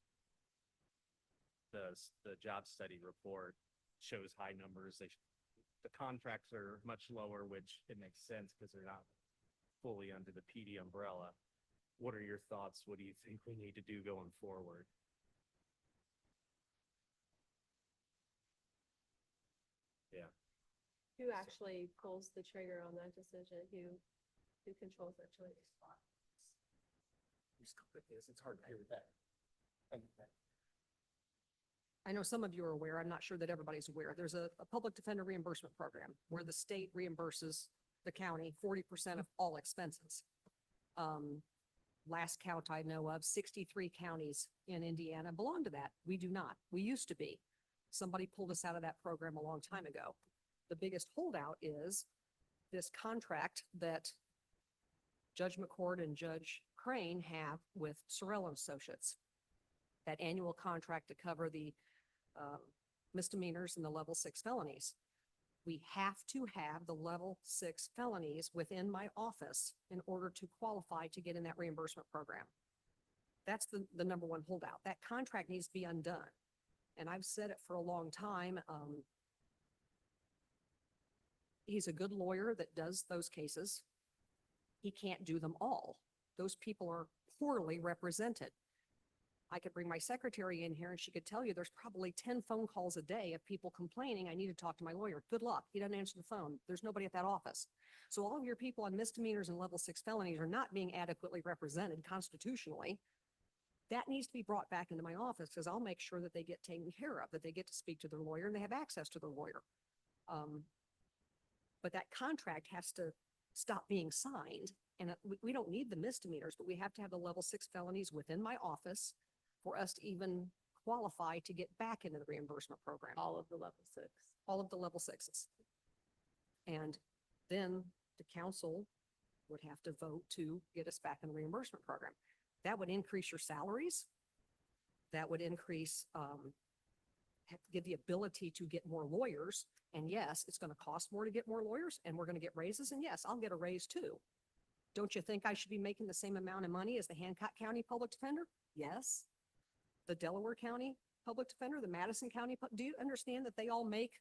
The job study report shows high numbers. The contracts are much lower, which it makes sense because they're not fully under the PD umbrella. What are your thoughts? What do you think we need to do going forward? Yeah. Who actually pulls the trigger on that decision? Who controls that choice? It's hard to hear that. I know some of you are aware, I'm not sure that everybody's aware, there's a public defender reimbursement program where the state reimburses the county 40% of all expenses. Last count I know of, 63 counties in Indiana belong to that. We do not. We used to be. Somebody pulled us out of that program a long time ago. The biggest holdout is this contract that Judge McCord and Judge Crane have with Sorrell and Associates. That annual contract to cover the misdemeanors and the level 6 felonies. We have to have the level 6 felonies within my office in order to qualify to get in that reimbursement program. That's the number one holdout. That contract needs to be undone. And I've said it for a long time. He's a good lawyer that does those cases. He can't do them all. Those people are poorly represented. I could bring my secretary in here and she could tell you there's probably 10 phone calls a day of people complaining, I need to talk to my lawyer. Good luck. He doesn't answer the phone. There's nobody at that office. So all of your people on misdemeanors and level 6 felonies are not being adequately represented constitutionally. That needs to be brought back into my office because I'll make sure that they get taken care of, that they get to speak to their lawyer and they have access to their lawyer. But that contract has to stop being signed. And we don't need the misdemeanors, but we have to have the level 6 felonies within my office for us to even qualify to get back into the reimbursement program. All of the level 6. All of the level 6s. And then the council would have to vote to get us back in the reimbursement program. That would increase your salaries. That would increase, give the ability to get more lawyers. And yes, it's going to cost more to get more lawyers and we're going to get raises. And yes, I'll get a raise too. Don't you think I should be making the same amount of money as the Hancock County Public Defender? Yes. The Delaware County Public Defender, the Madison County, do you understand that they all make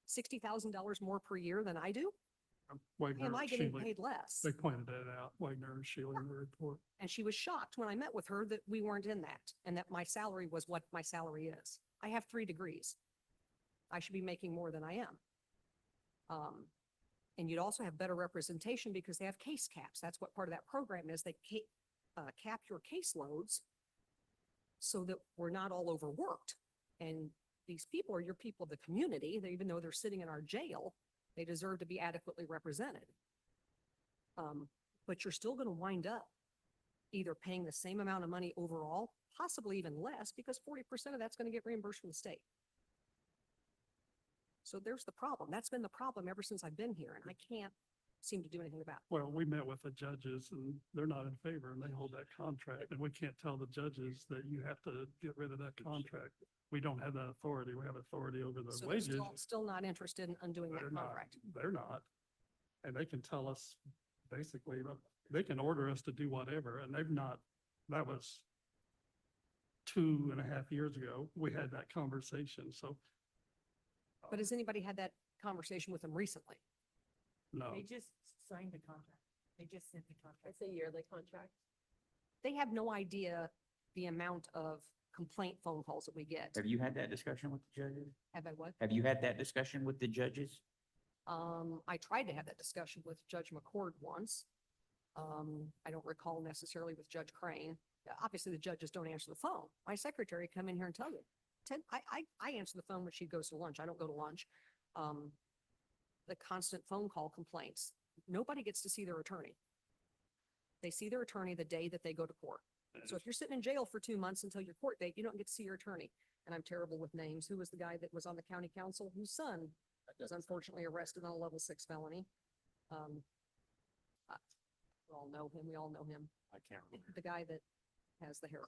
$60,000 more per year than I do? Wagner, Am I getting Shealy, paid less? they pointed that out, Wagner and Shealy in the report. And she was shocked when I met with her that we weren't in that and that my salary was what my salary is. I have 3 degrees. I should be making more than I am. And you'd also have better representation because they have case caps. That's what part of that program is. They cap your caseloads so that we're not all overworked. And these people are your people of the community. Even though they're sitting in our jail, they deserve to be adequately represented. But you're still going to wind up either paying the same amount of money overall, possibly even less, because 40% of that's going to get reimbursed from the state. So there's the problem. That's been the problem ever since I've been here, and I can't seem to do anything about it. Well, we met with the judges and they're not in favor and they hold that contract. And we can't tell the judges that you have to get rid of that contract. We don't have that authority. We have authority over the So they're wages. still not interested in undoing that They're not, contract. they're not. And they can tell us, basically, they can order us to do whatever, and they've not, that was 2.5 years ago, we had that conversation, so. But has anybody had that conversation with them recently? No, They just signed the contract. They just sent the contract. It's a yearly contract. They have no idea the amount of complaint phone calls that we get. Have you had that discussion with the judges? Have I what? Have you had that discussion with the judges? I tried to have that discussion with Judge McCord once. I don't recall necessarily with Judge Crane. Obviously, the judges don't answer the phone. My secretary come in here and tell you. I answer the phone when she goes to lunch. I don't go to lunch. The constant phone call complaints. Nobody gets to see their attorney. They see their attorney the day that they go to court. So if you're sitting in jail for 2 months until your court date, you don't get to see your attorney. And I'm terrible with names. Who was the guy that was on the county council whose son was unfortunately arrested on a level 6 felony? We all know him. We all know him. I can't remember. The guy that has the hair.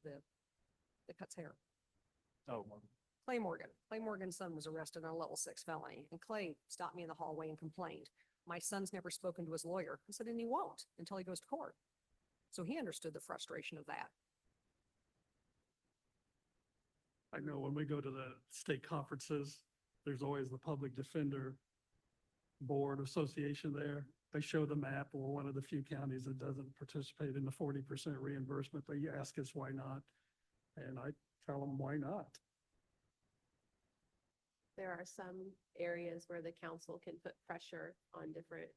That cuts hair. Oh, Clay Morgan. Clay Morgan's son was arrested on a level 6 felony, and Clay stopped me in the hallway and complained. My son's never spoken to his lawyer. I said, and he won't until he goes to court. So he understood the frustration of that. I know when we go to the state conferences, there's always the public defender board association there. They show the map. We're one of the few counties that doesn't participate in the 40% reimbursement. They ask us why not. And I tell them why not. There are some areas where the council can put pressure on different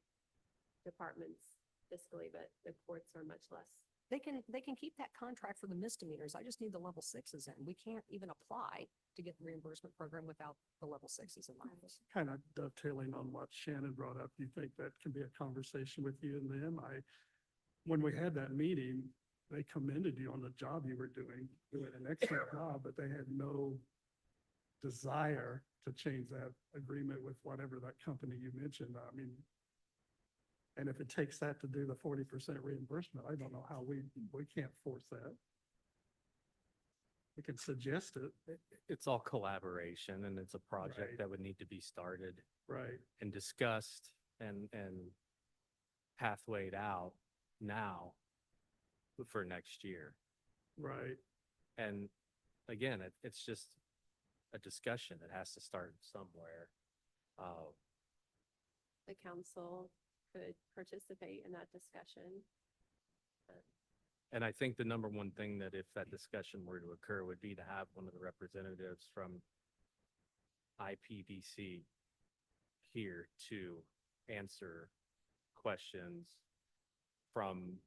departments fiscally, but the courts are much less. They can keep that contract for the misdemeanors. I just need the level 6s in. We can't even apply to get the reimbursement program without the level 6s in my office. Kind of dovetailing on what Shannon brought up, you think that can be a conversation with you and them? When we had that meeting, they commended you on the job you were doing an excellent job, but they had no desire to change that agreement with whatever that company you mentioned. I mean, and if it takes that to do the 40% reimbursement, I don't know how we can't force that. We can suggest it, It's all collaboration and it's a Right. project that would need to be started right? and discussed and pathwayed out now for next year. Right. And again, it's just a discussion. It has to start somewhere. The council could participate in that discussion. And I think the number one thing that if that discussion were to occur would be to have one of the representatives from IPDC here to answer questions from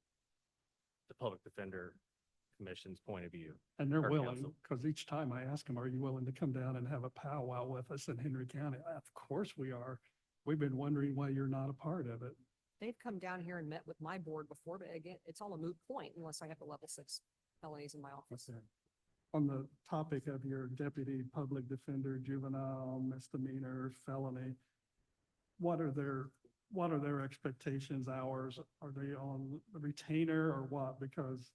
the Public Defender Commission's point of view. And they're Or willing, council. because each time I ask them, are you willing to come down and have a powwow with us in Henry County? Of course we are. We've been wondering why you're not a part of it. They've come down here and met with my board before, but again, it's all a moot point unless I have the level 6 felonies in my office. On the topic of your deputy public defender, juvenile, misdemeanor, felony, what are their expectations, hours? Are they on the retainer or what? Because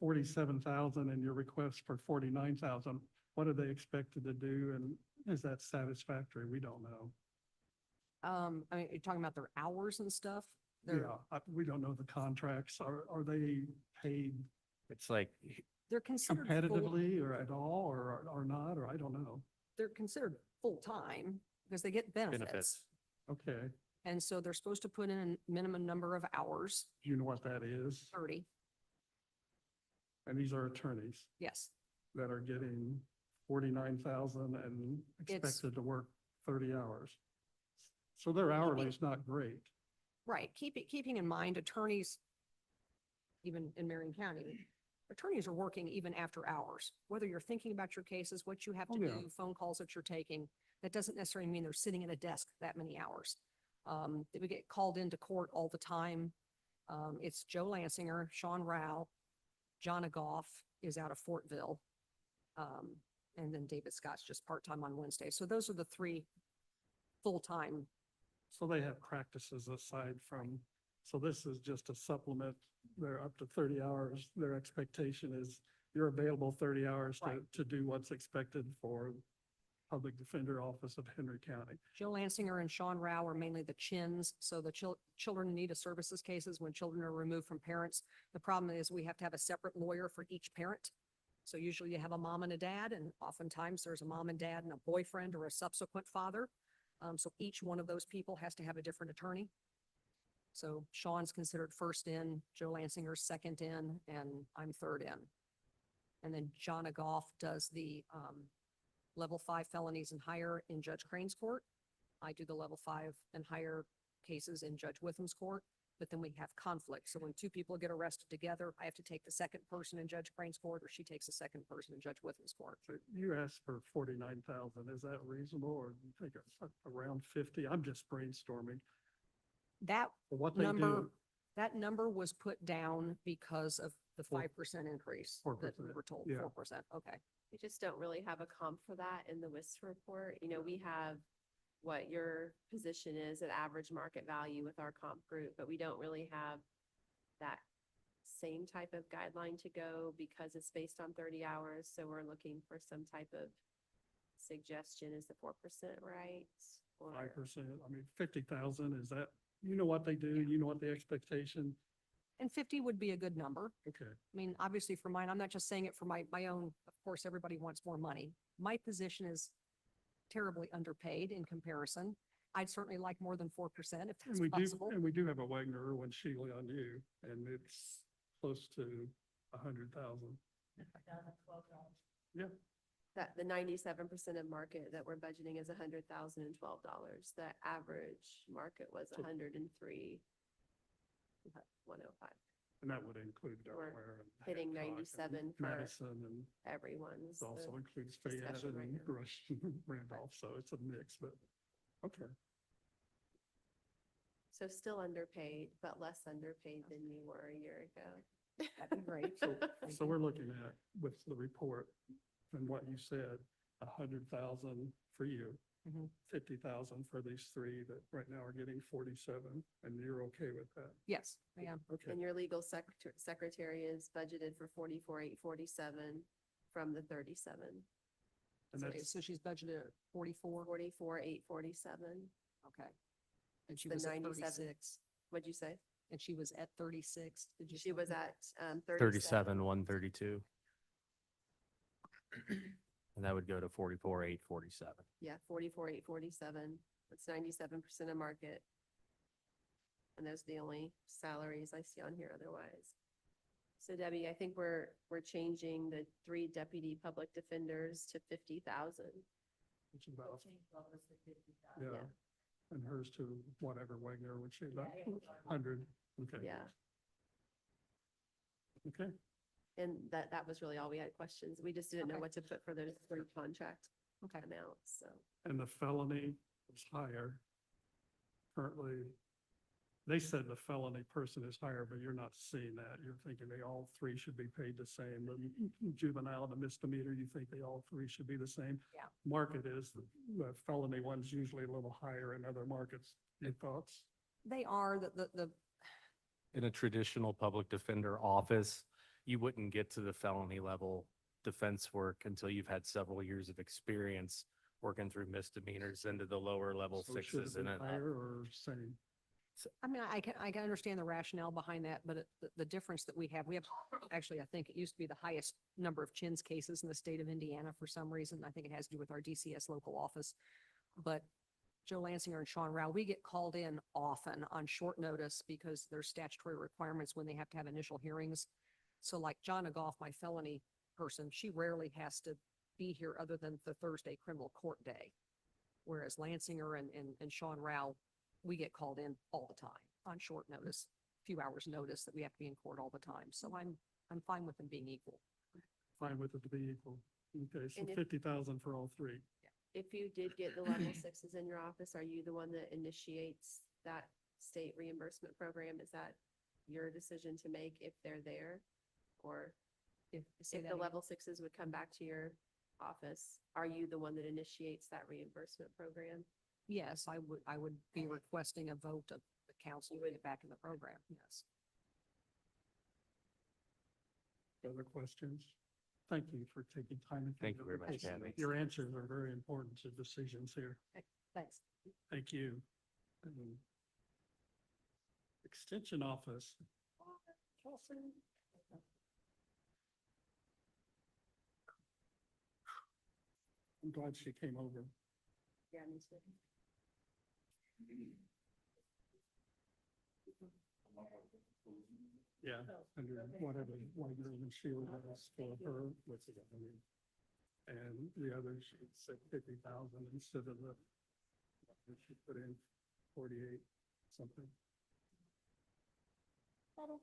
47,000 and your request for 49,000, what are they expected to do? And is that satisfactory? We don't know. I mean, you're talking about their hours and stuff? They're, Yeah, we don't know the contracts. Are they paid It's like, they're considered full, competitively or at all or not, or I don't know. they're considered full-time because they get benefits. benefits. Okay, And so they're supposed to put in a minimum number of hours, do you know what that is? 30, And these are attorneys yes. that are getting 49,000 and It's- expected to work 30 hours. So their hourly is not great. Right, keeping in mind attorneys, even in Marion County, attorneys are working even after hours. Whether you're thinking about your cases, what you have to Oh, yeah. do, phone calls that you're taking, that doesn't necessarily mean they're sitting at a desk that many hours. We get called into court all the time. It's Joe Lansinger, Sean Rao, John Goff is out of Fortville. And then David Scott's just part-time on Wednesday. So those are the three full-time. So they have practices aside from, so this is just a supplement. They're up to 30 hours. Their expectation is you're available 30 hours Right. to do what's expected for Public Defender Office of Henry County. Joe Lansinger and Sean Rao are mainly the chins, so the children in need of services cases when children are removed from parents. The problem is we have to have a separate lawyer for each parent. So usually you have a mom and a dad, and oftentimes there's a mom and dad and a boyfriend or a subsequent father. So each one of those people has to have a different attorney. So Sean's considered first in, Joe Lansinger's second in, and I'm third in. And then John Goff does the level 5 felonies and higher in Judge Crane's court. I do the level 5 and higher cases in Judge Witham's court, but then we have conflict. So when two people get arrested together, I have to take the second person in Judge Crane's court, or she takes the second person in Judge Witham's court. So you asked for 49,000. Is that reasonable or do you think it's around 50? I'm just brainstorming. That For what they number, do, that number was put down because of the 5% increase that we 4%, were told, yeah. 4%. Okay. We just don't really have a comp for that in the WIS report. You know, we have what your position is at average market value with our comp group, but we don't really have that same type of guideline to go because it's based on 30 hours. So we're looking for some type of suggestion. Is the 4% right? Or- 5%, I mean, 50,000, is that, you know what they do, you know what the expectation? And 50 would be a good number. Okay, I mean, obviously for mine, I'm not just saying it for my own, of course, everybody wants more money. My position is terribly underpaid in comparison. I'd certainly like more than 4% if and that's we do, possible. and we do have a Wagner Irwin Shealy on you, and it's close to 100,000. Yeah, That the 97% of market that we're budgeting is $100,012. The average market was So- 103. 105, and that would include We're Delaware and hitting Hancock and 97 for Madison, and everyone's. it also the- includes Fayette discussion right and now. Rush and Randolph, so it's a mix, but, okay. So still underpaid, but less underpaid than you were a year ago. That'd be great. So we're looking at, with the report and what you said, 100,000 for you, Mhm. 50,000 for these three that right now are getting 47, and you're okay with that? Yes, I am. Okay, And your legal secretary is budgeted for 44,847 from the 37. and So that's, so she's budgeted at 44. 44,847. Okay. And she the was at 97. 36. What'd you say? And she was at 36. Did you? She say? was at 37, 132. And that would go to 44, 847. Yeah, 44,847. That's 97% of market. And those are the only salaries I see on here otherwise. So Debbie, I think we're changing the 3 deputy public defenders to 50,000. which is about, Yeah. yeah, and hers to whatever Wagner would say, about 100, okay. Yeah, Okay, and that was really all we had questions. We just didn't know Okay. what to put for those 3 contract Okay. amounts, so. and the felony is higher. Currently, they said the felony person is higher, but you're not seeing that. You're thinking they all three should be paid the same. The juvenile and the misdemeanor, you think they all three should be the same? Yeah. Market is, the felony one's usually a little higher in other markets. Your thoughts? They are the In a traditional public defender office, you wouldn't get to the felony level defense work until you've had several years of experience working through misdemeanors into the lower level So should it sixes be and then up. higher or same? I mean, I can understand the rationale behind that, but the difference that we have, actually, I think it used to be the highest number of CHINS cases in the state of Indiana for some reason. I think it has to do with our DCS local office. But Joe Lansinger and Sean Rao, we get called in often on short notice because there's statutory requirements when they have to have initial hearings. So like Jonna Goff, my felony person, she rarely has to be here other than the Thursday criminal court day. Whereas Lansinger and Sean Rao, we get called in all the time on short notice, few hours notice that we have to be in court all the time. So I'm fine with them being equal. Fine with it to be equal. Okay, so And if- 50,000 for all three. If you did get the level 6s in your office, are you the one that initiates that state reimbursement program? Is that your decision to make if they're there? Or Say if that the again. level 6s would come back to your office, are you the one that initiates that reimbursement program? Yes, I would be requesting a vote of the council to get back in the program, yes. Other questions? Thank you for taking time. and Thank you very much, thinking of Gabby. this. Your answers are very important to decisions here. Thanks. Thank you. Extension office. I'm glad she came over. Yeah, me too. Yeah, under whatever, Wagner and Shield was for her, what's it, I mean. And the others, she said 50,000 instead of the, she put in 48 something. Oh,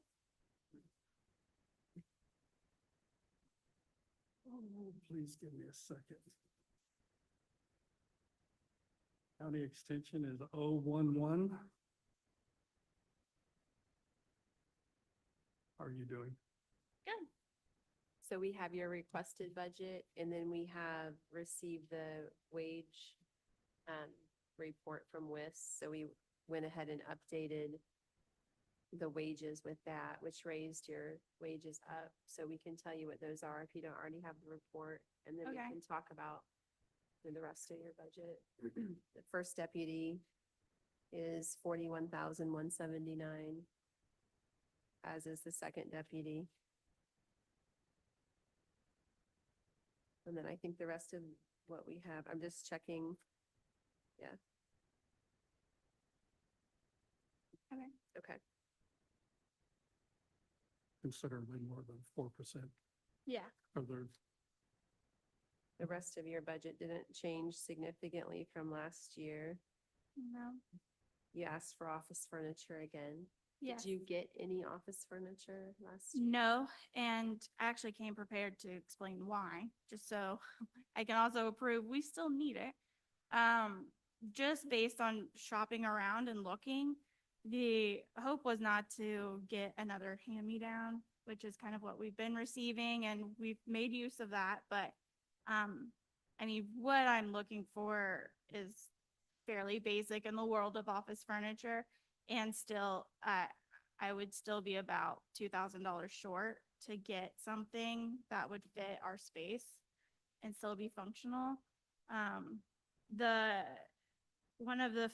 please give me a second. County extension is 011. How are you doing? Good. So we have your requested budget and then we have received the wage report from WIS. So we went ahead and updated the wages with that, which raised your wages up. So we can tell you what those are if you don't already have the report. And then we Okay. can talk about in the rest of your budget. The first deputy is 41,179, as is the second deputy. And then I think the rest of what we have, I'm just checking. Yeah. Okay. Okay. Considerably more than 4% Yeah. of their, The rest of your budget didn't change significantly from last year. No. You asked for office furniture again. Yes. Did you get any office furniture last year? No, and I actually came prepared to explain why, just so I can also approve we still need it. Just based on shopping around and looking, the hope was not to get another hand-me-down, which is kind of what we've been receiving, and we've made use of that, but, I mean, what I'm looking for is fairly basic in the world of office furniture, and still, I would still be about $2,000 short to get something that would fit our space and still be functional. One of the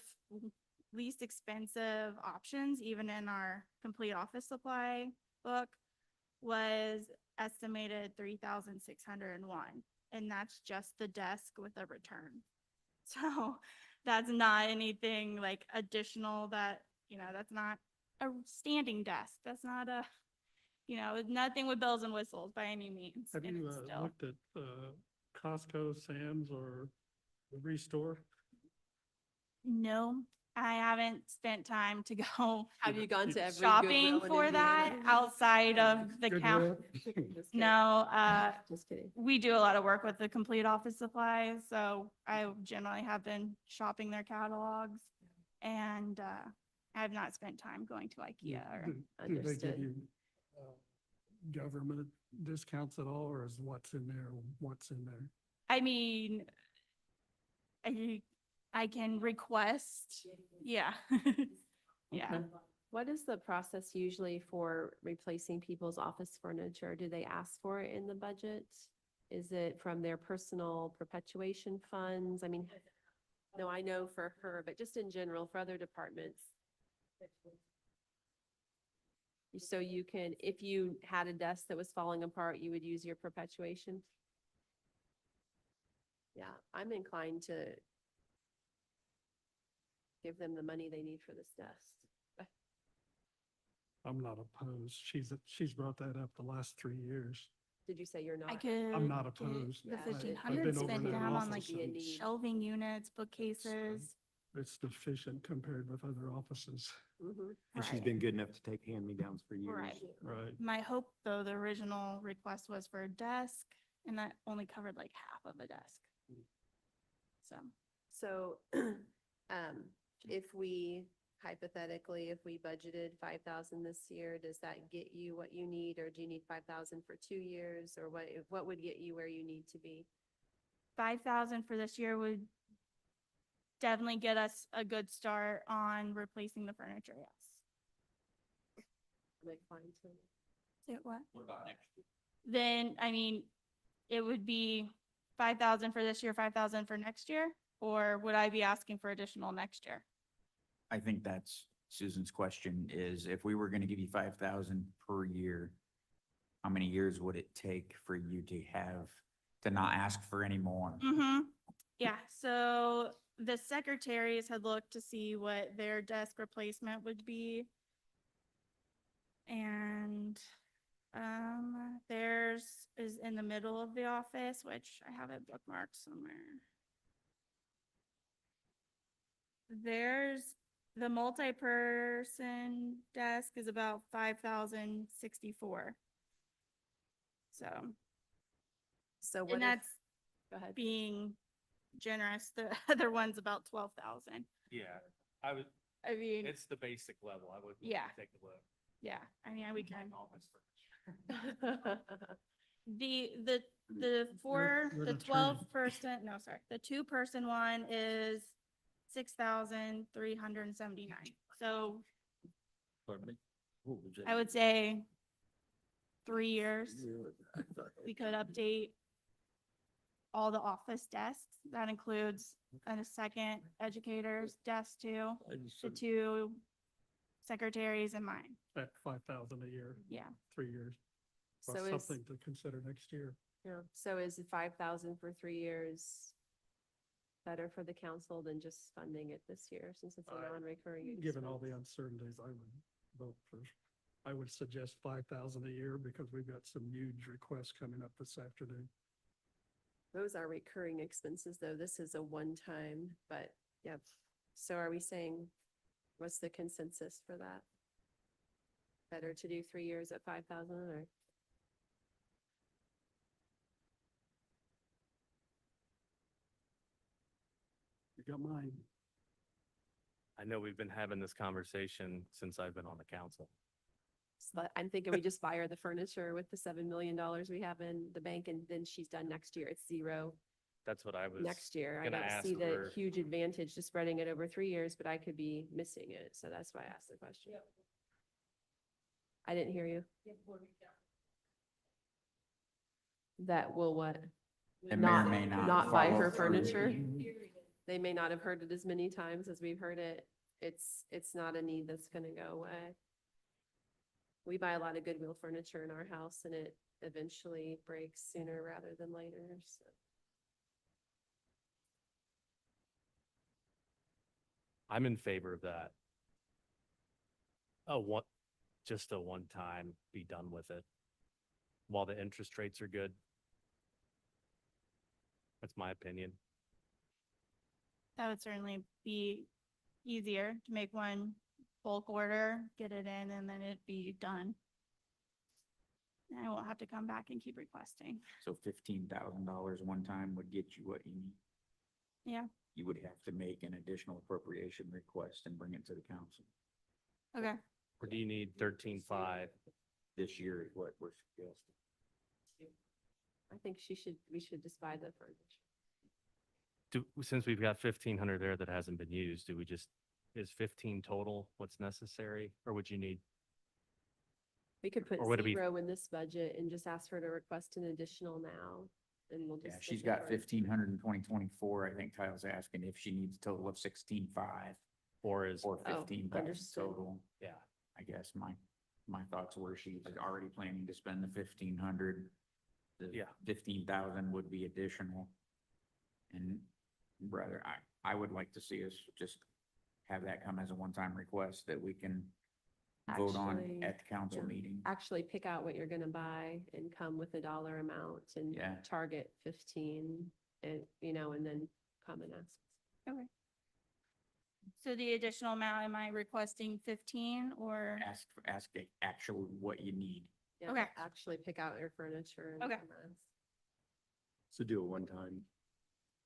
least expensive options, even in our complete office supply book, was estimated 3,601, and that's just the desk with a return. So that's not anything like additional that, that's not a standing desk. That's not a, nothing with bells and whistles by any means. have and you it's still- looked at Costco, Sam's, or the Restore? No, I haven't spent time to go Have you gone to every shopping Goodwill in for that Indiana? outside of the count. Goodwill? Just kidding. No, Just kidding. we do a lot of work with the complete office supplies, so I generally have been shopping their catalogs. And, I have not spent time going to IKEA or, Do they give Understood. you government discounts at all, or is what's in there, what's in there? I mean, I can request, yeah. Yeah. Okay. What is the process usually for replacing people's office furniture? Do they ask for it in the budget? Is it from their personal perpetuation funds? I mean, no, I know for her, but just in general, for other departments. So you can, if you had a desk that was falling apart, you would use your perpetuation? Yeah, I'm inclined to give them the money they need for this desk. I'm not opposed. She's brought that up the last 3 years. Did you say you're not? I could. I'm not get opposed. The Yeah, I've 1,500 been over spent there down on often, like so Be a need. shelving units, bookcases. It's deficient compared with other offices. Mhm. And she's Right. been good enough to take hand-me-downs for years. Right. Right. My hope, though, the original request was for a desk, and that only covered like half of a desk. So, So, if we hypothetically, if we budgeted 5,000 this year, does that get you what you need, or do you need 5,000 for 2 years, or what would get you where you need to be? 5,000 for this year would definitely get us a good start on replacing the furniture, yes. Like, fine, so- Say what? What about next year? Then, I mean, it would be 5,000 for this year, 5,000 for next year? Or would I be asking for additional next year? I think that's Susan's question is if we were gonna give you 5,000 per year, how many years would it take for you to not ask for any more? Mm-hmm. Yeah, so the secretaries had looked to see what their desk replacement would be. And theirs is in the middle of the office, which I have it bookmarked somewhere. The multi-person desk is about 5,064. So, So what and if, that's go ahead. being generous. The other one's about 12,000. Yeah, I mean, it's the basic level. I would Yeah. take a look. yeah, I mean, we can. The Where the the 12-person, no, sorry, the 2-person one is 6,379. So Pardon me? What was that? I would say 3 years, Yeah, I thought- we could update. all the office desks. That includes a second educator's desk too, I just, the two secretaries and mine. At 5,000 a year, Yeah. 3 years. So Well, is, something to consider next year. yeah, so is 5,000 for 3 years better for the council than just funding it this year since it's a non-recurring Given all expense? the uncertainties, I would vote for, I would suggest 5,000 a year because we've got some huge requests coming up this afternoon. Those are recurring expenses, though. This is a one-time, but yeah. So are we saying, what's the consensus for that? Better to do 3 years at 5,000 or? You got mine. I know we've been having this conversation since I've been on the council. I'm thinking we just buy her the furniture with the $7 million we have in the bank and then she's done next year. It's zero That's what I was. next year. I gonna don't ask see the her. huge advantage to spreading it over 3 years, but I could be missing it. So that's why I asked the question. I didn't hear you. That will what? It may or Not- may not buy follow her through. furniture. They may not have heard it as many times as we've heard it. It's not a need that's gonna go away. We buy a lot of Goodwill furniture in our house and it eventually breaks sooner rather than later, so. I'm in favor of that. Just a one time, be done with it. While the interest rates are good. That's my opinion. That would certainly be easier to make one bulk order, get it in, and then it'd be done. And I won't have to come back and keep requesting. So $15,000 one time would get you what you need. Yeah. You would have to make an additional appropriation request and bring it to the council. Okay. Or do you need 13.5? This year is what we're suggesting. I think we should just buy the furniture. Since we've got 1,500 there that hasn't been used, is 15 total what's necessary? Or would you need, We could put Or would it be- zero in this budget and just ask her to request an additional now and we'll Yeah, just. she's stick got with her. 1,500 in 2024. I think Kyle's asking if she needs a total of 16,500 or is, or Oh, 15,000 understood. total. yeah, I guess my thoughts were she's already planning to spend the 1,500. The Yeah. 15,000 would be additional. And rather, I would like to see us just have that come as a one-time request that we can vote on Actually, at the council yeah. meeting. Actually pick out what you're gonna buy and come with a dollar amount and Yeah. target 15 and, and then come and ask. Okay. So the additional amount, am I requesting 15 or? Ask actually what you need. Yeah, Okay. Actually pick out your furniture and Okay. come ask So do it one time.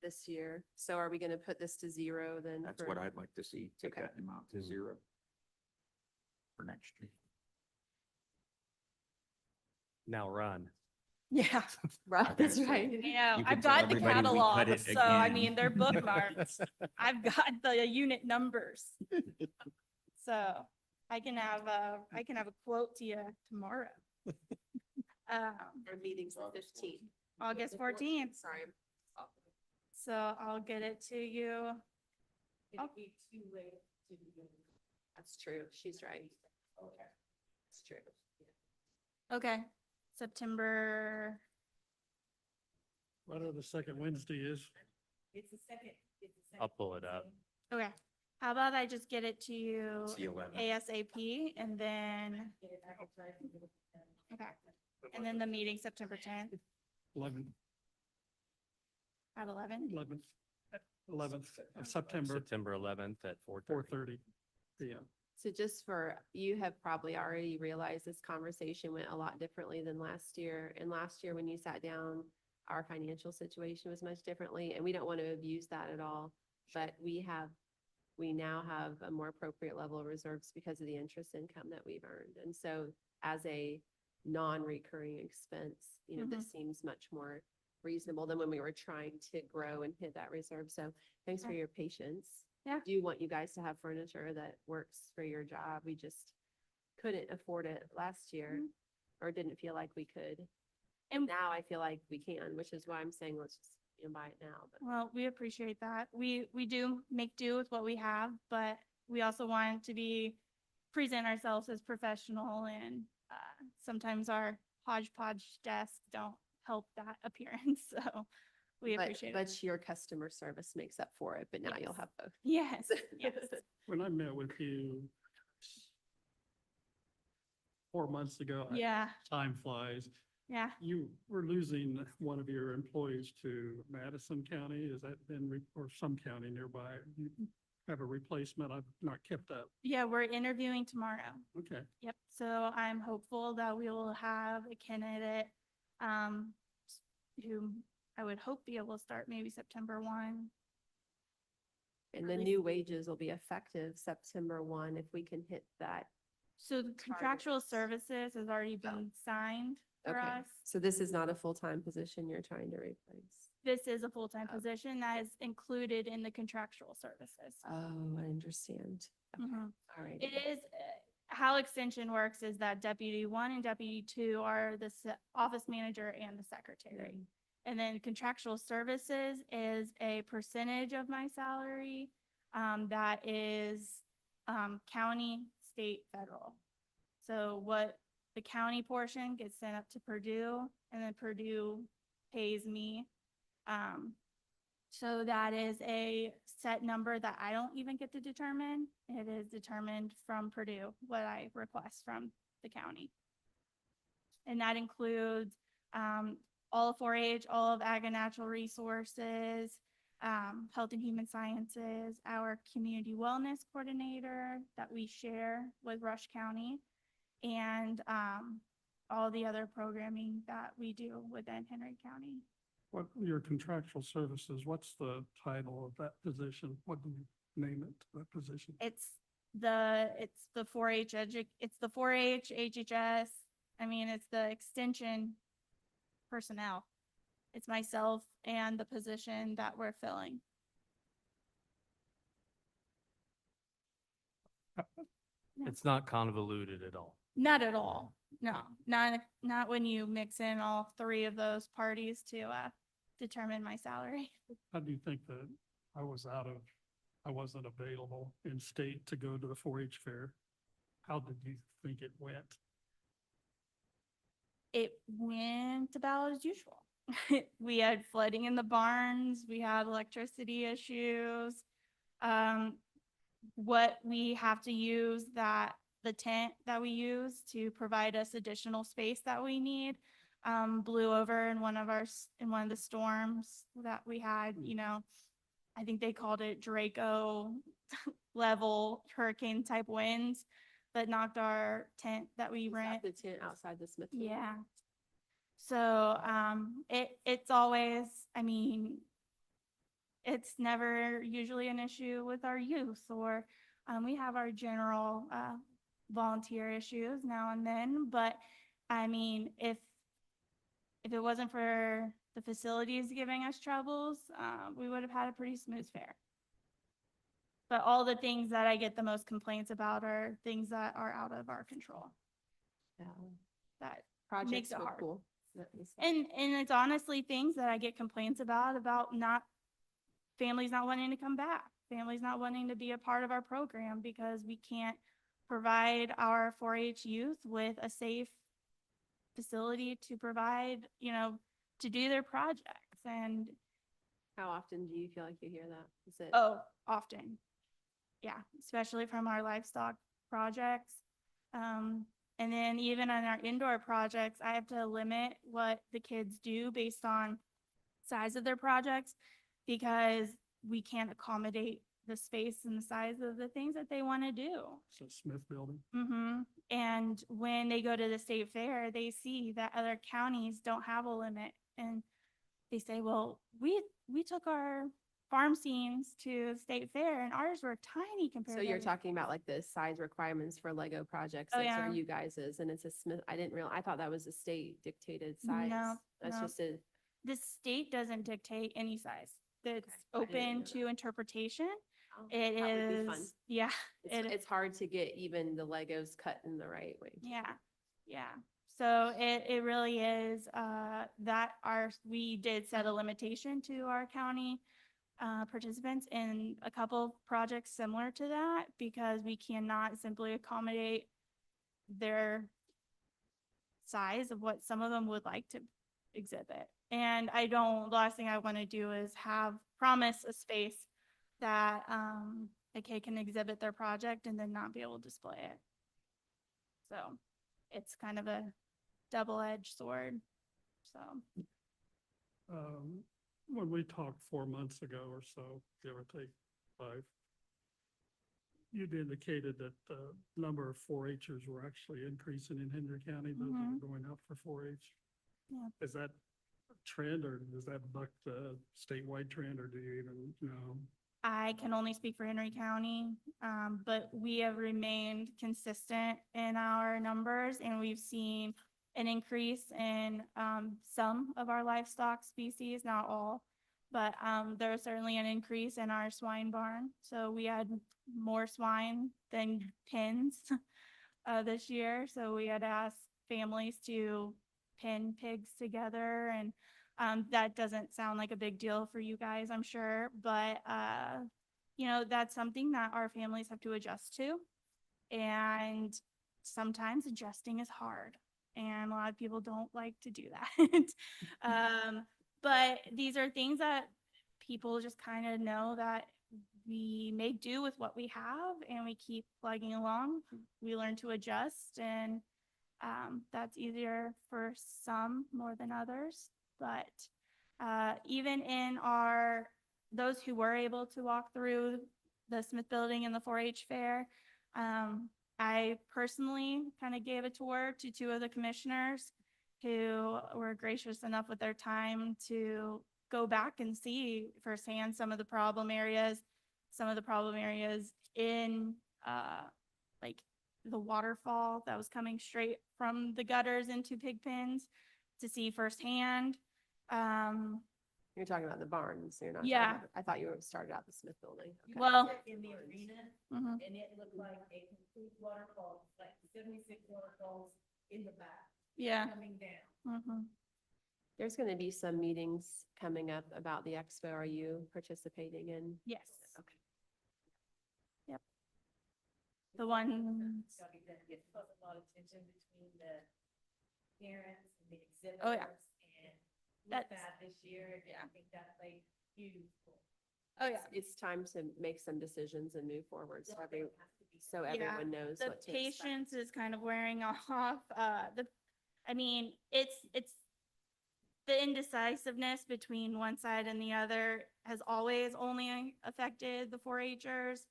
this year. So are we gonna put this to zero then? That's for- what I'd like to see, take Okay. that amount to zero for next year. now run. Yeah. Right, Okay, that's so- right. You know, You I've could tell got the everybody we cut catalog, it so I again. mean, they're bookmarked. I've got the unit numbers. So I can have a quote to you tomorrow. Our meeting's the 15th. August 14th. Sorry. So I'll get it to you. It'd be too late to begin. That's true. She's right. Okay. That's true. Okay, September, Whatever the second Wednesday is. It's the second. I'll pull it up. okay. How about I just get it to you It's the 11th. ASAP and then, okay. And then the meeting September 10th 11th, at 11. 11th of September, September 11th at 4:30. 4:30 PM. So just for, you have probably already realized this conversation went a lot differently than last year. And last year when you sat down, our financial situation was much differently and we don't want to abuse that at all. But we now have a more appropriate level of reserves because of the interest income that we've earned. And so as a non-recurring expense, this seems much more reasonable than when we were trying to grow and hit that reserve. So thanks for Okay. your patience. Yeah. Do want you guys to have furniture that works for your job. We just couldn't afford it last year or didn't feel like we could. And And- now I feel like we can, which is why I'm saying let's just you know, buy it now, but. Well, we appreciate that. We do make do with what we have, but we also want to present ourselves as professional and, sometimes our hodgepodge desks don't help that appearance, so we But, appreciate it. but your customer service makes up for it, but now you'll Yes. have both. Yes, yes. When I met with you 4 months ago. Yeah, Time flies. yeah. You were losing one of your employees to Madison County. Has that been, or some county nearby? You have a replacement? I've not kept up. Yeah, we're interviewing tomorrow. Okay. Yep, so I'm hopeful that we will have a candidate, who I would hope be able to start maybe September 1. And the new wages will be effective September 1 if we can hit that. So the contractual services has already been signed for Okay. us. So this is not a full-time position you're trying to replace. This is a full-time Oh. position that is included in the contractual services. Oh, I understand. Okay. Mhm. All right. It is, how extension works is that deputy 1 and deputy 2 are the office manager and the secretary. And then contractual services is a percentage of my salary, that is, county, state, federal. So what the county portion gets sent up to Purdue, and then Purdue pays me. So that is a set number that I don't even get to determine. It is determined from Purdue, what I request from the county. And that includes, all of 4-H, all of Ag and Natural Resources, Health and Human Sciences, our Community Wellness Coordinator that we share with Rush County, and all the other programming that we do within Henry County. What, your contractual services, what's the title of that position? What do you name it, that position? It's the 4-H it's the 4-H, HHS. I mean, it's the extension personnel. It's myself and the position that we're filling. It's not convoluted at all. Not at all. No, not when you mix in all 3 of those parties to determine my salary. How do you think that I wasn't available in state to go to the 4-H fair? How did you think it went? It went about as usual. We had flooding in the barns, we had electricity issues. What we have to use the tent that we use to provide us additional space that we need, blew over in one of the storms that we had, I think they called it Draco level hurricane type winds that knocked our tent that we Is that rent. the tent outside the Smith? Yeah. So, it's always, I mean, it's never usually an issue with our youth, or, we have our general, volunteer issues now and then, but I mean, if it wasn't for the facilities giving us troubles, we would have had a pretty smooth fair. But all the things that I get the most complaints about are things that are out of our control. Yeah. That Projects it were hard. cool. That was- And it's honestly things that I get complaints about families not wanting to come back, families not wanting to be a part of our program because we can't provide our 4-H youth with a safe facility to provide, to do their projects. And How often do you feel like you hear that? Is it? often. Yeah, especially from our livestock projects. And then even on our indoor projects, I have to limit what the kids do based on size of their projects because we can't accommodate the space and the size of the things that they want to do. So Smith Building? And when they go to the state fair, they see that other counties don't have a limit. And they say, well, we took our farm scenes to the state fair and ours were tiny compared So to. you're every-" talking about like the size requirements for Lego projects, Oh, those yeah. are you guys's, and it's a Smith, I thought that was a state dictated size. No, That's no. just a, The state doesn't dictate any size. It's I didn't know open that. to interpretation. oh, It that would be fun. is, yeah, It's hard to get even the Legos cut in the right way. yeah, yeah. So it really is, that we did set a limitation to our county participants in a couple projects similar to that because we cannot simply accommodate their size of what some of them would like to exhibit. And the last thing I want to do is promise a space that a kid can exhibit their project and then not be able to display it. So it's kind of a double-edged sword, so. When we talked 4 months ago or so, give or take 5, you'd indicated that the number of 4-Hers were actually increasing in Henry County, those that Mhm. were going out for 4-H. Yeah. Is that a trend, or does that buck the statewide trend, or do you even know? I can only speak for Henry County, but we have remained consistent in our numbers and we've seen an increase in some of our livestock species, not all. But there's certainly an increase in our swine barn. So we had more swine than pens this year. So we had asked families to pin pigs together and that doesn't sound like a big deal for you guys, I'm sure, but that's something that our families have to adjust to. And sometimes adjusting is hard and a lot of people don't like to do that. But these are things that people just kind of know that we make do with what we have and we keep plugging along. We learn to adjust and that's easier for some more than others. But even in those who were able to walk through the Smith Building and the 4-H fair, I personally kind of gave a tour to 2 of the commissioners who were gracious enough with their time to go back and see firsthand some of the problem areas in like the waterfall that was coming straight from the gutters into pig pens to see firsthand. You're talking about the barns, you're not talking Yeah. I thought you started out the Smith Building. Okay. Well, In the arena, mhm. and it looked like a complete waterfall, like 76 waterfalls in the back, Yeah. coming down. Mhm. There's going to be some meetings coming up about the expo. Are you participating in? Yes. Okay. The one, So we then get a lot of tension between the parents and the exhibitors. Oh, yeah. And That's- with that this year, I think that played huge. role. oh yeah, It's time to make some decisions and move forward so Something has to be so Yeah. everyone knows the what to expect. patience is kind of wearing off. It's the indecisiveness between one side and the other has always only affected the 4-Hers.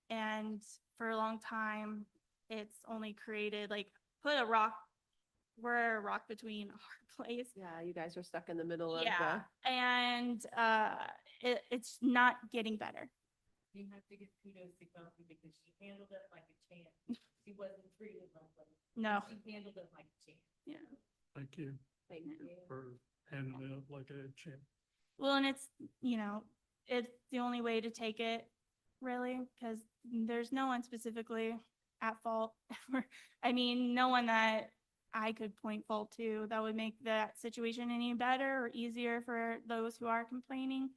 And for a long time, it's only created we're a rock between our place. Yeah, you guys are stuck in the middle of Yeah, the, and it's not getting better. You have to give kudos to Bumpy because she handled it like a champ. She wasn't treated like one. No, She handled it like a champ. yeah. Thank you thank you. for handling it like a champ. Well, and it's the only way to take it, really, because there's no one specifically at fault. No one that I could point fault to that would make that situation any better or easier for those who are complaining.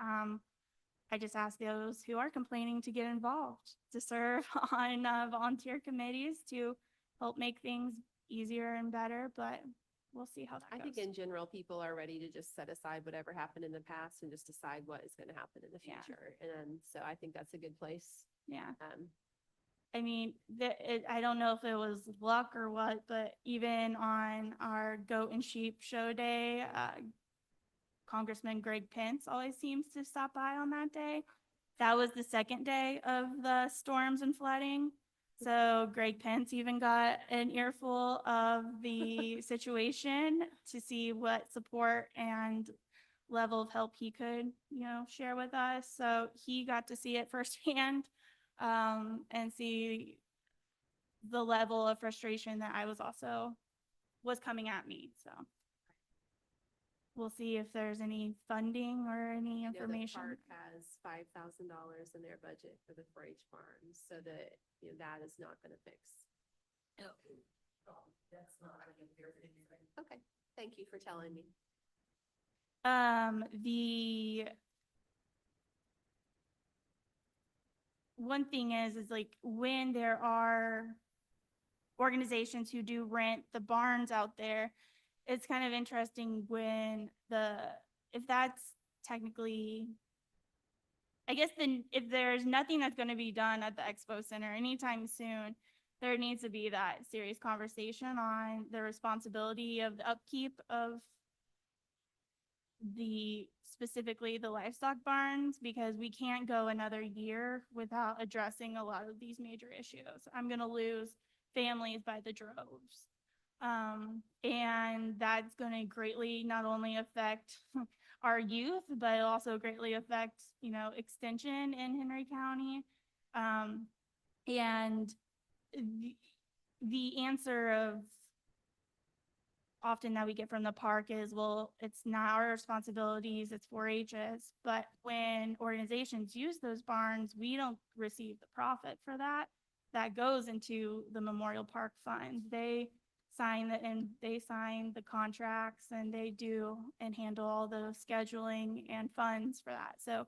I just ask those who are complaining to get involved, to serve on volunteer committees to help make things easier and better, but we'll see how that I goes. think in general, people are ready to just set aside whatever happened in the past and just decide what is going to happen in the Yeah. future. And so I think that's a good place. Yeah. Um, I don't know if it was luck or what, but even on our goat and sheep show day, Congressman Greg Pence always seems to stop by on that day. That was the second day of the storms and flooding. So Greg Pence even got an earful of the situation to see what support and level of help he could, share with us. So he got to see it firsthand, and see the level of frustration that was coming at me. So we'll see if there's any funding or any you know, the information. park has $5,000 in their budget for the 4-H barns, so that, that is not going to fix Okay, thank you for telling me. The one thing is like when there are organizations who do rent the barns out there, it's kind of interesting when if that's technically, I guess then if there's nothing that's going to be done at the expo center anytime soon, there needs to be that serious conversation on the responsibility of the upkeep of specifically the livestock barns, because we can't go another year without addressing a lot of these major issues. I'm gonna lose families by the droves. And that's gonna greatly not only affect our youth, but also greatly affect, extension in Henry County. And the answer of often that we get from the park is, well, it's not our responsibilities, it's 4-H's. But when organizations use those barns, we don't receive the profit for that. That goes into the Memorial Park Fund. They sign the contracts, and they do and handle all the scheduling and funds for that. So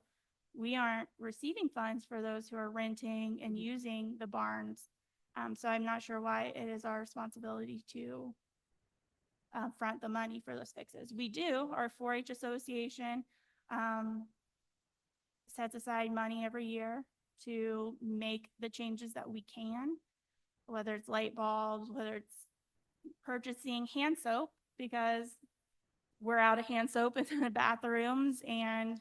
we aren't receiving funds for those who are renting and using the barns. So I'm not sure why it is our responsibility to front the money for those fixes. We do, our 4-H association sets aside money every year to make the changes that we can, whether it's light bulbs, whether it's purchasing hand soap, because we're out of hand soap in the bathrooms and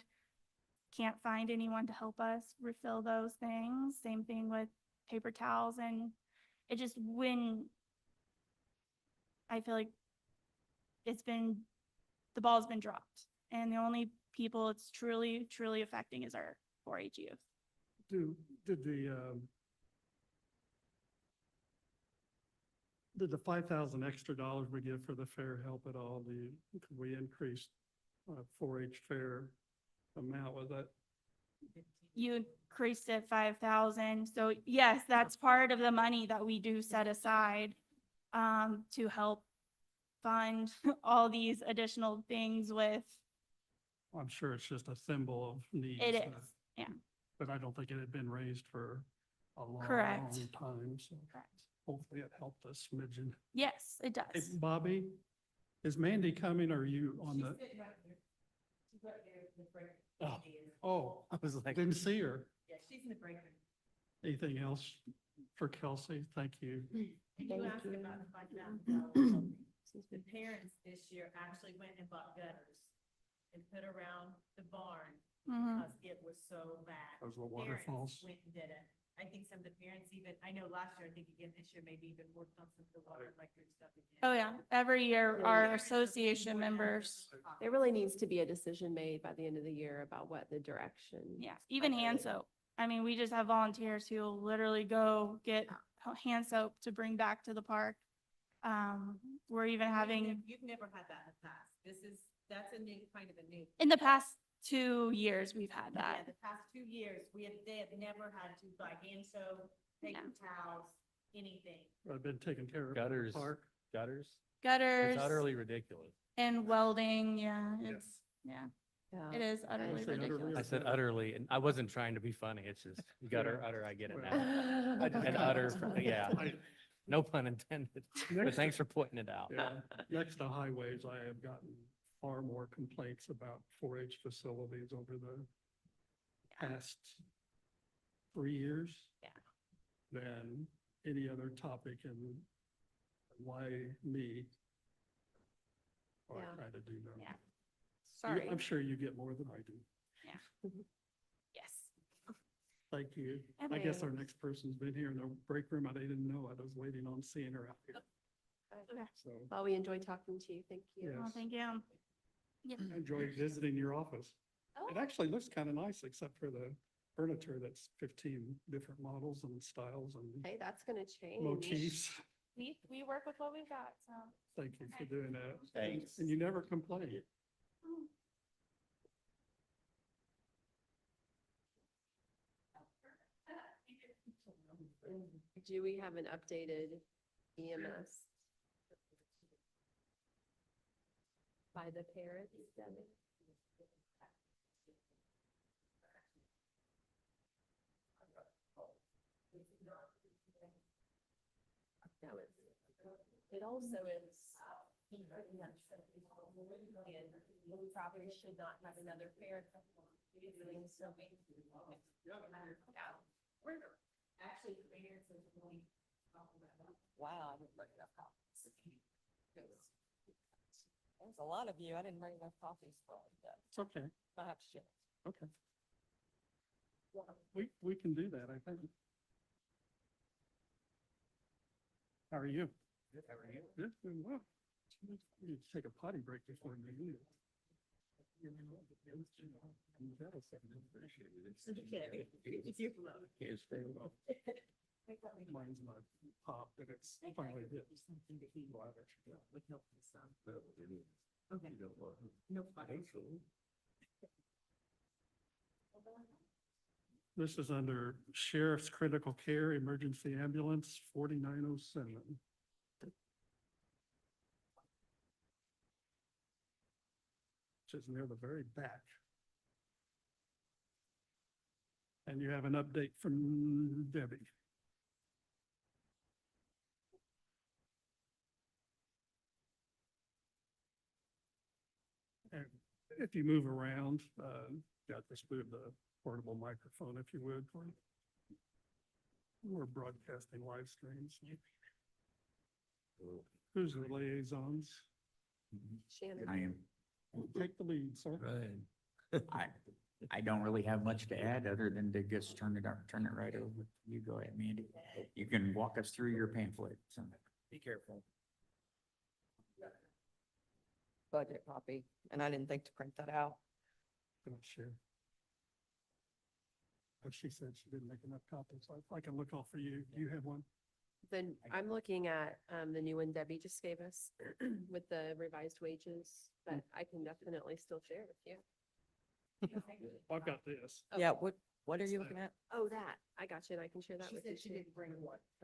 can't find anyone to help us refill those things. Same thing with paper towels. And it just, when I feel like the ball's been dropped, and the only people it's truly affecting is our 4-H youth. Did the 5,000 extra dollars we give for the fair help at all? Could we increase 4-H fair amount? Was that? You increased it 5,000. So yes, that's part of the money that we do set aside to help fund all these additional things with. I'm sure it's just a symbol of needs. It is, yeah. But I don't think it had been raised for a Correct. long time, so Correct. hopefully it helped us smidgen. Yes, it Hey, does. Bobby, is Mandy coming, or are you on the? Oh, oh, I was like, didn't see her. Yeah, she's in the break room. Anything else for Kelsey? Thank you. And Thank you asked you. about the $5,000. The parents this year actually went and bought gutters and put around the barn Mhm. because it was so bad. Those were Parents waterfalls. went and did it. I think some of the parents even, I know last year, I think again this year, maybe even worked on some of the water electric stuff again. Oh, yeah. Every year, Yeah. our Parents are being association more members, active. There really needs to be a decision made by the end of the year about what the direction. yeah, even hand soap. I mean, we just have volunteers who will literally go get hand soap to bring back to the park. We're even having, You've never had that in the past. That's a new, kind of a new. in the past 2 years, we've had Yeah, that. the past 2 years, they have never had to buy hand soap, paper towels, anything. I've been taken care of. at the gutters, Park. gutters. Gutters It's utterly ridiculous. and welding, yeah, Yeah. it's, yeah, Yeah. it is utterly say utterly ridiculous. I said Yeah. utterly, and I wasn't trying to be funny. It's just gutter, Yeah. utter, I get it Well, now. I just And kinda- utter, yeah, I- no pun intended, but Next- thanks for pointing it out. Yeah, next to highways, I have gotten far more complaints about 4-H facilities over the past 3 years. Yeah. Than any other topic, and why me? Or Yeah. try to do that. Yeah. Sorry. I'm sure you get more than I do. Yes. Thank you. I guess our Okay. next person's been here in the break room. I didn't know. I was waiting on seeing her out here. Okay. So Well, we enjoyed talking to you. Thank you. Yeah. Well, thank you. I enjoyed visiting your office. It Oh, actually looks kind of nice, except for the furniture that's 15 different models and styles and hey, that's gonna change. motifs. We work with what we've got, so. Thank you for doing that. Thanks. And you never complain. Do we have an updated EMS By the parents, Debbie? No, it also is. And we probably should not have another parent. Doing so many. Actually, parents is really. Wow, I didn't bring enough copies. There's a lot of you. I didn't bring enough copies for all of that. It's okay. I have to share. Okay. We can do that, I think. How are you? Good, how are you? Good, doing well. You need to take a potty break before you leave. Can't stay long. Mine's not popped, but it's finally hit. Okay. No. This is under Sheriff's Critical Care Emergency Ambulance 4907. Which is near the very back. And you have an update from Debbie. And if you move around, just move the portable microphone if you would, please. We're broadcasting live streams. Who's the liaisons? Shannon. I am, Take the lead, sir. Right. I don't really have much to add other than to just turn it right over. You go ahead, Mandy. You can walk us through your pamphlet, so be careful. Budget copy, and I didn't think to print that out. Gonna share. But she said she didn't make enough copies, so I can look off for you. Do you have one? Then I'm looking at, the new one Debbie just gave us with the revised wages, but I can definitely still share it with you. I've got this. Yeah, what are you looking at? Oh, that, I got you, and I can share that with you too.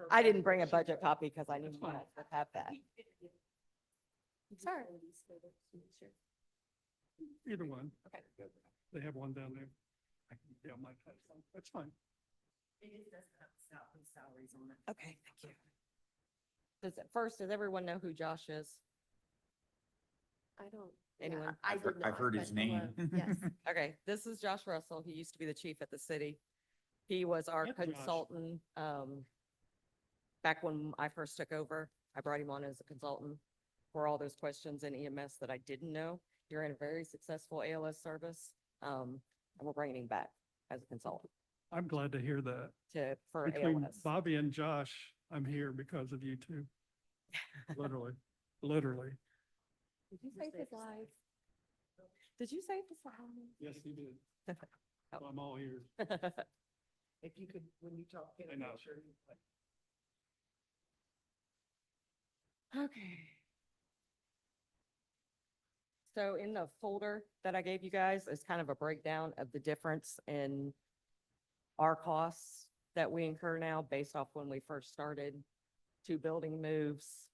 I didn't bring a budget copy because I knew you fine. guys would have that. Sorry. Sure. Either one. Okay. They have one down there. Yeah, my, that's fine. Okay, thank you. Does everyone know who Josh is? I don't. Anyone? I I've did I've not, heard his but, name. yes. Okay, this is Josh Russell. He used to be the chief at the city. He was our Yep, Josh. consultant, back when I first took over. I brought him on as a consultant for all those questions in EMS that I didn't know. You're in a very successful ALS service, and we're bringing him back as a consultant I'm glad to hear that. for Between ALS. Bobby and Josh, I'm here because of you two. Literally, literally. Did you save his life? Did you save his life? Yes, you did. So I'm all ears. If you could, when you talk. I know. Okay. So in the folder that I gave you guys is kind of a breakdown of the difference in our costs that we incur now based off when we first started, 2 building moves,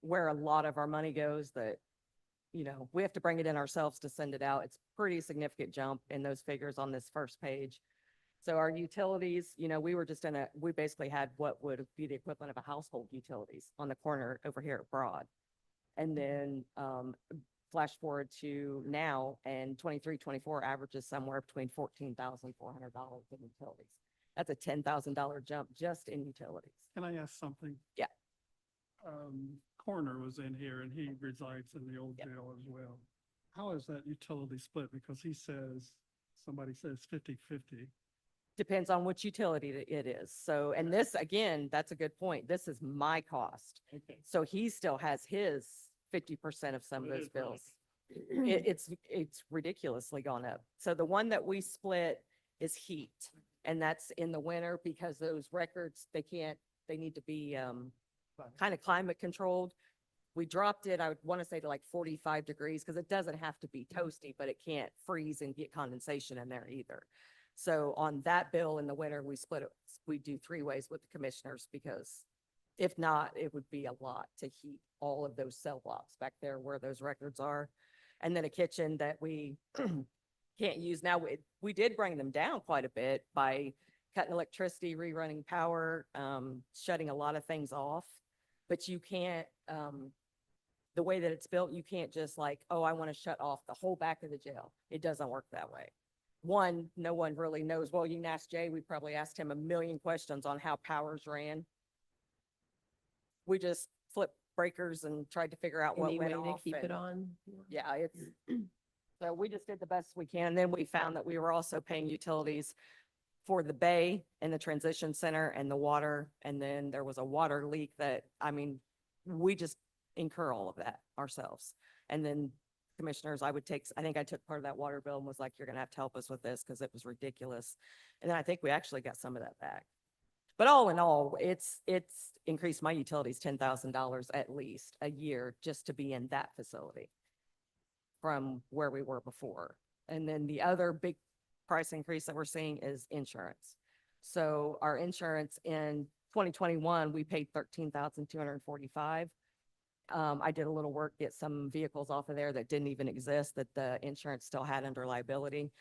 where a lot of our money goes that, we have to bring it in ourselves to send it out. It's pretty significant jump in those figures on this first page. So our utilities, we basically had what would be the equivalent of a household utilities on the corner over here at Broad. And then, flash forward to now and 23-24 averages somewhere between $14,400 in utilities. That's a $10,000 jump just in utilities. Can I ask something? Yeah. Corner was in here and he resides in the old Yep. jail as well. How is that utility split? Because somebody says 50-50. Depends on which utility it is. So, and this, again, that's a good point. This is my cost. Okay. So he still has his 50% of some of It those is really- bills. It's ridiculously gone up. So the one that we split is heat. And that's in the winter because those records, they need to be, kind of climate controlled. We dropped it, I would want to say to like 45 degrees because it doesn't have to be toasty, but it can't freeze and get condensation in there either. So on that bill in the winter, we split it, we do 3 ways with the commissioners because If not, it would be a lot to heat all of those cell blocks back there where those records are. And then a kitchen that we can't use now. We did bring them down quite a bit by cutting electricity, rerunning power, shutting a lot of things off. But you can't, the way that it's built, you can't just like, oh, I want to shut off the whole back of the jail. It doesn't work that way. One, no one really knows. Well, you can ask Jay. We probably asked him a million questions on how powers ran. We just flipped breakers and tried to figure out what Any way went to off. keep it and- on? Yeah, it's, so we just did the best we can. And then we found that we were also paying utilities for the bay and the transition center and the water. And then there was a water leak that, I mean, we just incur all of that ourselves. And then commissioners, I think I took part of that water bill and was like, you're gonna have to help us with this because it was ridiculous. And then I think we actually got some of that back. But all in all, it's increased my utilities $10,000 at least a year just to be in that facility from where we were before. And then the other big price increase that we're seeing is insurance. So our insurance in 2021, we paid $13,245. I did a little work, get some vehicles off of there that didn't even exist, that the insurance still had under liability.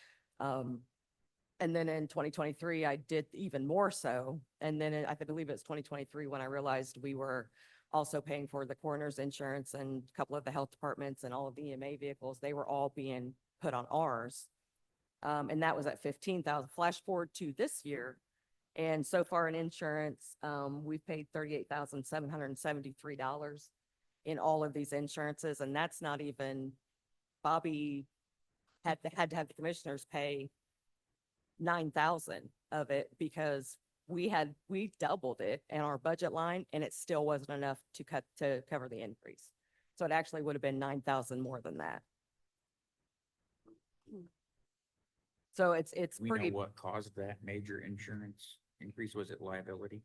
And then in 2023, I did even more so. And then I believe it's 2023 when I realized we were also paying for the coroner's insurance and a couple of the health departments and all of the EMA vehicles. They were all being put on ours. And that was at 15,000. Flash forward to this year. And so far in insurance, we've paid $38,773 in all of these insurances. And that's not even, Bobby had to have the commissioners pay 9,000 of it because we doubled it in our budget line and it still wasn't enough to cover the increase. So it actually would have been 9,000 more than that. So it's We pretty. know what caused that major insurance increase. Was it liability?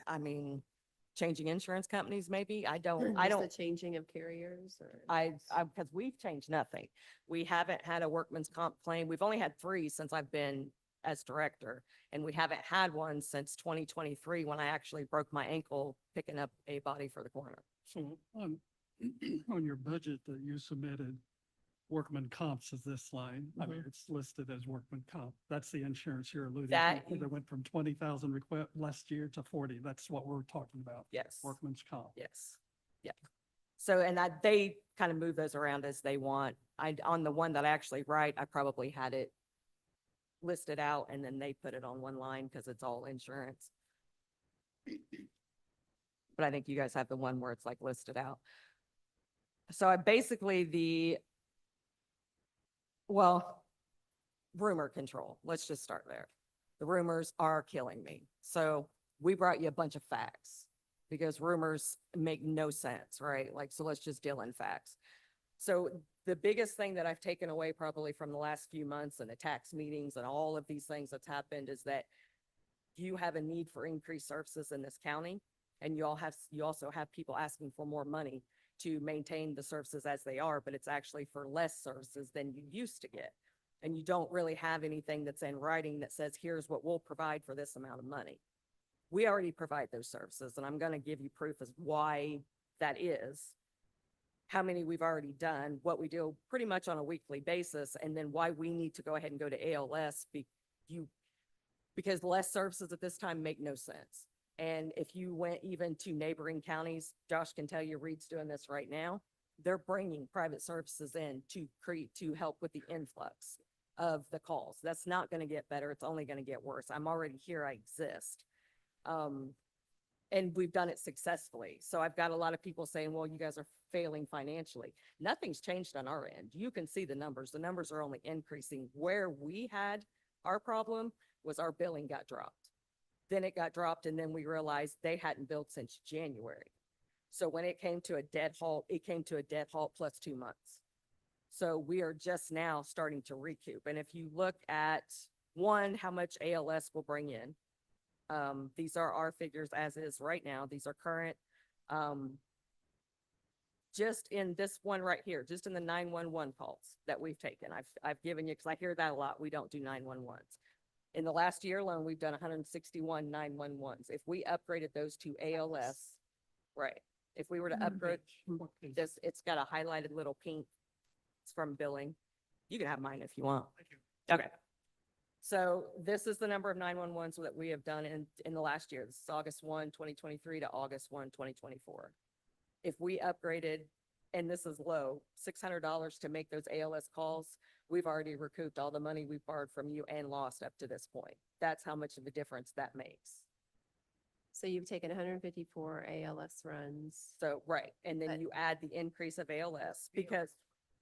I mean, changing insurance companies, maybe. I Just don't, the changing of carriers or? because we've changed nothing. We haven't had a workman's comp claim. We've only had 3 since I've been as director. And we haven't had one since 2023 when I actually broke my ankle picking up a body for the coroner. So on your budget that you submitted, workman comps is this line. I mean, it's listed as workman comp. That's the insurance you're alluding to. That- That went from 20,000 request last year to 40. That's what we're talking about. Yes. Workman's comp. Yes. Yeah. So, and they kind of move those around as they want. On the one that I actually write, I probably had it listed out and then they put it on one line because it's all insurance. But I think you guys have the one where it's like listed out. So I basically rumor control. Let's just start there. The rumors are killing me. So we brought you a bunch of facts because rumors make no sense, right? Like, so let's just deal in facts. So the biggest thing that I've taken away probably from the last few months and the tax meetings and all of these things that's happened is that you have a need for increased services in this county. And you also have people asking for more money to maintain the services as they are, but it's actually for less services than you used to get. And you don't really have anything that's in writing that says, here's what we'll provide for this amount of money. We already provide those services, and I'm going to give you proof as why that is, how many we've already done, what we do pretty much on a weekly basis, and then why we need to go ahead and go to ALS because less services at this time make no sense. And if you went even to neighboring counties, Josh can tell you, Reed's doing this right now. They're bringing private services in to help with the influx of the calls. That's not going to get better. It's only going to get worse. I'm already here. I exist. And we've done it successfully. So I've got a lot of people saying, well, you guys are failing financially. Nothing's changed on our end. You can see the numbers. The numbers are only increasing. Where we had our problem was our billing got dropped. Then it got dropped, and then we realized they hadn't billed since January. So when it came to a dead halt, it came to a dead halt plus 2 months. So we are just now starting to recoup. And if you look at how much ALS will bring in, these are our figures as is right now. These are current. Just in this one right here, just in the 911 calls that we've taken, I've given you, because I hear that a lot. We don't do 911s. In the last year alone, we've done 161 911s. If we upgraded those to ALS, right? If we were to upgrade this, it's got a highlighted little pink. It's from billing. You can have mine if you want. Okay. So this is the number of 911s that we have done in the last year. This is August 1, 2023 to August 1, 2024. If we upgraded, and this is low, $600 to make those ALS calls, we've already recouped all the money we borrowed from you and lost up to this point. That's how much of a difference that makes. So you've taken 154 ALS runs. So, right, and then But- you add the increase of ALS, because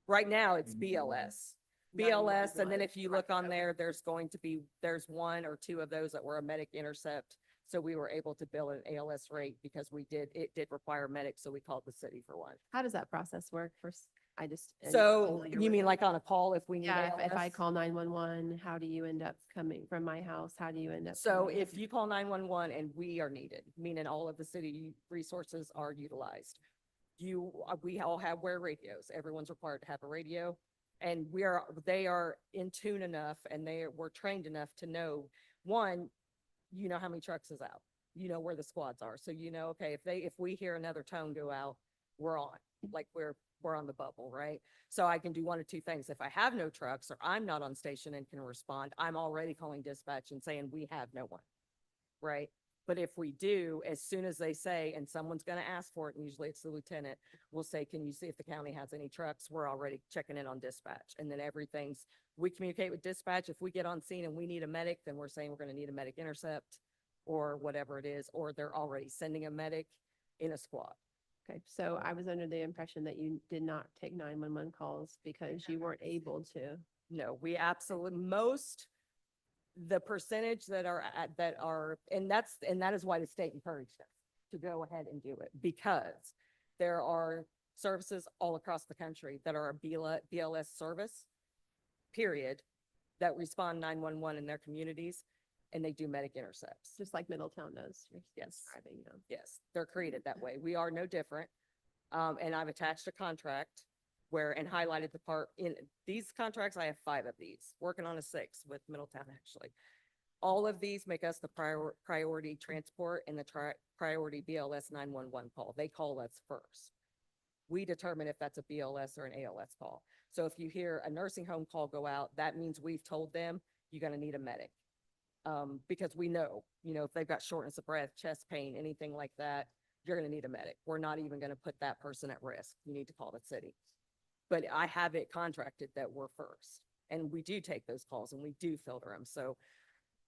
right now it's BLS. BLS, and then if you look on there, there's one or two of those that were a medic intercept. So we were able to bill an ALS rate because it did require medics, so we called the city for one. How does that process work? First, I just. am So familiar you with- mean like on a call if we need Yeah, if I ALS? call 911, how do you end up coming from my house? How do you end up? So coming? if you call 911 and we are needed, meaning all of the city resources are utilized, we all wear radios. Everyone's required to have a radio. And they are in tune enough and we're trained enough to know, one, you know how many trucks is out, you know where the squads are. So you know, okay, if we hear another tone go out, we're on, like we're on the bubble, right? So I can do one of two things. If I have no trucks or I'm not on station and can respond, I'm already calling dispatch and saying we have no one, right? But if we do, as soon as they say, and someone's going to ask for it, and usually it's the lieutenant, we'll say, can you see if the county has any trucks? We're already checking in on dispatch. And then we communicate with dispatch. If we get on scene and we need a medic, then we're saying we're going to need a medic intercept or whatever it is, or they're already sending a medic in a squad. Okay, so I was under the impression that you did not take 911 calls because you weren't able to. No, we absolutely, the percentage that are, and that is why the state encouraged us to go ahead and do it, because there are services all across the country that are a BLS service, period, that respond 911 in their communities, and they do medic intercepts. Just like Middletown does. You're Yes. describing, yeah. Yes, they're created that way. We are no different. And I've attached a contract and highlighted the part in these contracts. I have 5 of these, working on a 6 with Middletown, actually. All of these make us the priority transport and the priority BLS 911 call. They call us first. We determine if that's a BLS or an ALS call. So if you hear a nursing home call go out, that means we've told them you're going to need a medic. Because we know, if they've got shortness of breath, chest pain, anything like that, you're going to need a medic. We're not even going to put that person at risk. You need to call the city. But I have it contracted that we're first, and we do take those calls and we do filter them. So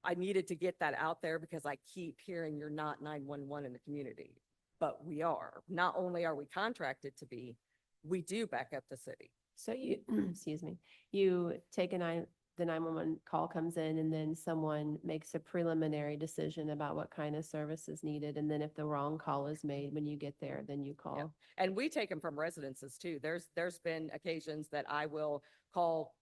I needed to get that out there because I keep hearing you're not 911 in the community, but we are. Not only are we contracted to be, we do back up the city. So you, excuse me, you take the 911 call comes in and then someone makes a preliminary decision about what kind of service is needed. And then if the wrong call is made, when you get there, then you call. And we take them from residences too. There's been occasions that I will call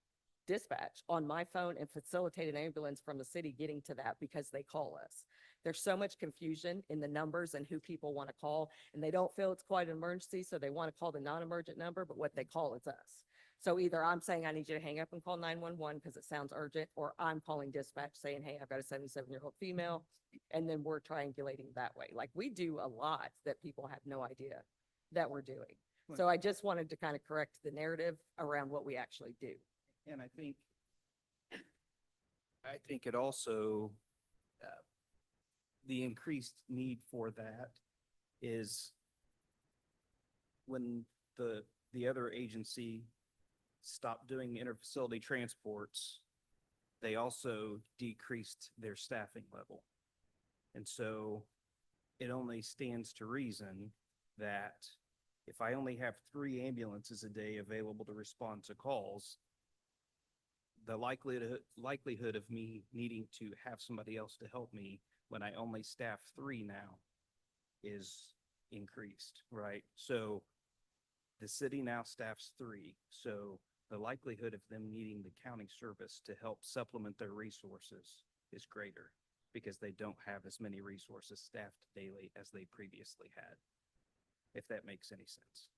dispatch on my phone and facilitate an ambulance from the city getting to that because they call us. There's so much confusion in the numbers and who people want to call, and they don't feel it's quite an emergency, so they want to call the non-emergent number, but what they call is us. So either I'm saying I need you to hang up and call 911 because it sounds urgent, or I'm calling dispatch saying, hey, I've got a 77-year-old female, and then we're triangulating that way. Like, we do a lot that people have no idea that we're doing. So I just wanted to kind of correct the narrative around what we actually do. And I think it also, the increased need for that is when the other agency stopped doing interfacility transports, they also decreased their staffing level. And so it only stands to reason that if I only have 3 ambulances a day available to respond to calls, the likelihood of me needing to have somebody else to help me when I only staff 3 now is increased, right? So the city now staffs 3. So the likelihood of them needing the county service to help supplement their resources is greater because they don't have as many resources staffed daily as they previously had, if that makes any sense.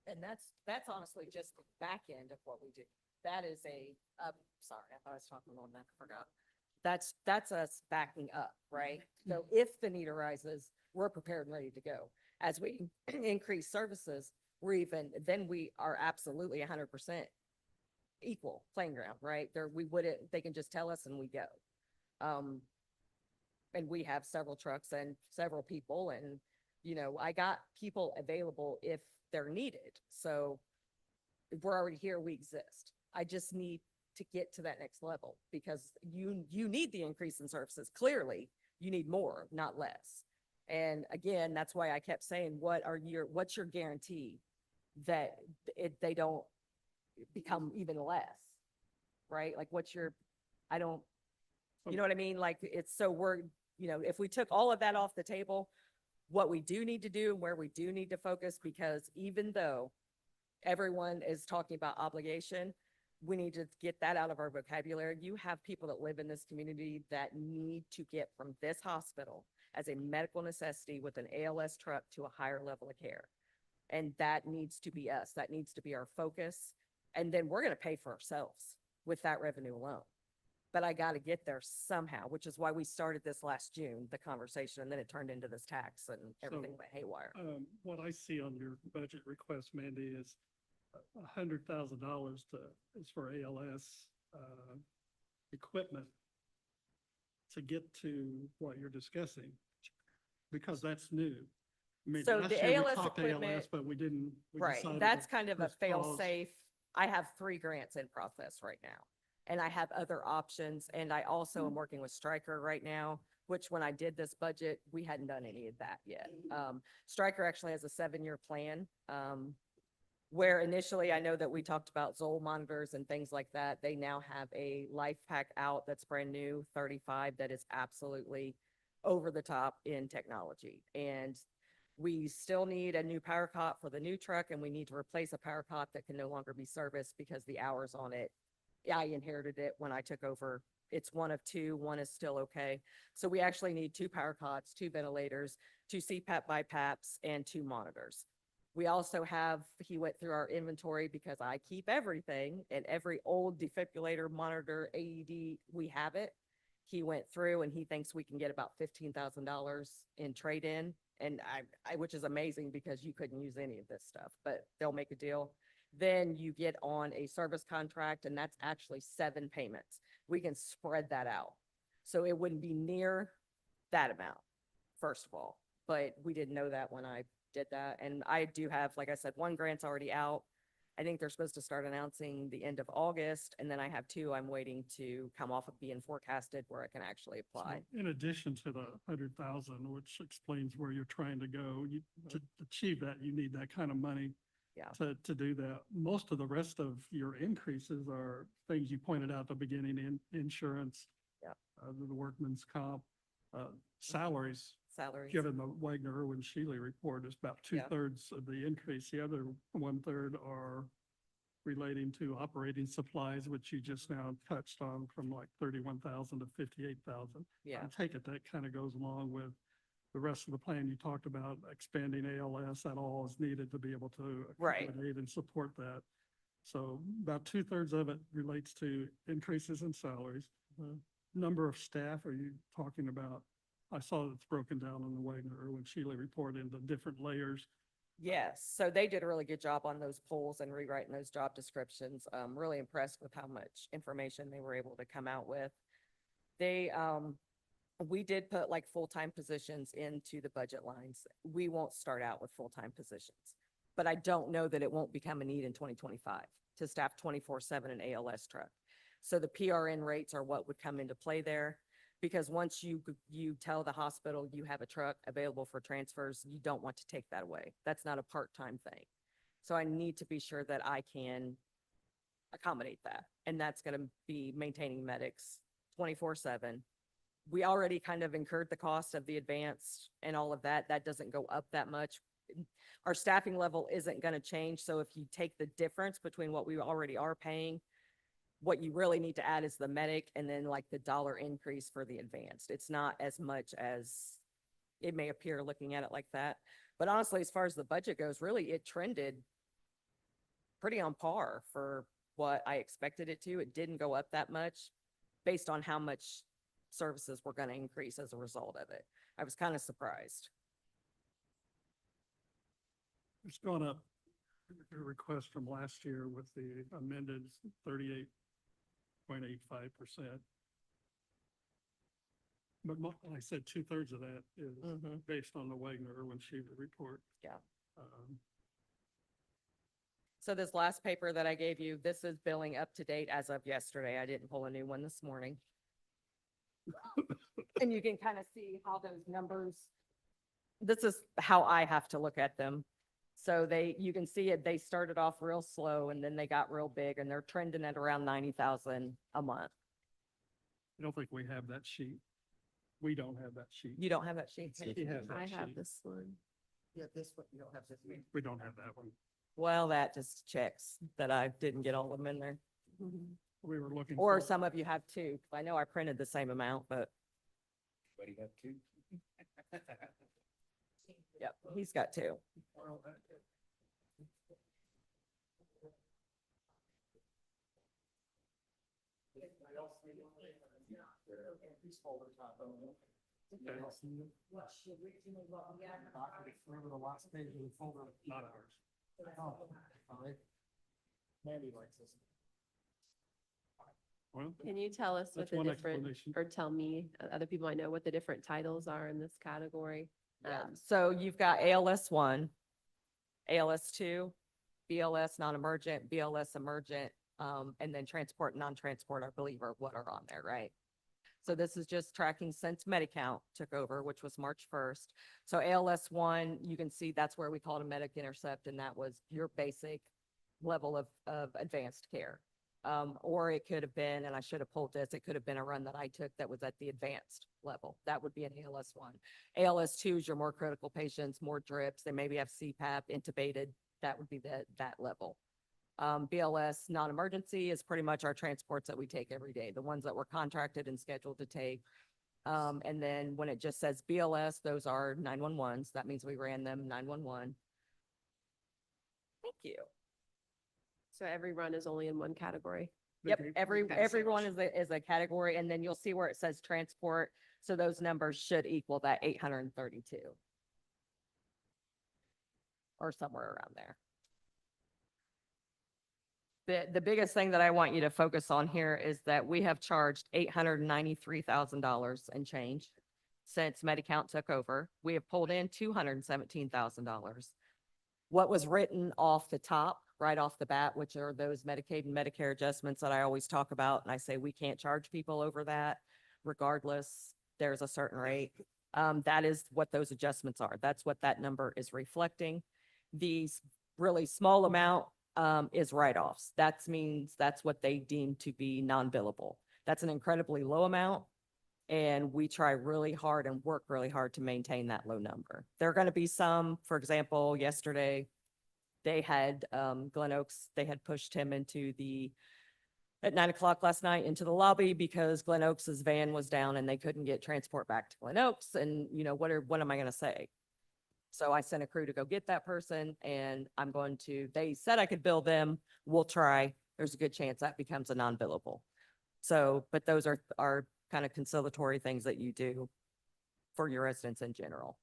And that's honestly just the back end of what we do. That is sorry, I thought I was talking on that, I forgot. That's us backing up, right? So if the need arises, we're prepared and ready to go. As we increase services, then we are absolutely 100% equal playing ground, right? We wouldn't, they can just tell us and we go. And we have several trucks and several people and, I got people available if they're needed. So if we're already here, we exist. I just need to get to that next level because you need the increase in services. Clearly, you need more, not less. And again, that's why I kept saying, what's your guarantee that they don't become even less? Right? Like you know what I mean? Like if we took all of that off the table, what we do need to do and where we do need to focus, because even though everyone is talking about obligation, we need to get that out of our vocabulary. You have people that live in this community that need to get from this hospital as a medical necessity with an ALS truck to a higher level of care. And that needs to be us. That needs to be our focus. And then we're going to pay for ourselves with that revenue alone. But I got to get there somehow, which is why we started this last June, the conversation, and then it turned into this tax and everything So, went haywire. What I see on your budget request, Mandy, is $100,000 is for ALS, equipment to get to what you're discussing, because that's new. I mean, So last the year we ALS talked equipment- ALS, but we didn't. we Right, decided that's to kind of a just fail pause. safe. I have 3 grants in process right now. And I have other options. And I also am working with Stryker right now, which when I did this budget, we hadn't done any of that yet. Stryker actually has a 7-year plan. Where initially I know that we talked about Zoll monitors and things like that. They now have a life pack out that's brand new, 35, that is absolutely over the top in technology. And we still need a new power cot for the new truck, and we need to replace a power cot that can no longer be serviced because the hours on it, I inherited it when I took over. It's one of 2, one is still okay. So we actually need 2 power cots, 2 ventilators, 2 CPAP BiPAPs, and 2 monitors. We also he went through our inventory because I keep everything, and every old defibrillator, monitor, AED, we have it. He went through and he thinks we can get about $15,000 in trade-in. And which is amazing because you couldn't use any of this stuff, but they'll make a deal. Then you get on a service contract, and that's actually 7 payments. We can spread that out. So it wouldn't be near that amount, first of all, but we didn't know that when I did that. And I do have, like I said, 1 grant's already out. I think they're supposed to start announcing the end of August. And then I have 2 I'm waiting to come off of being forecasted where I can actually So apply. in addition to the 100,000, which explains where you're trying to go, to achieve that, you need that kind of money. Yeah. To do that. Most of the rest of your increases are things you pointed out at the beginning, insurance. Yeah. The workman's comp, salaries. Salaries. Given the Wagner Irwin Shealy report, is about Yeah. 2/3 of the increase. The other 1/3 are relating to operating supplies, which you just now touched on, from like 31,000 to 58,000. Yeah. I take it that kind of goes along with the rest of the plan you talked about, expanding ALS. That all is needed to be able to Right. accommodate and support that. So about 2/3 of it relates to increases in salaries. Number of staff, are you talking about? I saw it's broken down in the Wagner Irwin Shealy report into different layers. Yes, so they did a really good job on those polls and rewriting those job descriptions. Really impressed with how much information they were able to come out with. We did put like full-time positions into the budget lines. We won't start out with full-time positions. But I don't know that it won't become a need in 2025 to staff 24/7 an ALS truck. So the PRN rates are what would come into play there. Because once you tell the hospital you have a truck available for transfers, you don't want to take that away. That's not a part-time thing. So I need to be sure that I can accommodate that. And that's going to be maintaining medics 24/7. We already kind of incurred the cost of the advanced and all of that. That doesn't go up that much. Our staffing level isn't going to change. So if you take the difference between what we already are paying, what you really need to add is the medic and then like the dollar increase for the advanced. It's not as much as it may appear looking at it like that. But honestly, as far as the budget goes, really it trended pretty on par for what I expected it to. It didn't go up that much based on how much services were gonna increase as a result of it. I was kind of surprised. It's gone up, a request from last year with the amended 38.85%. But like I said, 2/3 of that is Mhm. based on the Wagner-Irwin Sheaver report. Yeah. Um, So this last paper that I gave you, this is billing up to date as of yesterday. I didn't pull a new one this morning. And you can kind of see how those numbers, this is how I have to look at them. So you can see it, they started off real slow and then they got real big and they're trending at around 90,000 a month. I don't think we have that sheet. We don't have that sheet. You don't have that sheet? He has that I have sheet. this one. Yeah, this one, you don't have this. We don't have that one. Well, that just checks that I didn't get all of them in there. We were looking. Or for- some of you have two. 'Cause I know I printed the same amount, but yep, he's got two. Not ours. Well, Can you tell us what that's the one different, explanation. or tell me, other people I know, what the different titles are in this category? Yeah, so you've got ALS 1, ALS 2, BLS non-emergent, BLS emergent, and then transport, non-transport, I believe are what are on there, right? So this is just tracking since Medi-Count took over, which was March 1st. So ALS 1, you can see that's where we called a Medic Intercept, and that was your basic level of advanced care. Or it could have been, and I should have pulled this, it could have been a run that I took that was at the advanced level. That would be an ALS 1. ALS 2 is your more critical patients, more drips, they maybe have CPAP, intubated, that would be that level. BLS non-emergency is pretty much our transports that we take every day, the ones that we're contracted and scheduled to take. And then when it just says BLS, those are 911s. That means we ran them 911. Thank you. So every run is only in one category. They Yep, gave- everyone is a category, and then you'll see where it says transport. So those numbers should equal that 832. Or somewhere around there. The biggest thing that I want you to focus on here is that we have charged $893,000 and change since Medi-Count took over. We have pulled in $217,000. What was written off the top, right off the bat, which are those Medicaid and Medicare adjustments that I always talk about, and I say we can't charge people over that regardless, there's a certain rate. That is what those adjustments are. That's what that number is reflecting. These really small amount is write-offs. That means that's what they deem to be non-billable. That's an incredibly low amount. And we try really hard and work really hard to maintain that low number. There are going to be some, for example, yesterday, they had Glen Oaks, they had pushed him at 9 o'clock last night into the lobby because Glen Oaks's van was down and they couldn't get transport back to Glen Oaks. And what am I going to say? So I sent a crew to go get that person and they said I could bill them. We'll try. There's a good chance that becomes a non-billable. So, but those are kind of conciliatory things that you do for your residents in general.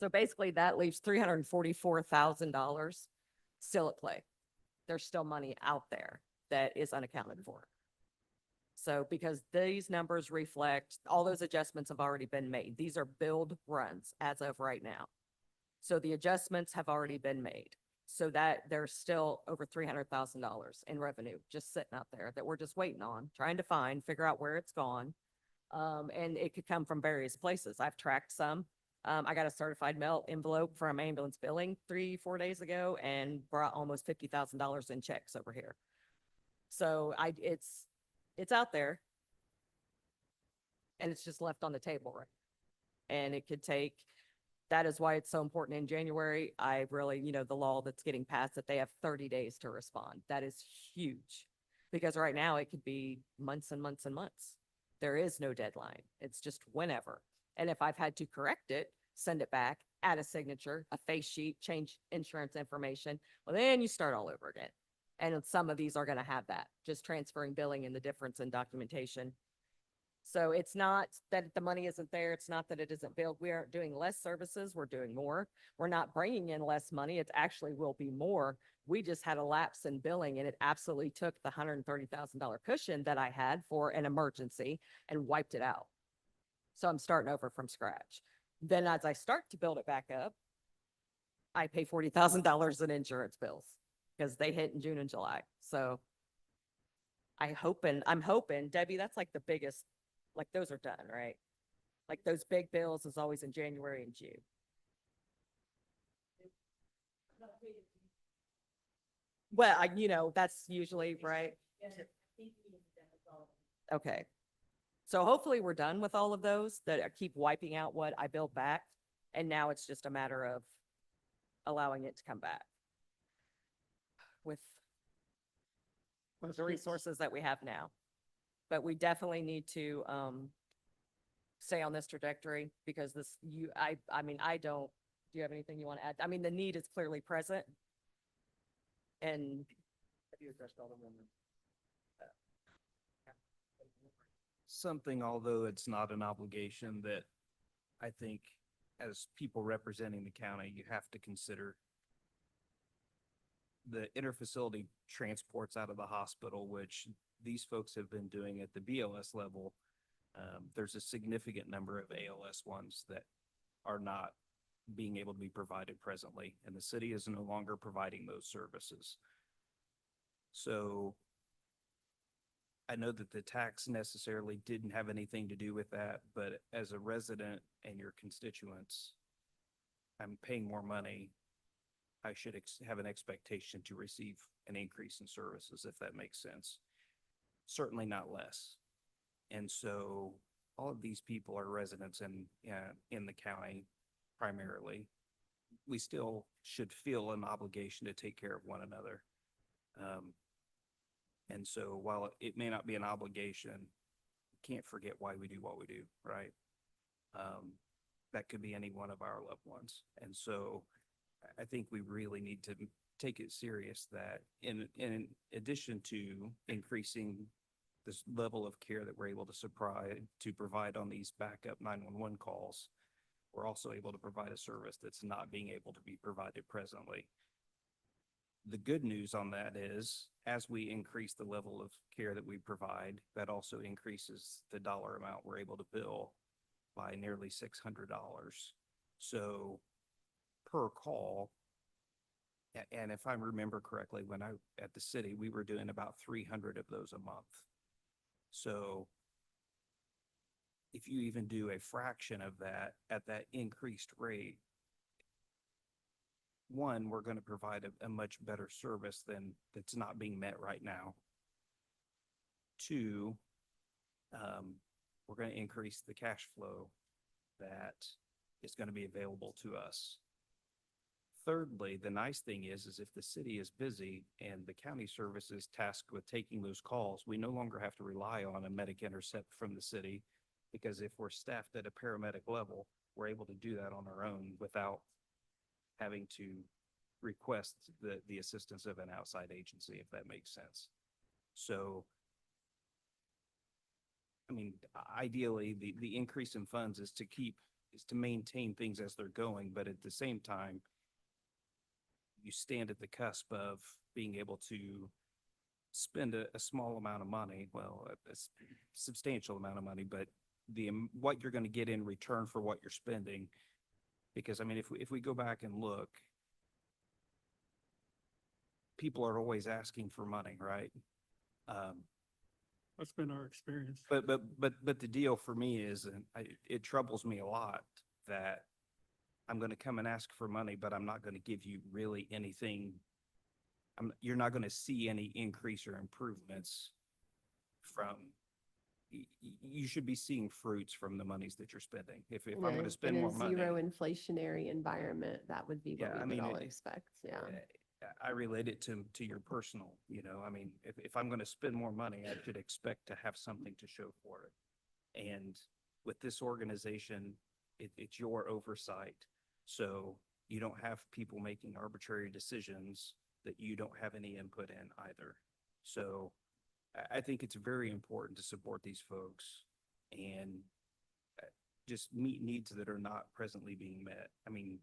So basically that leaves $344,000 still at play. There's still money out there that is unaccounted for. So because these numbers reflect, all those adjustments have already been made. These are billed runs as of right now. So the adjustments have already been made. So that there's still over $300,000 in revenue just sitting out there that we're just waiting on, trying to figure out where it's gone. And it could come from various places. I've tracked some. I got a certified mail envelope from ambulance billing 3-4 days ago and brought almost $50,000 in checks over here. So it's out there. And it's just left on the table, right? And it could take, that is why it's so important in January. I really, the law that's getting passed that they have 30 days to respond. That is huge. Because right now it could be months and months and months. There is no deadline. It's just whenever. And if I've had to correct it, send it back, add a signature, a face sheet, change insurance information, well, then you start all over again. And some of these are going to have that, just transferring billing and the difference in documentation. So it's not that the money isn't there. It's not that it isn't billed. We aren't doing less services. We're doing more. We're not bringing in less money. It actually will be more. We just had a lapse in billing and it absolutely took the $130,000 cushion that I had for an emergency and wiped it out. So I'm starting over from scratch. Then as I start to build it back up, I pay $40,000 in insurance bills because they hit in June and July. So I'm hoping, Debbie, that's like the biggest, like those are done, right? Like those big bills is always in January and June. Well, that's usually right. Okay. So hopefully we're done with all of those that keep wiping out what I build back. And now it's just a matter of allowing it to come back with the resources that we have now. But we definitely need to, stay on this trajectory because do you have anything you want to add? I mean, the need is clearly present. And have you addressed all of them? Something, although it's not an obligation, that I think as people representing the county, you have to consider the interfacility transports out of the hospital, which these folks have been doing at the BLS level. There's a significant number of ALS ones that are not being able to be provided presently, and the city is no longer providing those services. So I know that the tax necessarily didn't have anything to do with that, but as a resident and your constituents, I'm paying more money. I should have an expectation to receive an increase in services, if that makes sense. Certainly not less. And so all of these people are residents in the county primarily. We still should feel an obligation to take care of one another. And so while it may not be an obligation, can't forget why we do what we do, right? That could be any one of our loved ones. And so I think we really need to take it serious that in addition to increasing this level of care that we're able to provide on these backup 911 calls, we're also able to provide a service that's not being able to be provided presently. The good news on that is, as we increase the level of care that we provide, that also increases the dollar amount we're able to bill by nearly $600. So per call, and if I remember correctly, when at the city, we were doing about 300 of those a month. So if you even do a fraction of that at that increased rate, one, we're going to provide a much better service than that's not being met right now. Two, we're going to increase the cash flow that is going to be available to us. Thirdly, the nice thing is if the city is busy and the county service is tasked with taking those calls, we no longer have to rely on a medic intercept from the city, because if we're staffed at a paramedic level, we're able to do that on our own without having to request the assistance of an outside agency, if that makes sense. So, I mean, ideally, the increase in funds is to maintain things as they're going, but at the same time, you stand at the cusp of being able to spend a small amount of money, well, a substantial amount of money, but what you're going to get in return for what you're spending. Because I mean, if we go back and look, people are always asking for money, right? That's been our experience. But the deal for me is, and it troubles me a lot that I'm going to come and ask for money, but I'm not going to give you really anything. You're not going to see any increase or improvements from. You should be seeing fruits from the monies that you're spending. If I'm going to spend more money. In a zero inflationary environment, that would be Yeah, I what we mean, would all expect, yeah. I relate it to your personal, I mean, if I'm going to spend more money, I should expect to have something to show for it. And with this organization, it's your oversight. So you don't have people making arbitrary decisions that you don't have any input in either. So I think it's very important to support these folks and just meet needs that are not presently being met. I mean,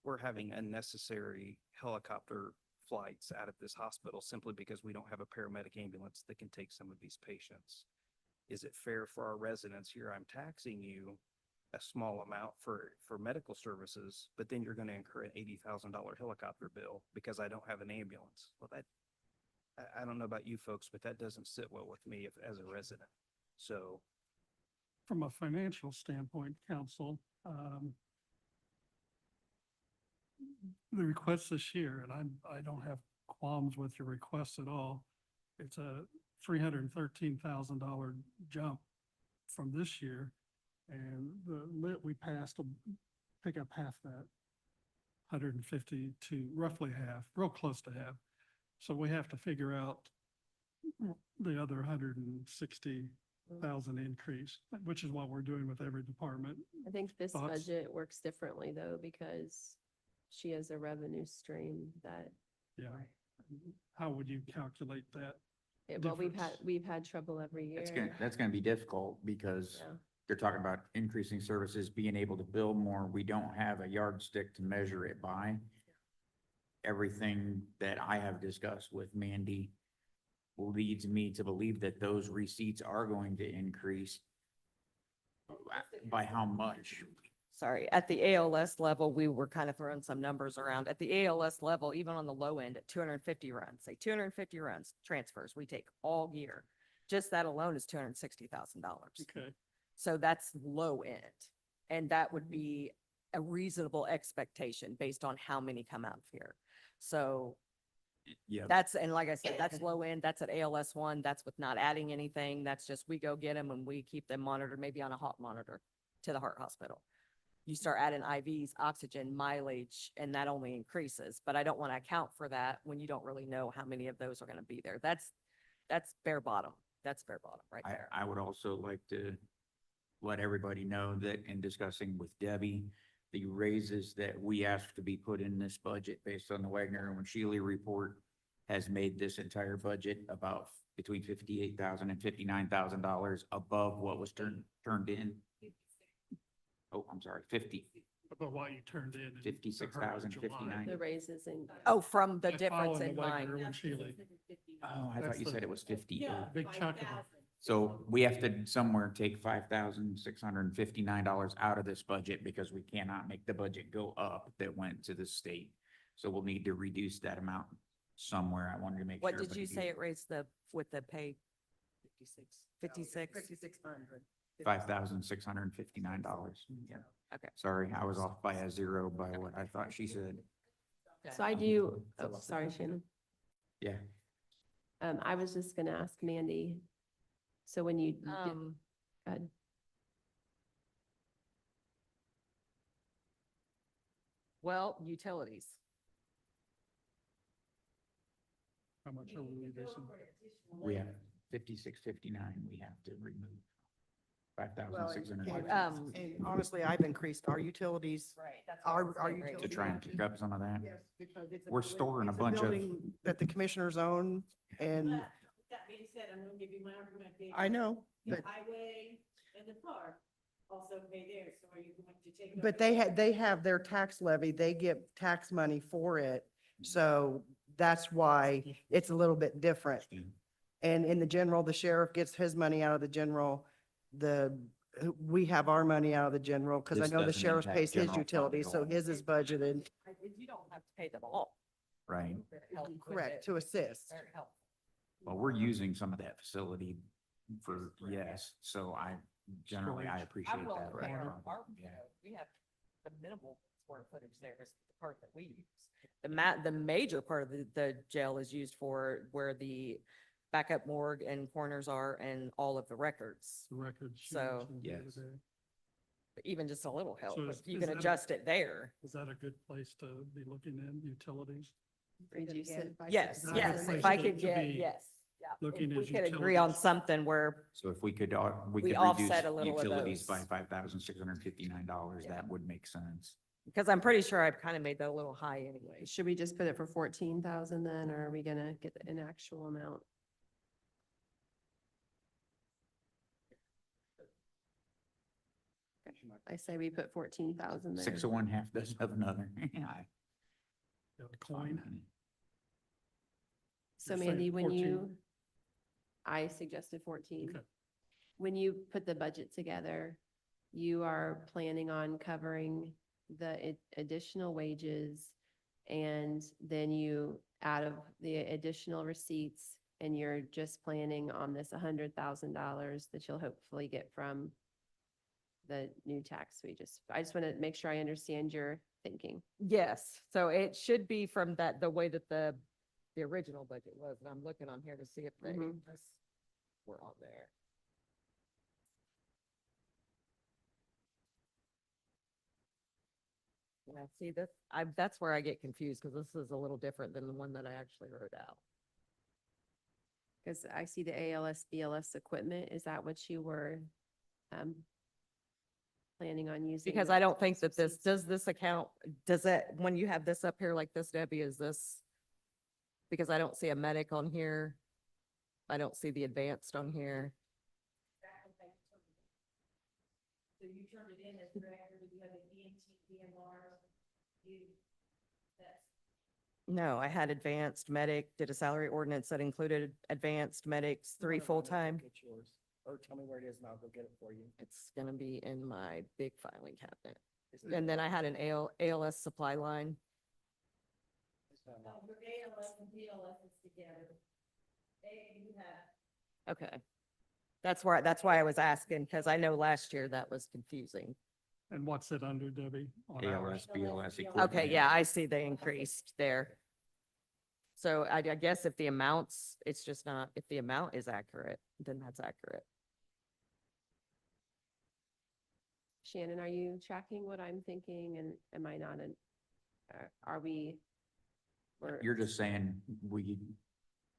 we're having unnecessary helicopter flights out of this hospital simply because we don't have a paramedic ambulance that can take some of these patients. Is it fair for our residents here? I'm taxing you a small amount for medical services, but then you're going to incur an $80,000 helicopter bill because I don't have an ambulance. Well, I don't know about you folks, but that doesn't sit well with me as a resident. So From a financial standpoint, council, the request this year, and I don't have qualms with your request at all. It's a $313,000 jump from this year. And the lit we passed will pick up half that, 150 to roughly half, real close to half. So we have to figure out the other 160,000 increase, which is what we're doing with every department. I think this Thoughts? budget works differently though, because she has a revenue stream that, Yeah. How would you calculate that? well, Difference. we've had trouble every year. That's gonna be difficult because Yeah. they're talking about increasing services, being able to bill more. We don't have a yardstick to measure it by. Everything that I have discussed with Mandy leads me to believe that those receipts are going to increase. By how much? Sorry, at the ALS level, we were kind of throwing some numbers around. At the ALS level, even on the low end, at 250 runs, say 250 runs, transfers we take all year. Just that alone is $260,000. Okay. So that's low end. And that would be a reasonable expectation based on how many come out of here. So Yeah, that's, and like I said, that's low end, that's at ALS 1, that's with not adding anything. That's just, we go get them and we keep them monitored, maybe on a hot monitor to the heart hospital. You start adding IVs, oxygen, mileage, and that only increases. But I don't want to account for that when you don't really know how many of those are going to be there. That's bare bottom. That's bare bottom right there. I would also like to let everybody know that in discussing with Debbie, the raises that we asked to be put in this budget based on the Wagner and Shealy report has made this entire budget about between $58,000 and $59,000 above what was turned in. Oh, I'm sorry, 50, About what you turned in. 56,000, 59. The raises and. Oh, from the I difference follow in the mine. Wagner and Shealy. Oh, I That's thought you the- said it was 50. Big chunk of it. So we have to somewhere take $5,659 out of this budget because we cannot make the budget go up that went to the state. So we'll need to reduce that amount somewhere. I wanted to make sure. What did you everybody say it raised with the pay? 56? $5,659. Yeah. Okay. Sorry, I was off by a zero by what I thought she said. So I do, oh, sorry, Shannon. Yeah. I was just gonna ask Mandy. So when you, go ahead. Well, utilities. How much are we reducing? We have 5659 we have to remove. Well, and- 5,600 and honestly, I've increased our utilities. Right. Our to utilities. try and pick up some of that. Because it's a We're building- storing a it's bunch of- building That the commissioners own, and That being said, I'm gonna give you my argument. I know, The but, highway and the park also pay theirs, so are you going to take? over but they have their tax levy, they get tax money for it. So that's why it's a little bit different. And in the general, the sheriff gets his money out of the general, we have our money out of the general, because I This know the doesn't sheriff impact pays his general fund at utilities, so all. his is budgeted, You don't have to pay them all. Right. Help with correct, it. to assist. Very helpful. Well, we're using some of that facility for, yes, so I generally, I appreciate I'm willing that. to pay our, Yeah. we have the minimal square footage there is the part that we use. The major part of the jail is used for where the backup morgue and coroners are and all of the records. The records. she So- mentioned the other Yes. day. But even just a little help, So if you is can that a- adjust it there. Is that a good place to be looking at utilities? Reduce it. Yes, Is that a yes, good if I place could to get, be yes, yeah. looking If we at could agree on utilities? something where, So if we could, we We could offset reduce a little of utilities by those. $5,659, that would make sense. because I'm pretty sure I've kind of made that a little high anyway. Should we just put it for 14,000 then, or are we gonna get an actual amount? I say we put 14,000 there. 6 of one, half dozen of another. Yeah, The coin. So You're saying Mandy, when 14? you, I suggested 14. Okay. When you put the budget together, you are planning on covering the additional wages, and then you, out of the additional receipts, and you're just planning on this $100,000 that you'll hopefully get from the new tax. I just want to make sure I understand your thinking. Yes, so it should be from that, the way that the original budget was, and I'm looking on here to see if they, Mhm. were on there. Yeah, see, that's where I get confused, because this is a little different than the one that I actually wrote out. Because I see the ALS, BLS equipment. Is that what you were planning on using? Because the I don't think that receipts? does this account, does it, when you have this up here like this, Debbie, is this? Because I don't see a medic on here. I don't see the advanced on here. So you turned it in as director, you have the EMT, DMR, that's No, I had advanced medic, did a salary ordinance that included advanced medics, 3 full-time. Or tell me where it is and I'll go get it for you. It's gonna be in my big filing cabinet. And then I had an ALS supply line. your ALS and BLS is together. You have Okay. That's why I was asking, because I know last year that was confusing. And what's it under, Debbie? on ours? ALS, BLS equipment. Okay, yeah, I see they increased there. So I guess if the amounts, it's just not, if the amount is accurate, then that's accurate. Shannon, are you tracking what I'm thinking, and am I not are we? You're just saying we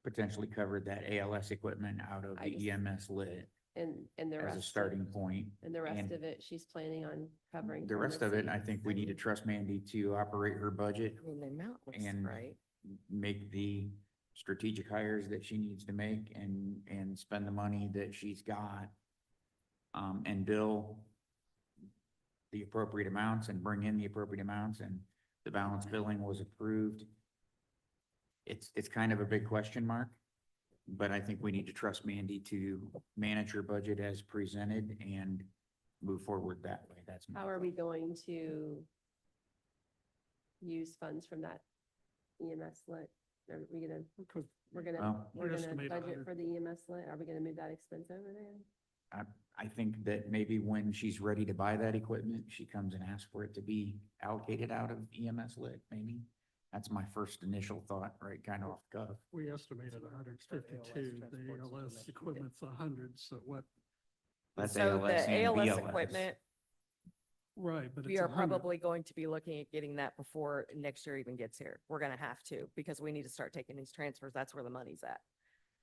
potentially covered that ALS equipment out of I the just- EMS lit And the as rest. a starting point. And the rest and of it, she's planning on covering. The from rest of it, I receipts. think we need to trust Mandy to operate her budget, I mean, the amount looks And- right. make the strategic hires that she needs to make and spend the money that she's got. And bill the appropriate amounts and bring in the appropriate amounts, and the balance billing was approved. It's kind of a big question mark, but I think we need to trust Mandy to manage her budget as presented and move forward that way. That's my How are we going to use funds from that EMS lit? Are we gonna, Because we're gonna, Well, we're we gonna estimate budget 100. for the EMS lit? Are we gonna move that expense over there? I think that maybe when she's ready to buy that equipment, she comes and asks for it to be allocated out of EMS lit, maybe. That's my first initial thought, right, kind of off the cuff. we estimated So hundred start ALS fifty-two, the transports until ALS next year. equipment's 100, so what, That's So ALS the and ALS BLS. equipment, right, but we it's are 100. probably going to be looking at getting that before next year even gets here. We're gonna have to, because we need to start taking these transfers. That's where the money's at.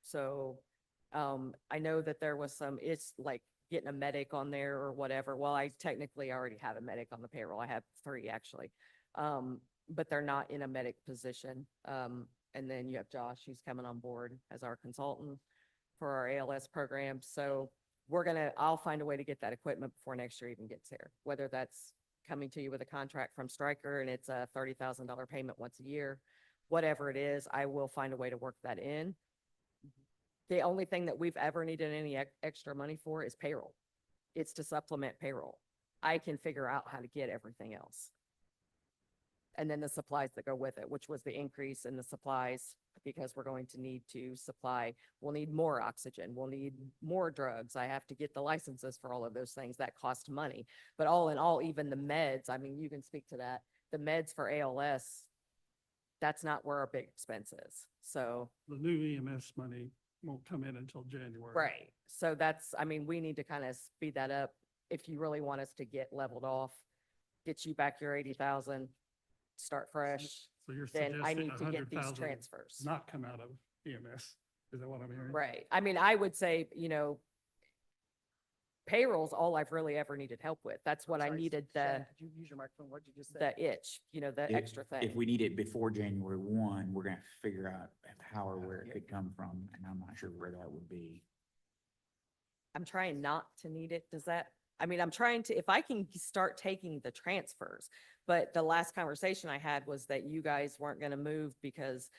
So, I know that there was it's like getting a medic on there or whatever. Well, I technically already have a medic on the payroll. I have 3 actually. But they're not in a medic position. And then you have Josh, who's coming on board as our consultant for our ALS program. So I'll find a way to get that equipment before next year even gets here, whether that's coming to you with a contract from Stryker and it's a $30,000 payment once a year, whatever it is, I will find a way to work that in. The only thing that we've ever needed any extra money for is payroll. It's to supplement payroll. I can figure out how to get everything else. And then the supplies that go with it, which was the increase in the supplies, because we're going to need to supply, we'll need more oxygen, we'll need more drugs. I have to get the licenses for all of those things that cost money. But all in all, even the meds, I mean, you can speak to that. The meds for ALS, that's not where our big expense is. So, The new EMS money won't come in until January. right. So I mean, we need to kind of speed that up. If you really want us to get leveled off, get you back your 80,000, start fresh, So you're then I suggesting need to get these 100,000 transfers. not come out of EMS. Is that what I'm hearing? Right. I mean, I would say, payroll's all I've really ever needed help with. That's what I Sorry, needed Shannon, Could you use your microphone? What'd you just say? the itch, the If- extra If thing. we need it before January 1, we're gonna have to figure out how or where it could come from, and I'm not sure where that would be. I'm trying not to need it. Does that I mean, I'm trying to, if I can start taking the transfers, but the last conversation I had was that you guys weren't gonna move because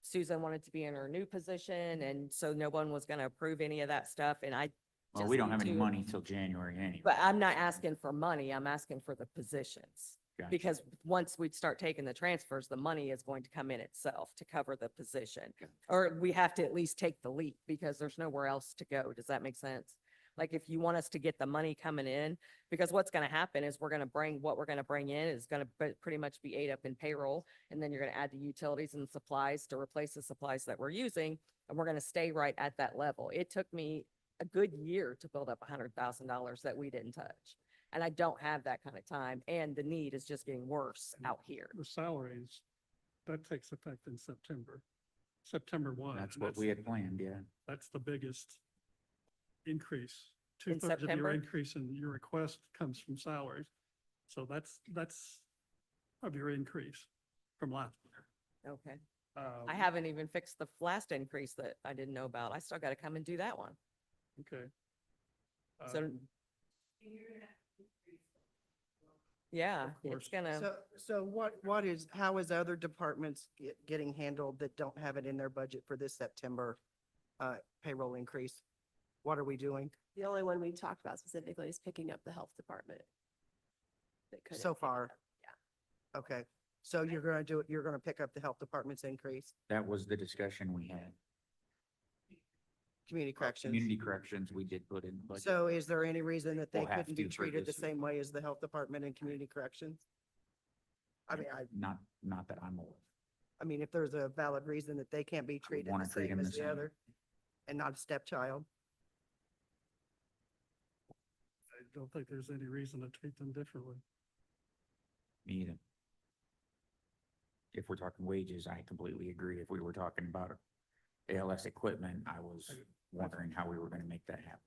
Susan wanted to be in her new position, and so no one was gonna approve any of that stuff, and I Well, just we don't need have any to- money till January anyway. But I'm not asking for money, I'm asking for the positions. Gotcha. Because once we start taking the transfers, the money is going to come in itself to cover the position. Or we have to at least take the leap because there's nowhere else to go. Does that make sense? Like if you want us to get the money coming in, because what's gonna happen is we're gonna bring, what we're gonna bring in is gonna pretty much be ate up in payroll. And then you're gonna add the utilities and supplies to replace the supplies that we're using. And we're gonna stay right at that level. It took me a good year to build up $100,000 that we didn't touch. And I don't have that kind of time, and the need is just getting worse out here. The salaries, that takes effect in September, September 1. That's and what we had planned, yeah. That's the biggest increase. In 2/3 of September? your increase in your request comes from salaries. So that's of your increase from last year. Okay. I Um, haven't even fixed the last increase that I didn't know about. I still gotta come and do that one. Okay. So, Um, yeah, of course. it's gonna, So what is, how is other departments getting handled that don't have it in their budget for this September payroll increase? What are we doing The only one we talked about specifically is picking up the health department. that couldn't so pick it far? up. Okay, so you're gonna do it, you're gonna pick up the health department's increase, That was the discussion we had. community corrections? Community corrections, we did put in the budget. So is there any reason that they We'll have couldn't be to for treated the this- same way as the health department and community corrections? I Not that I'm aware. I mean, if there's a valid reason that they can't be treated wanna the treat same them as the the same. other and not a stepchild. I don't think there's any reason to treat them differently. Me either. If we're talking wages, I completely agree. If we were talking about ALS equipment, I was wondering how we were gonna make that happen.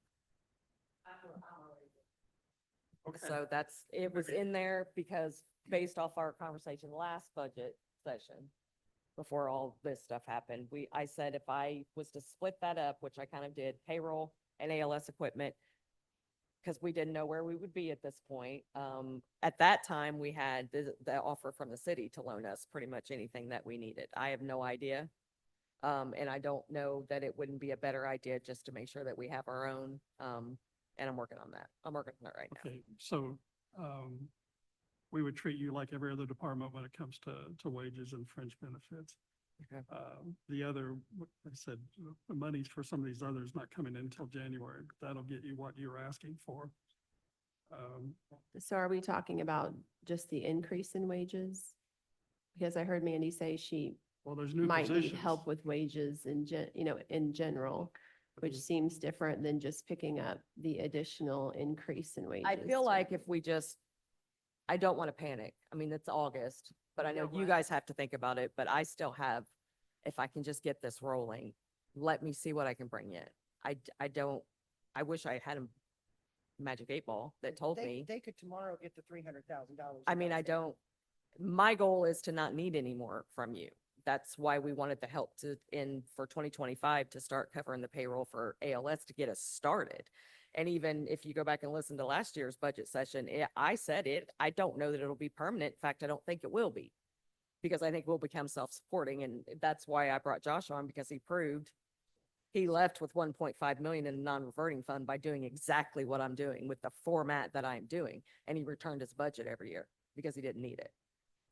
Okay. so that's, it was in there because based off our conversation last budget session, before all this stuff happened, I said if I was to split that up, which I kind of did, payroll and ALS equipment, because we didn't know where we would be at this point. At that time, we had the offer from the city to loan us pretty much anything that we needed. I have no idea. And I don't know that it wouldn't be a better idea just to make sure that we have our own. And I'm working on that. I'm working on it right now. Okay, so, we would treat you like every other department when it comes to wages and fringe benefits. Okay. The other, what I said, the monies for some of these others not coming in until January, but that'll get you what you're asking for. So are we talking about just the increase in wages? Because I heard Mandy say she Well, there's new might need positions. help with wages in general, which seems different than just picking up the additional increase in wages. I feel to- like if we just, I don't want to panic. I mean, it's August, but I know you guys have to think about it, but I still have, if I can just get this rolling, let me see what I can bring in. I don't, I wish I had a magic 8 ball that told me. They could tomorrow get the $300,000. I mean, I don't, my goal is to not need any more from you. That's why we wanted the help for 2025 to start covering the payroll for ALS to get us started. And even if you go back and listen to last year's budget session, I said it, I don't know that it'll be permanent. In fact, I don't think it will be. Because I think we'll become self-supporting, and that's why I brought Josh on, because he proved he left with 1.5 million in a non-reverting fund by doing exactly what I'm doing with the format that I'm doing. And he returned his budget every year because he didn't need it.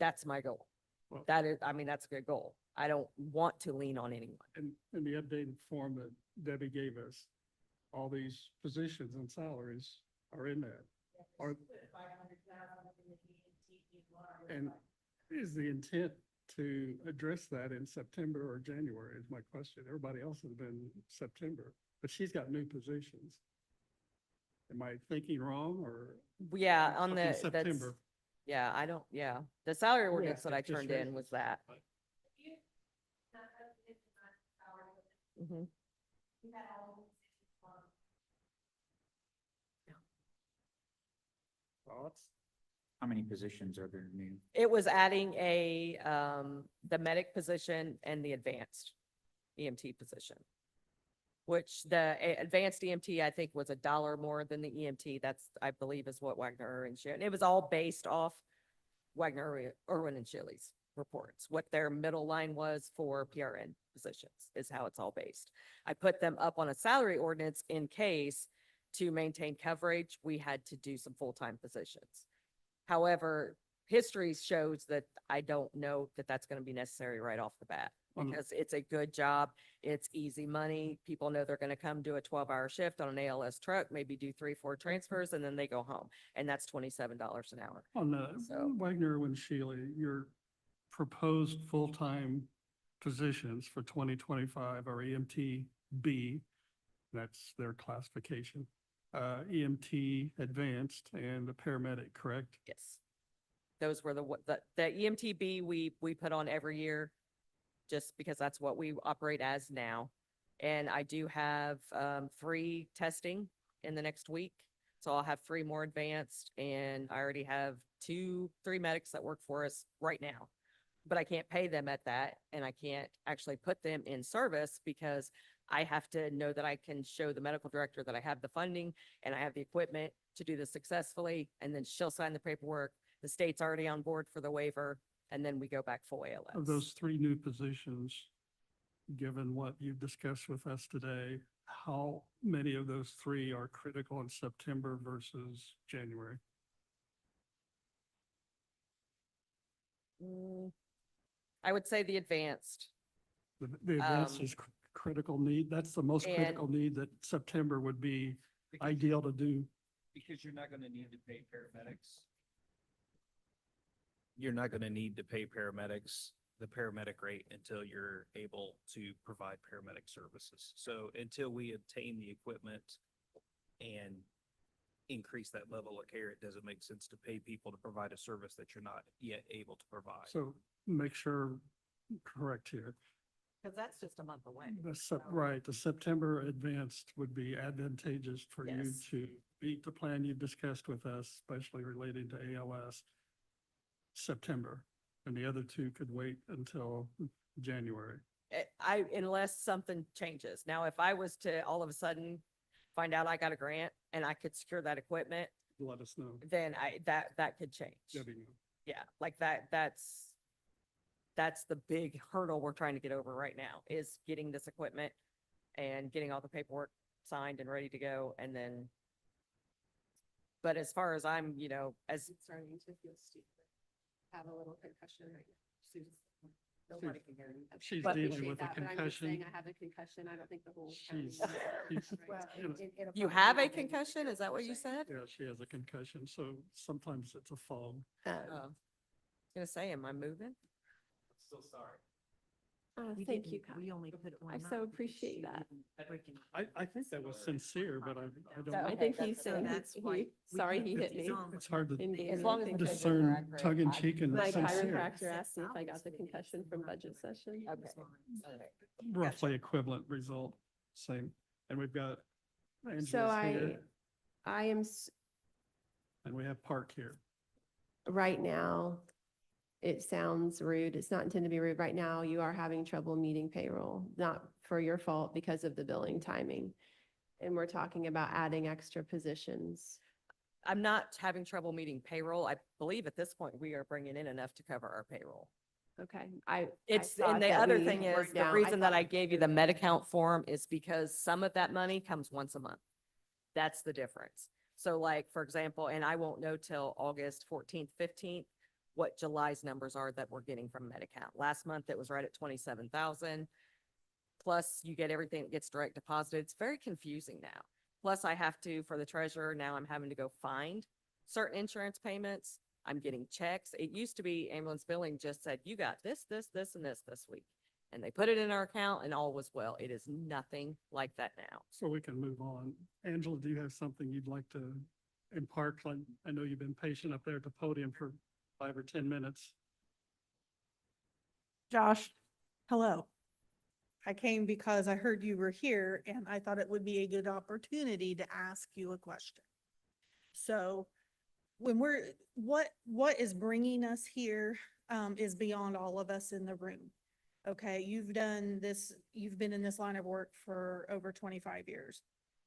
That's my goal. Well- That is, I mean, that's a good goal. I don't want to lean on anyone. In the updated form that Debbie gave us, all these positions and salaries are in there. And is the intent to address that in September or January is my question. Everybody else has been September, but she's got new positions. Am I thinking wrong or? Yeah, on Talking the, that's, September. yeah, I don't, yeah. The salary ordinance that I Just turned in raise- was that. Mhm. Thoughts? How many positions are there new? It was adding the medic position and the advanced EMT position. which the advanced EMT, I think, was $1 more than the EMT. That's, I believe, is what Wagner and Sharon, it was all based off Wagner, Irwin and Shiley's reports. What their middle line was for PRN positions is how it's all based. I put them up on a salary ordinance in case to maintain coverage, we had to do some full-time positions. However, history shows that I don't know that that's going to be necessary right off the bat because it's a good job. It's easy money. People know they're going to come do a 12-hour shift on an ALS truck, maybe do 3-4 transfers, and then they go home. And that's $27 an hour. On the So- Wagner and Shealy, your proposed full-time positions for 2025 are EMT B, that's their classification, EMT advanced and a paramedic, correct? Yes. Those were the EMTB we put on every year just because that's what we operate as now. And I do have 3 testing in the next week. So I'll have 3 more advanced and I already have 3 medics that work for us right now. But I can't pay them at that and I can't actually put them in service because I have to know that I can show the medical director that I have the funding and I have the equipment to do this successfully. And then she'll sign the paperwork. The state's already on board for the waiver and then we go back full ALS. Of those 3 new positions, given what you've discussed with us today, how many of those 3 are critical in September versus January? I would say the advanced. The advanced is critical need. That's the most and- critical need that September would be ideal to do. Because you're not gonna need to pay paramedics. You're not gonna need to pay paramedics the paramedic rate until you're able to provide paramedic services. So until we obtain the equipment and increase that level of care, it doesn't make sense to pay people to provide a service that you're not yet able to provide. So make sure, correct here. Because that's just a month away. Right, the September advanced would be advantageous for you Yes. to meet the plan you've discussed with us, especially relating to ALS. September, and the other 2 could wait until January. Unless something changes. Now, if I was to all of a sudden find out I got a grant and I could secure that equipment, Let us know. then that could change. Debbie, know. Yeah, like that's the big hurdle we're trying to get over right now is getting this equipment and getting all the paperwork signed and ready to go and then. But as far as I'm, as Starting to feel stupid. Have a little concussion right now. nobody can hear you. She's But dealing appreciate with a that, but I'm just saying concussion. I have a concussion. I don't think the whole county. She's, she's- Well, you know, You have a concussion? Is that what you said? yeah, she has a concussion, so sometimes it's a fog. I was gonna say, am I moving? Still sorry. Thank you, Kyle. We only put one. I so appreciate that. I think that was sincere, but I don't. I Okay, think that's- he's saying, that's why sorry he hit me. It's hard to As long as the figures are discern accurate, tongue in cheek and My sincere. chiropractor asked me if I got the concussion from budget session. Okay. Roughly equivalent result, same. And we've got So Angela's here, I am, and we have Park here. right now, it sounds rude. It's not intended to be rude. Right now, you are having trouble meeting payroll, not for your fault because of the billing timing. And we're talking about adding extra positions. I'm not having trouble meeting payroll. I believe at this point, we are bringing in enough to cover our payroll. Okay, It's, thought and the that other we thing were is, the down- reason that thought- I gave you the Medi-Account form is because some of that money comes once a month. That's the difference. So like, for example, and I won't know till August 14th, 15th, what July's numbers are that we're getting from Medi-Account. Last month, it was right at 27,000. Plus you get everything that gets direct deposited. It's very confusing now. Plus I have to, for the treasurer, now I'm having to go find certain insurance payments. I'm getting checks. It used to be ambulance billing just said, you got this, this, this, and this week. And they put it in our account and all was well. It is nothing like that now. So we can move on. Angela, do you have something you'd like to impart? I know you've been patient up there at the podium for 5 or 10 minutes. Josh, hello. I came because I heard you were here and I thought it would be a good opportunity to ask you a question. So when what is bringing us here is beyond all of us in the room. Okay, you've done this, you've been in this line of work for over 25 years.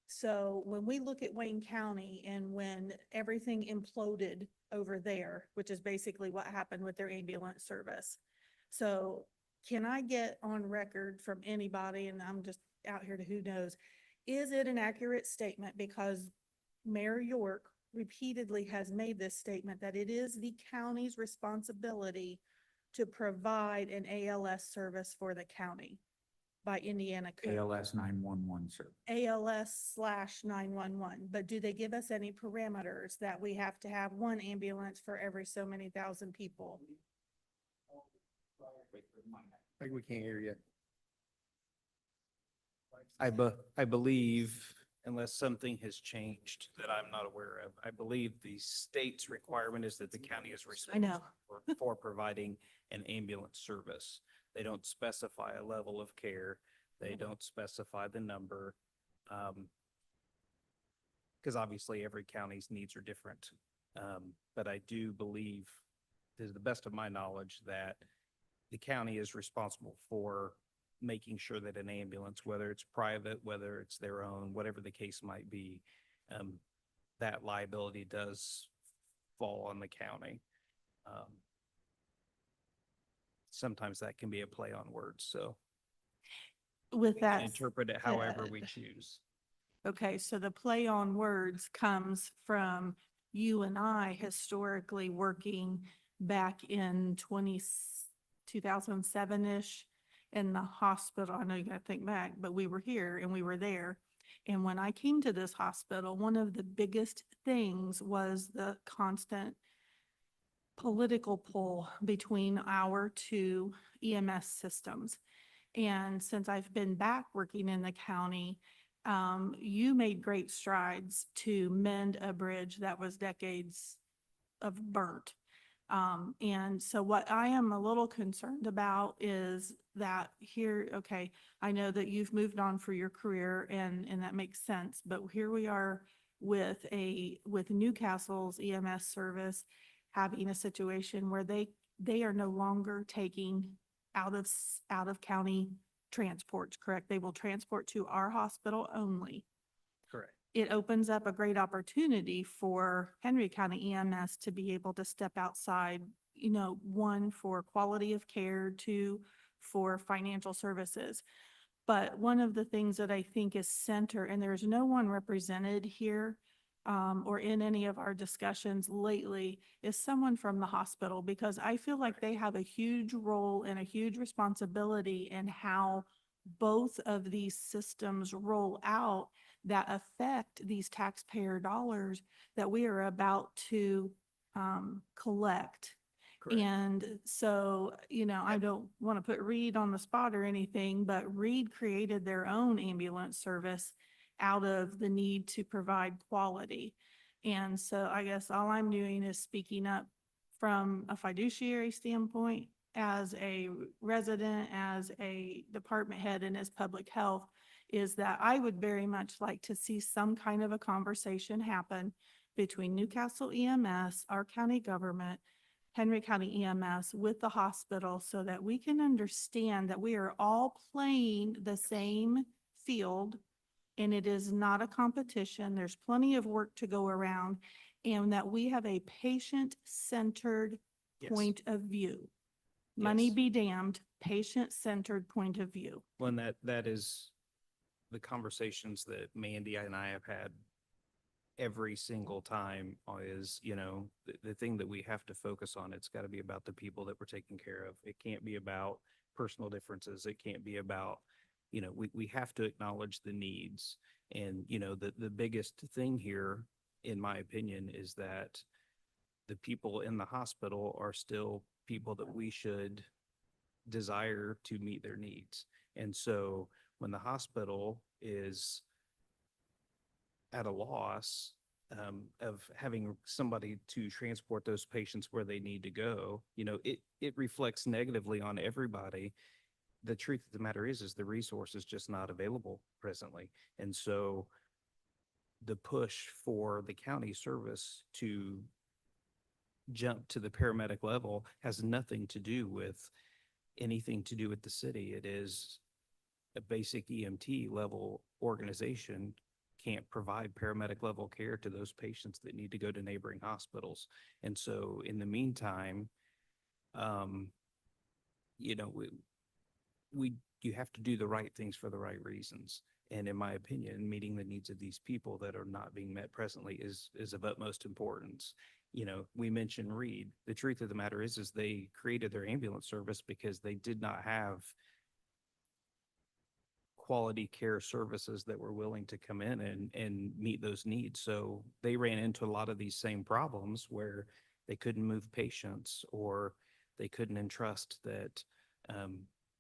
So when we look at Wayne County and when everything imploded over there, which is basically what happened with their ambulance service. So can I get on record from anybody, and I'm just out here to who knows, is it an accurate statement? Because Mayor York repeatedly has made this statement that it is the county's responsibility to provide an ALS service for the county by Indiana code. ALS 911 service. ALS/911, but do they give us any parameters that we have to have one ambulance for every so many thousand people? I think we can't hear you. I believe, unless something has changed that I'm not aware of, I believe the state's requirement is that the county is I know. responsible for providing an ambulance service. They don't specify a level of care. They don't specify the number. Because obviously every county's needs are different. But I do believe, to the best of my knowledge, that the county is responsible for making sure that an ambulance, whether it's private, whether it's their own, whatever the case might be, that liability does fall on the county. Sometimes that can be a play on words, so With we can that interpret it however we said- choose. Okay, so the play on words comes from you and I historically working back in 2007-ish in the hospital. I know you gotta think back, but we were here and we were there. And when I came to this hospital, one of the biggest things was the constant political pull between our two EMS systems. And since I've been back working in the county, you made great strides to mend a bridge that was decades of burnt. And so what I am a little concerned about is that here, okay, I know that you've moved on for your career and that makes sense, but here we are with Newcastle's EMS service having a situation where they are no longer taking out of county transports, correct? They will transport to our hospital only. Correct. It opens up a great opportunity for Henry County EMS to be able to step outside, one, for quality of care, two, for financial services. But one of the things that I think is center, and there's no one represented here or in any of our discussions lately, is someone from the hospital, because I feel like they have a huge role and a huge responsibility in how both of these systems roll out that affect these taxpayer dollars that we are about to collect. Correct. And so, I don't want to put Reed on the spot or anything, but Reed created their own ambulance service out of the need to provide quality. And so I guess all I'm doing is speaking up from a fiduciary standpoint, as a resident, as a department head, and as public health, is that I would very much like to see some kind of a conversation happen between Newcastle EMS, our county government, Henry County EMS, with the hospital, so that we can understand that we are all playing the same field and it is not a competition. There's plenty of work to go around, and that we have a patient-centered Yes. point of view. Money Yes. be damned, patient-centered point of view. One that is the conversations that Mandy and I have had every single time is, the thing that we have to focus on. It's got to be about the people that we're taking care of. It can't be about personal differences. It can't be about, we have to acknowledge the needs. And, the biggest thing here, in my opinion, is that the people in the hospital are still people that we should desire to meet their needs. And so when the hospital is at a loss of having somebody to transport those patients where they need to go, it reflects negatively on everybody. The truth of the matter is the resource is just not available presently. And so the push for the county service to jump to the paramedic level has nothing to do with anything to do with the city. It is a basic EMT level organization can't provide paramedic level care to those patients that need to go to neighboring hospitals. And so in the meantime, you know, you have to do the right things for the right reasons. And in my opinion, meeting the needs of these people that are not being met presently is of utmost importance. You know, we mentioned Reed. The truth of the matter is they created their ambulance service because they did not have quality care services that were willing to come in and meet those needs. So they ran into a lot of these same problems where they couldn't move patients or they couldn't entrust that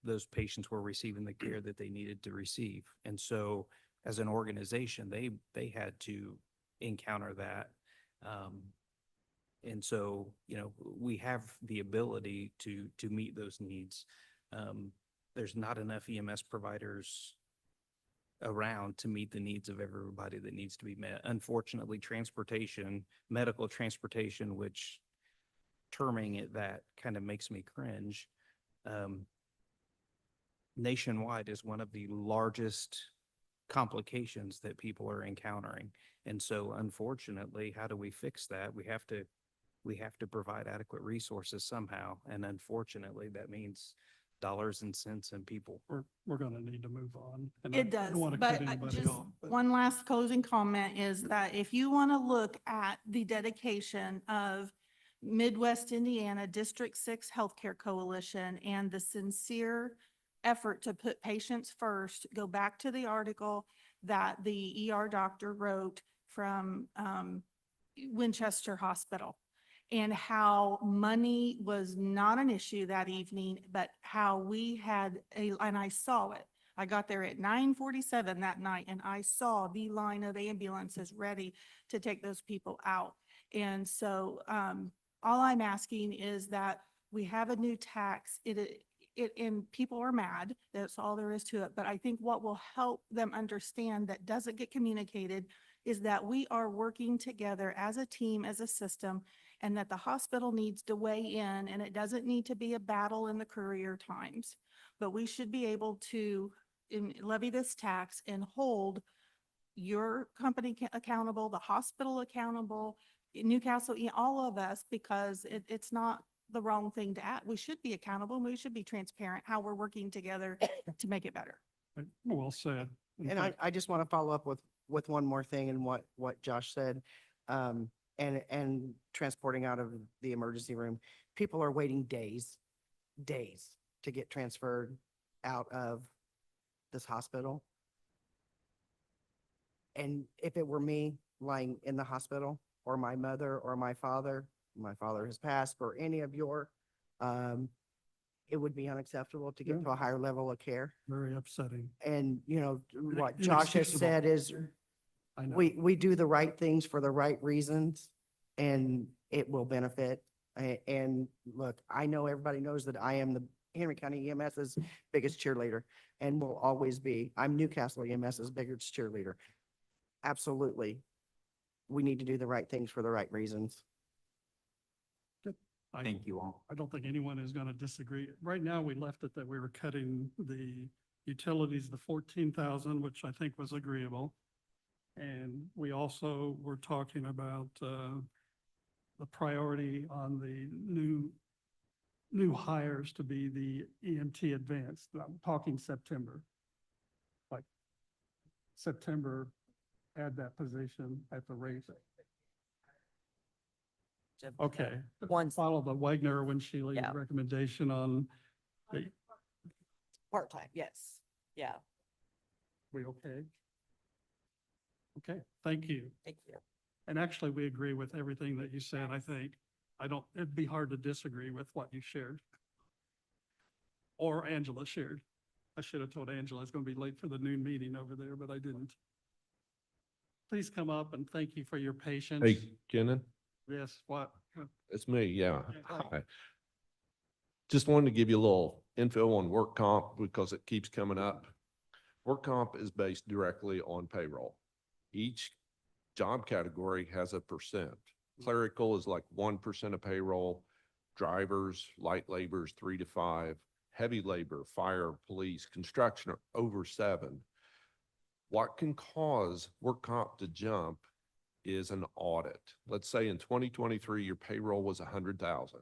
those patients were receiving the care that they needed to receive. And so as an organization, they had to encounter that. And so, you know, we have the ability to meet those needs. There's not enough EMS providers around to meet the needs of everybody that needs to be met. Unfortunately, transportation, medical transportation, which terming it that kind of makes me cringe, nationwide is one of the largest complications that people are encountering. And so unfortunately, how do we fix that? We have to provide adequate resources somehow. And unfortunately, that means dollars and cents and people. We're gonna need to move on. And I It does, don't wanna but cut anybody just off, but- one last closing comment is that if you want to look at the dedication of Midwest Indiana District 6 Healthcare Coalition and the sincere effort to put patients first, go back to the article that the ER doctor wrote from Winchester Hospital, and how money was not an issue that evening, but how we had and I saw it. I got there at 9:47 that night and I saw the line of ambulances ready to take those people out. And so all I'm asking is that we have a new tax. And people are mad. That's all there is to it. But I think what will help them understand that doesn't get communicated is that we are working together as a team, as a system, and that the hospital needs to weigh in, and it doesn't need to be a battle in the Courier Times. But we should be able to levy this tax and hold your company accountable, the hospital accountable, Newcastle, all of us, because it's not the wrong thing to add. We should be accountable and we should be transparent how we're working together to make it better. Well said. And I just want to follow up with one more thing and what Josh said. And transporting out of the emergency room, people are waiting days to get transferred out of this hospital. And if it were me lying in the hospital, or my mother or my father has passed, or any of your, it would be unacceptable to get Yeah. to a higher level of care. Very upsetting. And, you know, what Josh has said is, I know. we do the right things for the right reasons, and it will benefit. And look, I know everybody knows that I am the Henry County EMS's biggest cheerleader and will always be. I'm Newcastle EMS's biggest cheerleader. Absolutely. We need to do the right things for the right reasons. Thank you all. I don't think anyone is going to disagree. Right now, we left it that we were cutting the utilities, the 14,000, which I think was agreeable. And we also were talking about the priority on the new hires to be the EMT advanced. I'm talking September. Like September, add that position at the rate. Okay. Once, Follow the Wagner Winchell Yeah. recommendation on the, part-time, yes, yeah, we okay? Okay, thank you. thank you. And actually, we agree with everything that you said, I think. It'd be hard to disagree with what you shared. Or Angela shared. I should have told Angela I was going to be late for the noon meeting over there, but I didn't. Please come up and thank you for your patience. Hey, Kenan, Yes, what? it's me, yeah. Yeah, hi. Hi. Just wanted to give you a little info on work comp because it keeps coming up. Work comp is based directly on payroll. Each job category has a percent. Clerical is like 1% of payroll, drivers, light laborers, 3 to 5, heavy labor, fire, police, construction are over 7. What can cause work comp to jump is an audit. Let's say in 2023, your payroll was 100,000.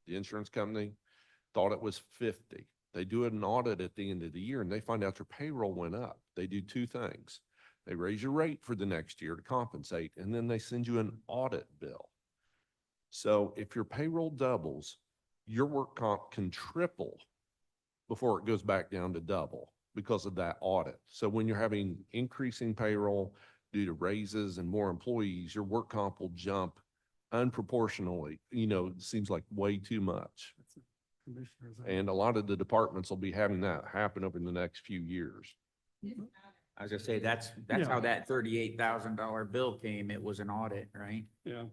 The insurance company thought it was 50. They do an audit at the end of the year and they find out your payroll went up. They do 2 things. They raise your rate for the next year to compensate, and then they send you an audit bill. So if your payroll doubles, your work comp can triple before it goes back down to double because of that audit. So when you're having increasing payroll due to raises and more employees, your work comp will jump unproportionally. It seems like way too much. That's a commissioner's. And a lot of the departments will be having that happen over the next few years. I was gonna say, that's Yeah. how that $38,000 bill came. It was an audit, right? Yeah.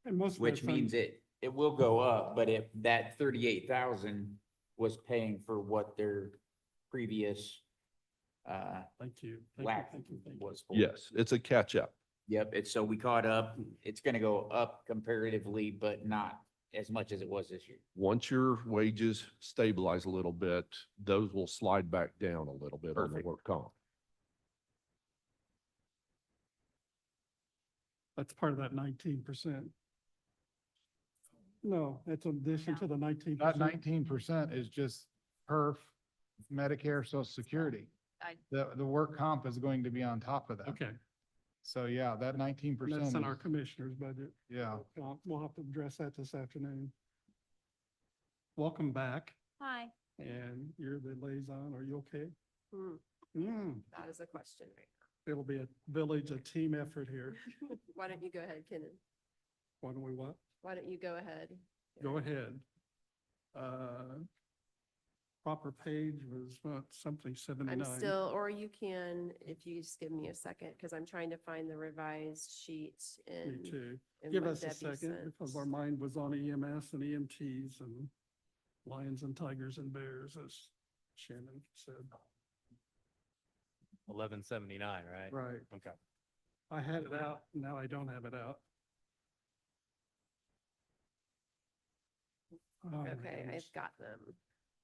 And most of Which that's means it will go up, but if that 38,000 was paying for what their previous, Thank you. Thank you, whack thank you, thank you. was for. Yes, it's a catch up. Yep, so we caught up. It's gonna go up comparatively, but not as much as it was this year. Once your wages stabilize a little bit, those will slide back down a little bit on the Perfect. work comp. That's part of that 19%. No, it's in addition to the 19%. That 19% is just perf, Medicare, Social Security. The work comp is going to be on top of that. Okay, So yeah, that 19%. that's in our is- commissioner's budget. Yeah. We'll have to address that this afternoon. Welcome back, Hi. and you're the liaison. Are you okay? Hmm, that is a question right It'll be a team effort here. now. Why don't you go ahead, Kenan? Why don't we what? Why don't you go ahead? Go ahead. Proper page was what, something 79. I'm still, or you can, if you just give me a second, because I'm trying to find the revised sheet Me in. too. in Give what us a Debbie second, sent. because our mind was on EMS and EMTs and lions and tigers and bears, as Shannon said. 1179, right? Right. Okay. I had it out, now I don't have it out. Oh, my Okay, goodness. I've got them.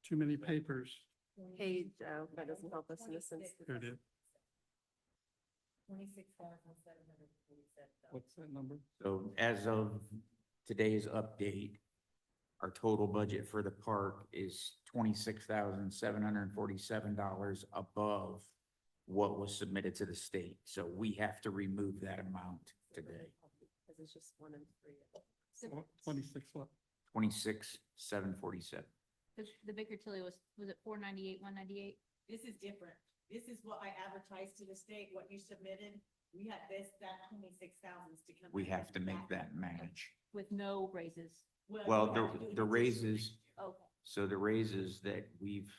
Too many papers. Page, oh, that doesn't help us in this instance. Here it is. 26,747. What's that number? So as of today's update, our total budget for the park is $26,747 above what was submitted to the state. So we have to remove that amount today. Because it's just 1 and 3. 26 what? 26,747. The Baker Tilly was it 498, 198? This is different. This is what I advertised to the state, what you submitted. We had that 26,000 to come. We back have to make that match. With no raises. Well, the raises, Okay. so the raises that we've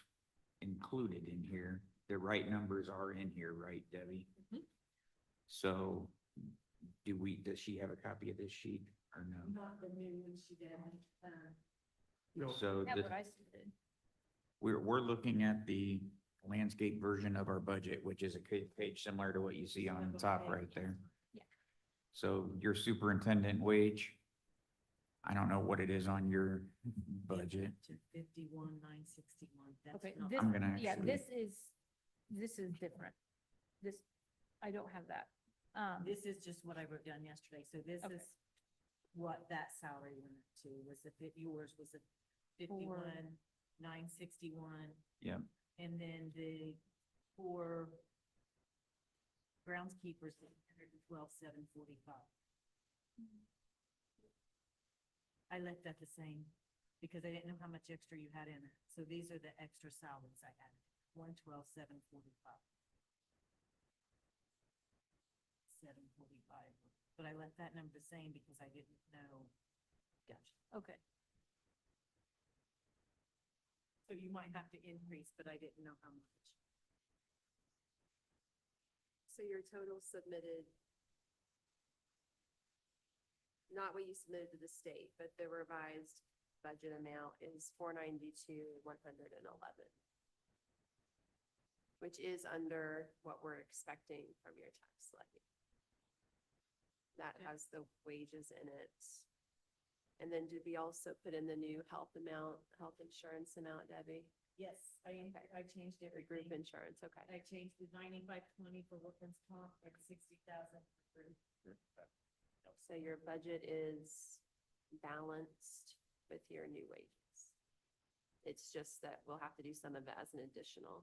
included in here, the right numbers are in here, right, Debbie? Mhm. So does she have a copy of this sheet or no? Not the new one she did. No. So That's the- what I submitted. we're looking at the landscape version of our budget, which is a page similar to what you see on the top right there. Yeah. So your superintendent wage, I don't know what it is on your budget. 51,961. Okay, I'm gonna yeah, actually- this is different. This, I don't have that. This is just what I wrote down yesterday. So this Okay. is what that salary went up to, was yours was a 51,961. Yep. And then the four groundskeepers, 112,745. I left that the same because I didn't know how much extra you had in it. So these are the extra salaries I added, 112,745. 745, but I left that number the same because I didn't know. Gotcha. Okay. So you might have to increase, but I didn't know how much. So your total submitted, not what you submitted to the state, but the revised budget amount is 492,111, which is under what we're expecting from your tax levy. That Okay. has the wages in it And then did we also put in the new health amount, health insurance amount, Debbie? Yes, I changed The everything. group insurance, okay. I changed the 95-20 for workman's comp and 60,000 for group. So your budget is balanced with your new wages. It's just that we'll have to do some of it as an additional.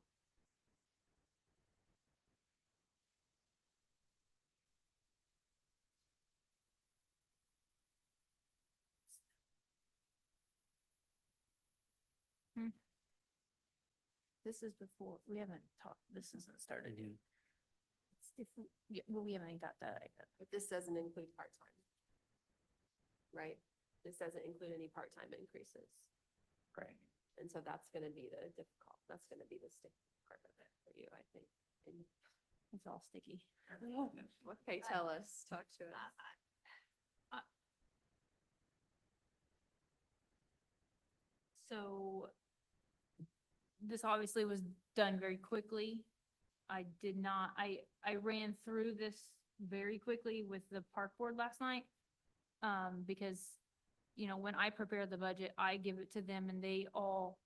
This is before, we haven't talked, this isn't started yet. It's different, yeah, well, we haven't got that. But this doesn't include part-time. Right? This doesn't include any part-time increases. Right. And so that's gonna be the difficult, that's gonna be the sticky part of it for you, I think. And- It's all sticky. Okay, tell us, talk to us. So this obviously was done very quickly. I did not, I ran through this very quickly with the park board last night. Because, you know, when I prepare the budget, I give it to them and they all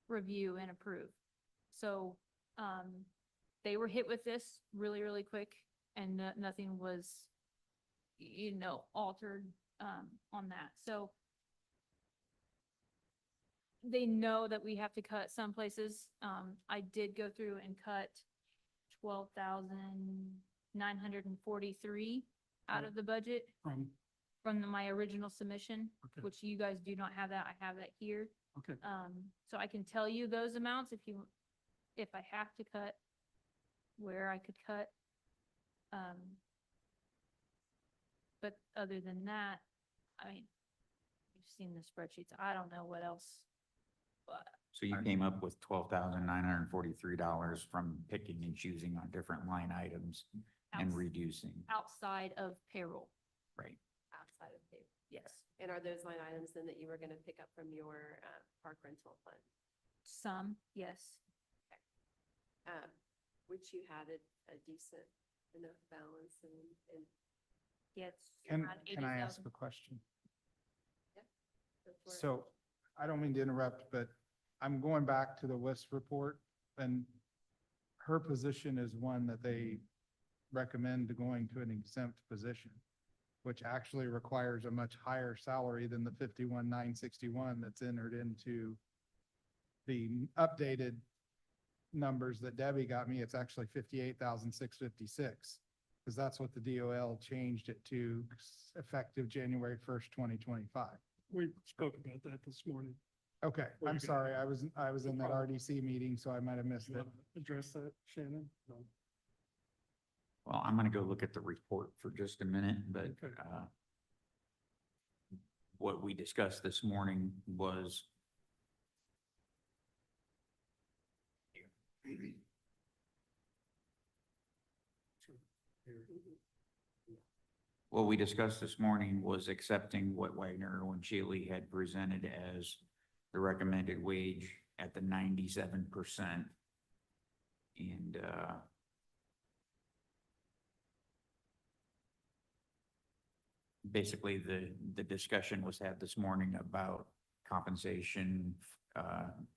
review and approve. So, they were hit with this really, really quick and nothing was, you know, altered, on that. So they know that we have to cut some places. I did go through and cut 12,943 out of the budget from my original submission, Okay. which you guys do not have that. I have that here. Okay. So I can tell you those amounts if I have to cut, where I could cut. But other than that, I mean, you've seen the spreadsheets. I don't know what else. But So you came up with $12,943 from picking and choosing on different line items and Outs- reducing, outside of payroll, right? Outside of pay. yes, And are those line items then that you were gonna pick up from your, park rental fund? some, yes. Which you had a decent enough balance and Yes. Can I ask a question? go for it. So I don't mean to interrupt, but I'm going back to the WIS report and her position is one that they recommend going to an exempt position, which actually requires a much higher salary than the 51,961 that's entered into the updated numbers that Debbie got me. It's actually 58,656. Because that's what the DOL changed it to effective January 1st, 2025. We spoke about that this morning. Okay, Well, I'm you got- sorry. I was in that No problem. RDC meeting, so I might have missed You it. want to address that, Shannon? No. Well, I'm gonna go look at the report for just a minute, but, Okay. what we discussed this morning was what we discussed this morning was accepting what Wagner and Shealy had presented as the recommended wage at the 97%. And, basically, the discussion was had this morning about compensation,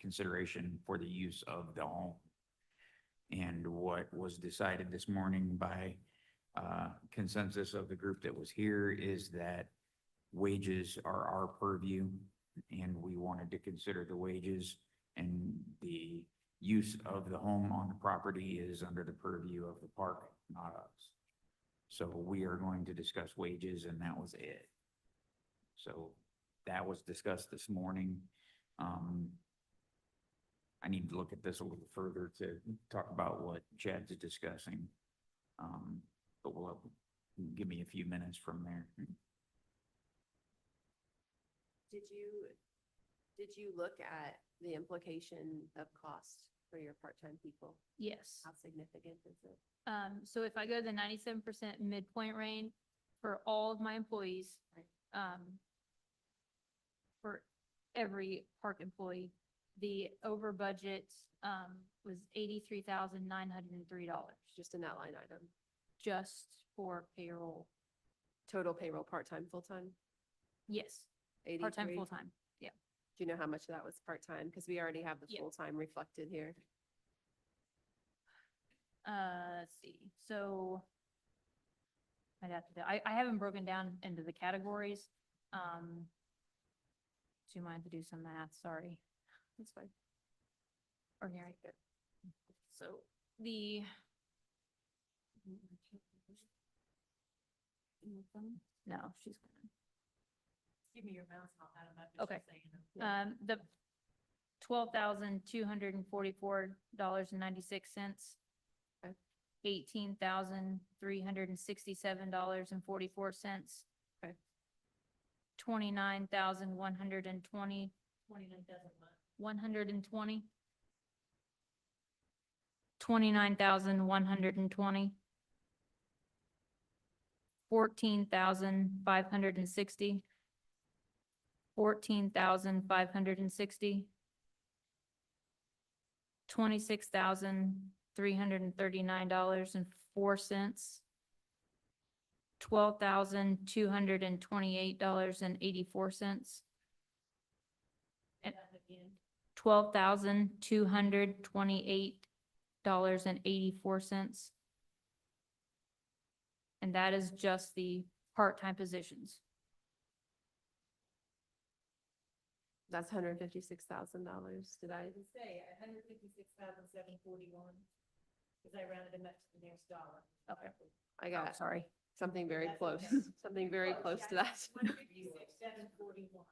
consideration for the use of the home. And what was decided this morning by, consensus of the group that was here is that wages are our purview, and we wanted to consider the wages, and the use of the home on the property is under the purview of the park, not us. So we are going to discuss wages, and that was it. So that was discussed this morning. I need to look at this a little further to talk about what Chad's discussing. But give me a few minutes from there. Did you look at the implication of cost for your part-time people? Yes. How significant is it? So if I go to the 97% midpoint range for all of my employees, for every park employee, the over budget, was $83,903 Just in that line item? just for payroll. Total payroll, part-time, full-time? Yes. 83? full-time. Yeah. Do you know how much of that was part-time? Because we already have the Yeah. full-time reflected here. Let's see, so. I haven't broken down into the categories. Do you mind to do some math? Sorry. That's fine. Ordinary. So the. No, she's gonna. Give me your mouse and I'll add them up. Okay. Yeah. The $12,244.96. Okay. $18,367.44. Okay. 29,120. 120. 29,120. 14,560. 14,560. $26,339.04. $12,228.84. And $12,228.84. And that is just the part-time positions. That's $156,000. Did I? Say, $156,741, because I rounded them up to the nearest dollar. Okay. I Oh, got sorry. something very That's close, okay. something very close to that. 156,741.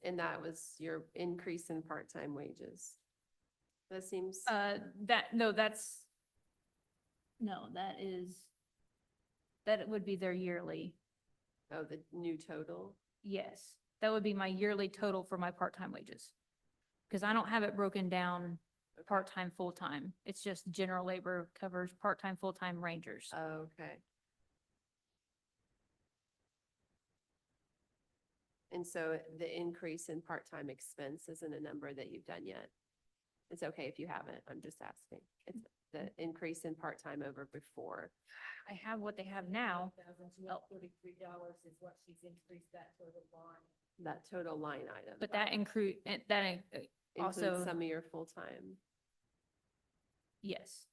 And that was your increase in part-time wages. That seems, That would be their yearly. oh, the new total. Yes, that would be my yearly total for my part-time wages. Because I don't have it broken down part-time, full-time. It's just general labor covers part-time, full-time rangers. Okay. And so the increase in part-time expense isn't a number that you've done yet? It's okay if you haven't, I'm just asking. It's the increase in part-time over before. I have what they have now. $1,233 is what she's increased that total line. That total line item. But that Includes also, some of your full-time. yes.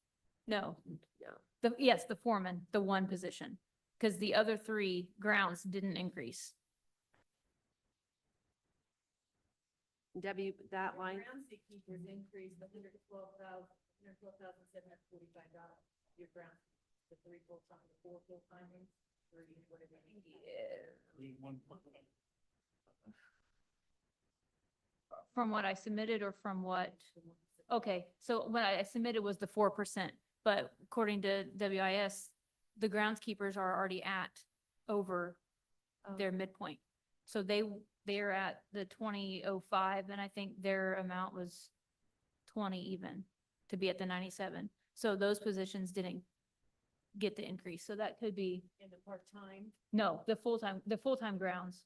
No, No. yes, the foreman, the one position. Because the other three grounds didn't increase. Debbie, that line, Groundskeepers keepers increased $112,745. Your ground, the 3 full-time, the 4 full-timers, 3, whatever. From what I submitted or from what? Okay, so what I submitted was the 4%, but according to WIS, the groundskeepers are already at over their midpoint. So they're at the 2005, and I think their amount was 20 even to be at the 97. So those positions didn't get the increase. So that could be, In the part-time, no, the full-time grounds.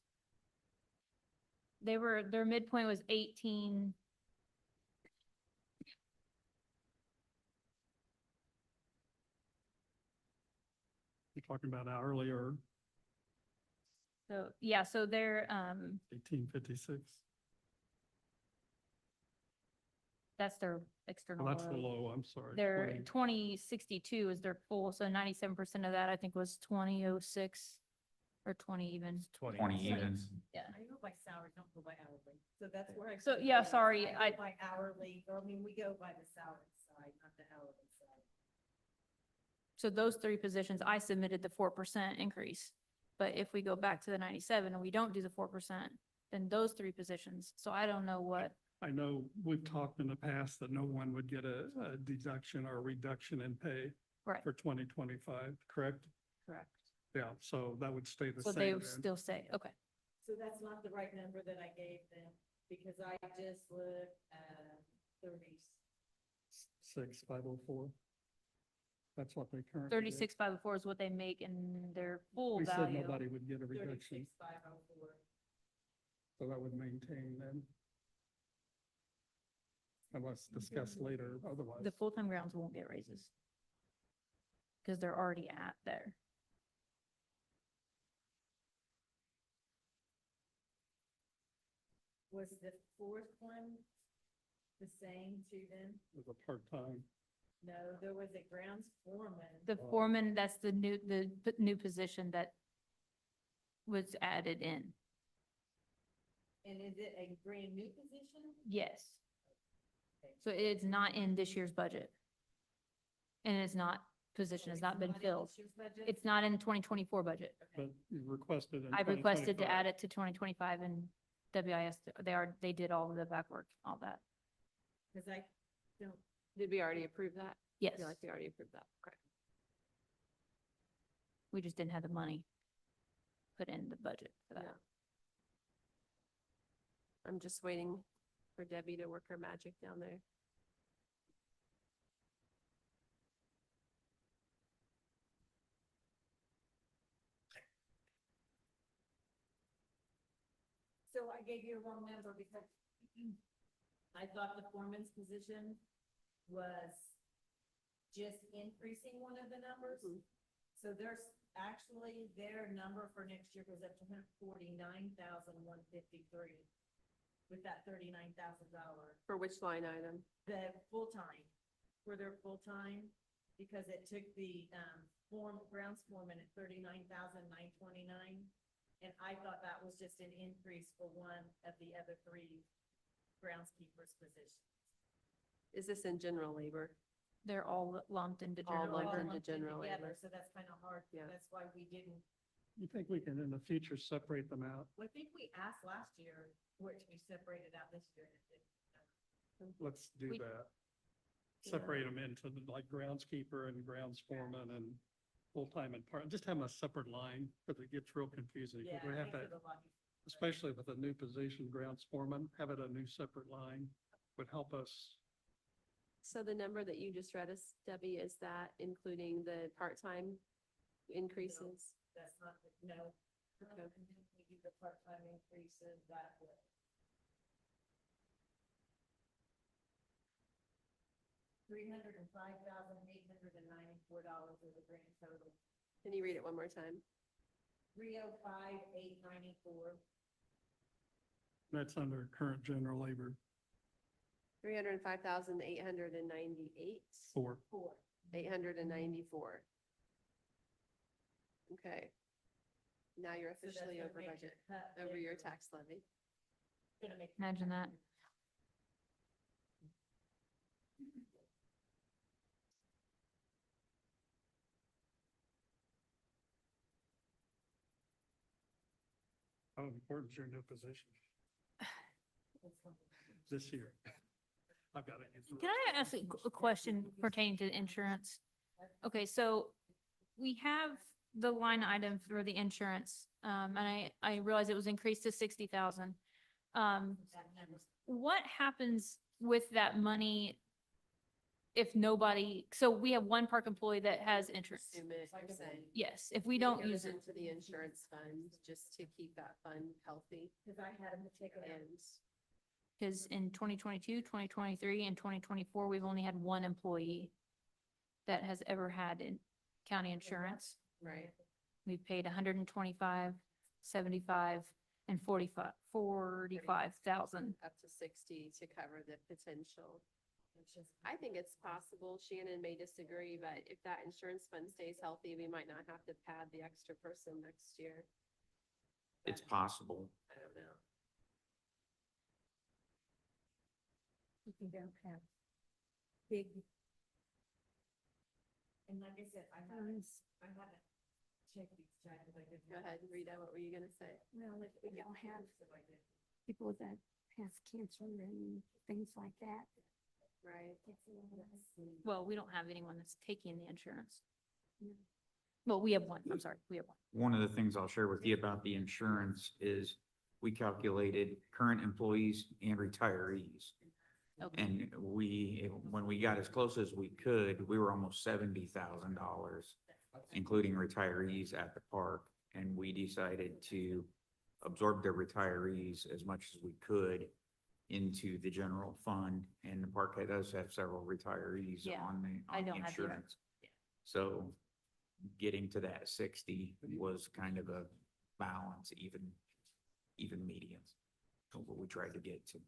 Their midpoint was 18. You're talking about hourly or So, yeah, so they're, 1856. that's their external. Well, that's the load. low, I'm sorry. Their 20. 2062 is their full, so 97% of that I think was 2006 or 20 even. 20 even. Yeah. I go by salary, don't go by hourly. So that's where I. So, yeah, sorry, I go by hourly, or I mean, we go by the salary side, not the hourly side. So those three positions, I submitted the 4% increase. But if we go back to the 97 and we don't do the 4%, then those three positions, so I don't know what, I know we've talked in the past that no one would get a deduction or a reduction in pay right, for 2025, correct? correct. Yeah, so that would stay the So same they then. would still say, okay, So that's not the right number that I gave them, because I just looked at 6,504. That's what they currently. do. 36,504 is what they make in their full We said value. nobody would get a reduction, 36,504. so that would maintain then. Unless discussed later otherwise. The full-time grounds won't get raises. Because they're already at there. Was the fourth one the same too then? With a part-time. No, there was a grounds foreman. The foreman, that's the new position that was added in. And is it a brand new position? Yes. So it's not in this year's budget. And it's not, position has not been filled. It's not in 2024 budget. But you requested in I've requested to 2025. add it to 2025 and WIS, they did all of the back work, all that. Cause I don't, Did we already approve that? Yes, I feel like we already approved that. Okay. we just didn't have the money put in the budget for that. Yeah. I'm just waiting for Debbie to work her magic down there. so I gave you a wrong number because I thought the foreman's position was just increasing one of the numbers. So there's actually, their number for next year goes up to $149,153 with that $39,000. For which line item? The full-time, for their full-time, because it took the, grounds foreman at $39,929. And I thought that was just an increase for one of the other three groundskeepers positions. Is this in general labor? They're all lumped into All general lumped labor. into Lumped in general together, labor. So that's kind of hard. Yeah. That's why we didn't, You think we can in the future separate them out? I think we asked last year for it to be separated out this year. And it didn't. Let's do We- that. Yeah. Separate them into like groundskeeper and grounds foreman and full-time and part, just have them a separate line because it gets real confusing. 'Cause Yeah, we it have makes that, it a lot easier. especially with a new position, grounds foreman, have it a new separate line would help us. So the number that you just read us, Debbie, is that including the part-time increases? That's not, no. Okay. We do the part-time increases that way. $305,894 is the grand total. Can you read it one more time? 305,894. That's under current general labor 305,898, for. 894. Okay. Now you're So that's officially gonna over make budget, your cut over your bigger. tax levy. Gonna make. Imagine that. How important is your new position this year? I've got it. Can I ask a question pertaining to insurance? Okay, so we have the line item for the insurance, and I realize it was increased to 60,000. What happens with that money if nobody, so we have one park employee that has insurance? Assume it, you're saying. Yes, if we don't It goes use it, into the insurance fund, just to keep that fund healthy. Cause I had them to take it out. And because in 2022, 2023, and 2024, we've only had one employee that has ever had county insurance. right, We've paid 125, 75, and 45,000. up to 60 to cover the potential. I think it's possible, Shannon may disagree, but if that insurance fund stays healthy, we might not have to pad the extra person next year. It's possible. I don't know. If you don't have big. And like I said, I haven't checked these charges. I didn't. Go ahead, Rita, what were you gonna say? Well, if we don't have people that have cancer and things like that. Right. Well, we don't have anyone that's taking the insurance. Well, we have one, I'm sorry, we have one. One of the things I'll share with you about the insurance is we calculated current employees and retirees. Okay, And when we got as close as we could, we were almost $70,000, including retirees at the park. And we decided to absorb the retirees as much as we could into the general fund. And the park does have several retirees Yeah, on I the don't have the- insurance. So getting to that 60 was kind of a balance, even medians. what we tried to get to.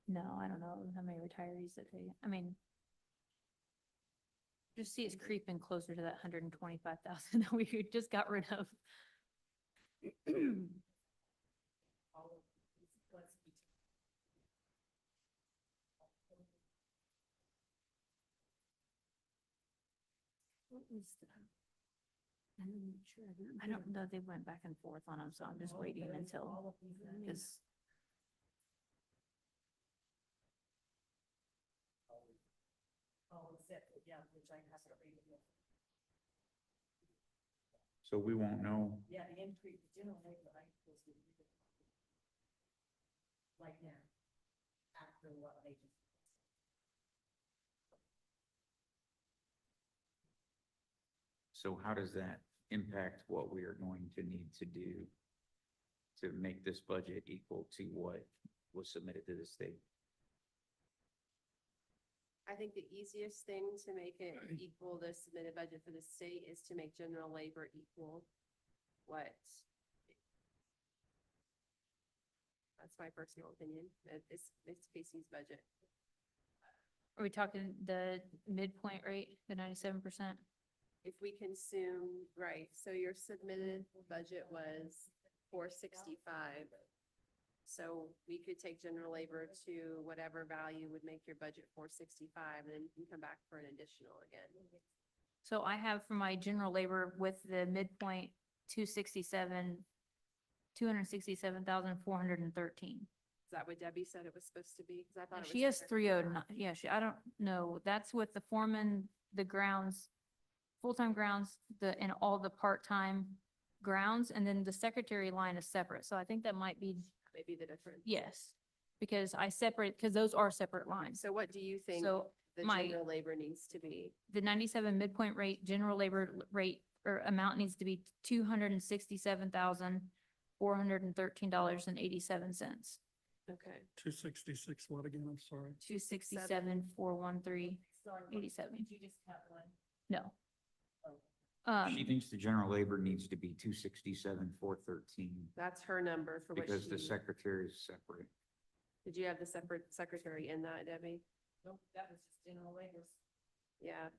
No, I don't know how many retirees that they, I mean, just see it's creeping closer to that 125,000 that we just got rid of. What was the? I'm not sure. I don't know, they went back and forth on them, so I'm just waiting until, because So we won't know. Yeah, the increase, the general labor, I was right now, after what they just. So how does that impact what we are going to need to do to make this budget equal to what was submitted to the state? I think the easiest thing to make it equal the submitted budget for the state is to make general labor equal what. That's my personal opinion. It's Casey's budget. are we talking the midpoint rate, the 97%? If we consume, right, so your submitted budget was 465. So we could take general labor to whatever value would make your budget 465, and then you can come back for an additional again. So I have for my general labor with the midpoint 267,413. Is that what Debbie said it was supposed to be? 'Cause I thought it was. She has 309. 309, yeah, I don't know, that's with the foreman, the grounds, full-time grounds, and all the part-time grounds, and then the secretary line is separate, so I think that might be, Maybe the difference. yes. Because I separate, because those are separate lines. So what do you think So the my, general labor needs to be? the 97 midpoint rate, general labor rate or amount needs to be $267,413.87. Okay. 266, what again? I'm sorry. 267,413.87. You just cut one. No. She thinks the general labor needs to be 267,413 That's her number for what because the she, secretary is separate. did you have the separate secretary in that, Debbie? Nope, that was just general labor. Yeah.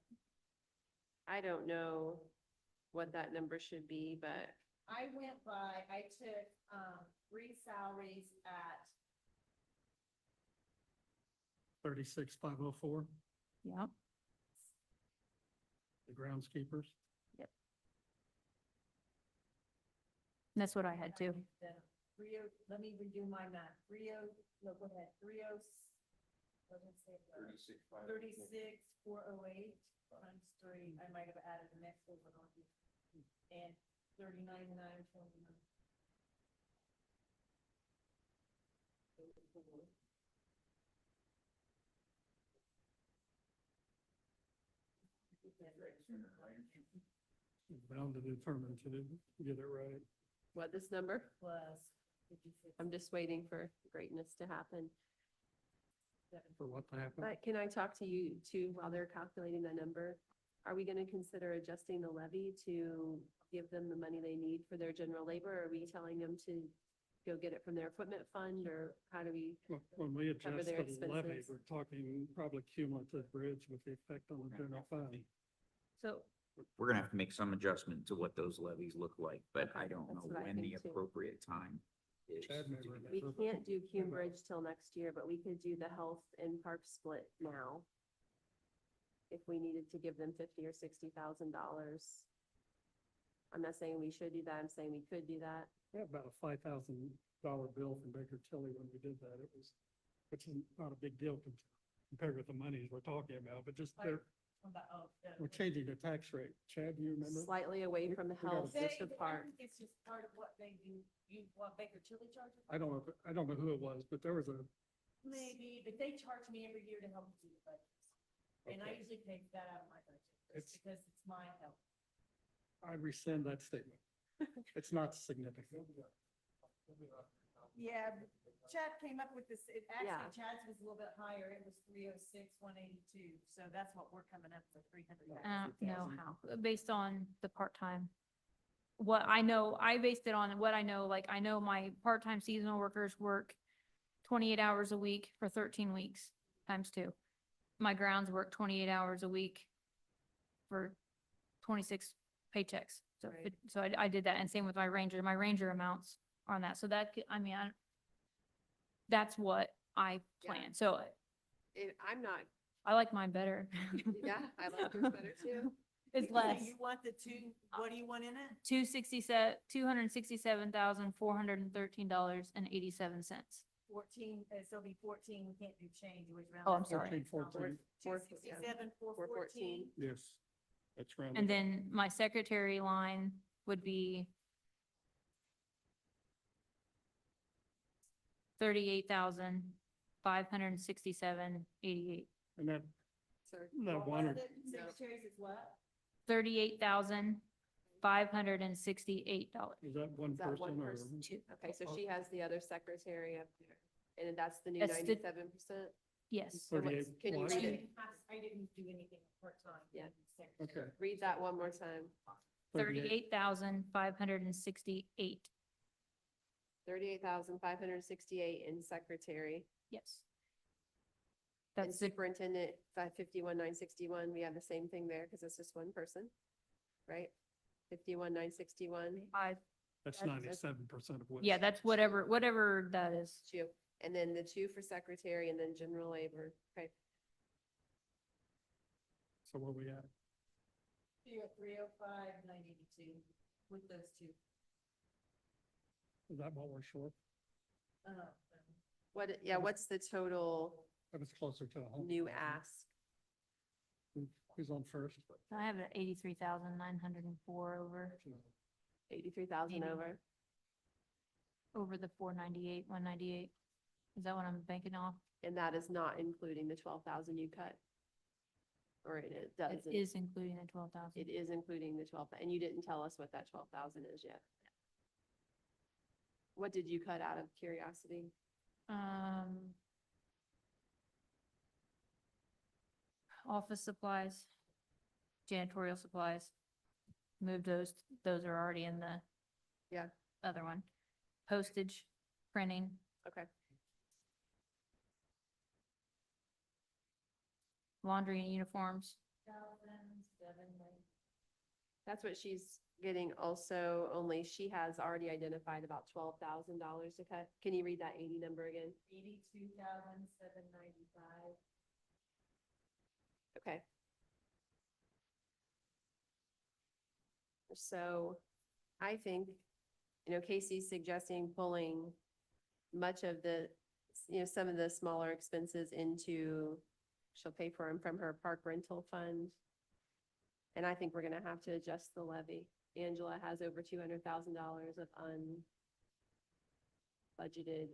I don't know what that number should be, but I went by, I took, 3 salaries at 36,504, Yep. the groundskeepers. That's what I had too. Then Rio, let me redo my math. Rio, no, go ahead, what did I say? 36,408 times 3, I might have added the next one on here. And 39,929. Bound to determine to get it right. what, this number? Plus. I'm just waiting for greatness to happen. For what to happen? But can I talk to you too while they're calculating the number? Are we gonna consider adjusting the levy to give them the money they need for their general labor? Or are we telling them to go get it from their equipment fund, or how do we? Look, when we Cover adjust their the levy, expenses. we're talking probably cumulative bridge with the effect on the general fund. So We're gonna have to make some adjustment to what those levies look like, but I Okay, don't that's know what I when the think too. appropriate time is. Chad may to do that. We remember. can't do Cume Bridge till next year, but we could do the health and park split now. If we needed to give them $50,000 or $60,000. I'm not saying we should do that, I'm saying we could do that. We had about a $5,000 bill from Baker Tilly when we did that. It was, which is not a big deal compared with the monies we're talking about, but just we're changing the tax rate. Chad, do you remember? Slightly away from the We gotta- health, just a part. It's just part of what they do. You want Baker Tilly charges? I don't know who it was, but there was a, Maybe, but they charge me every year to help do the budgets. And I Okay. usually pay that out of my budget, It's- just because it's my help. I rescind that statement. It's not significant. Yeah, Chad came up with this, it Yeah. actually Chad's was a little bit higher, it was 306, 182, so that's what we're coming up for 300. I don't know how, based on the part-time. What I know, I based it on what I know, like I know my part-time seasonal workers work 28 hours a week for 13 weeks times 2. My grounds work 28 hours a week for 26 paychecks. So, Right. so I did that, and same with my ranger amounts on that. So that, I mean, that's what I Yeah. plan. So I'm not, I like mine better. yeah, I like yours better too. It's So less. You want the two, what do you want in it? $267,413.87. 14, so it'll be 14, we can't do change, which round. Oh, I'm up. sorry. 14. 267, 414. Yes, that's rounded. And then my secretary line would be 38,567.88. And that, Sir. that What one, was it? Secretaries is what? $38,568. is that one Is that one person or? person? Okay, so she has the other secretary up there, and that's the new That's the- 97%? Yes. So what's- 38 Can you plus? read it? I didn't do anything part-time. Yeah. Okay. Read that one more time. 38,568. 38,568 in secretary. Yes. And That's the, superintendent, 551,961, we have the same thing there, because it's just one person, right? 51,961, That's That's- 97% of what. yeah, that's whatever that is. two, and then the 2 for secretary, and then general labor, okay? So where we at? You're at 305, 982 with those two. Is that what we're short? What's the total That was closer to 100. new ask? Who's on first? I have it at 83,904 over 83,000 over? the 498, 198. Is that what I'm banking off? And that is not including the 12,000 you cut? Or it It doesn't? is including the 12,000. It is including the 12, and you didn't tell us what that 12,000 is yet. What did you cut out of curiosity? Office supplies, janitorial supplies. Move those are already in the Yeah, other one. Postage, printing, okay. laundry and uniforms. That's what she's getting also, only she has already identified about $12,000 to cut. Can you read that 80 number again? 82,795. Okay. So I think, Casey's suggesting pulling much of the, some of the smaller expenses into, she'll pay for them from her park rental fund. And I think we're gonna have to adjust the levy. Angela has over $200,000 of unbudgeted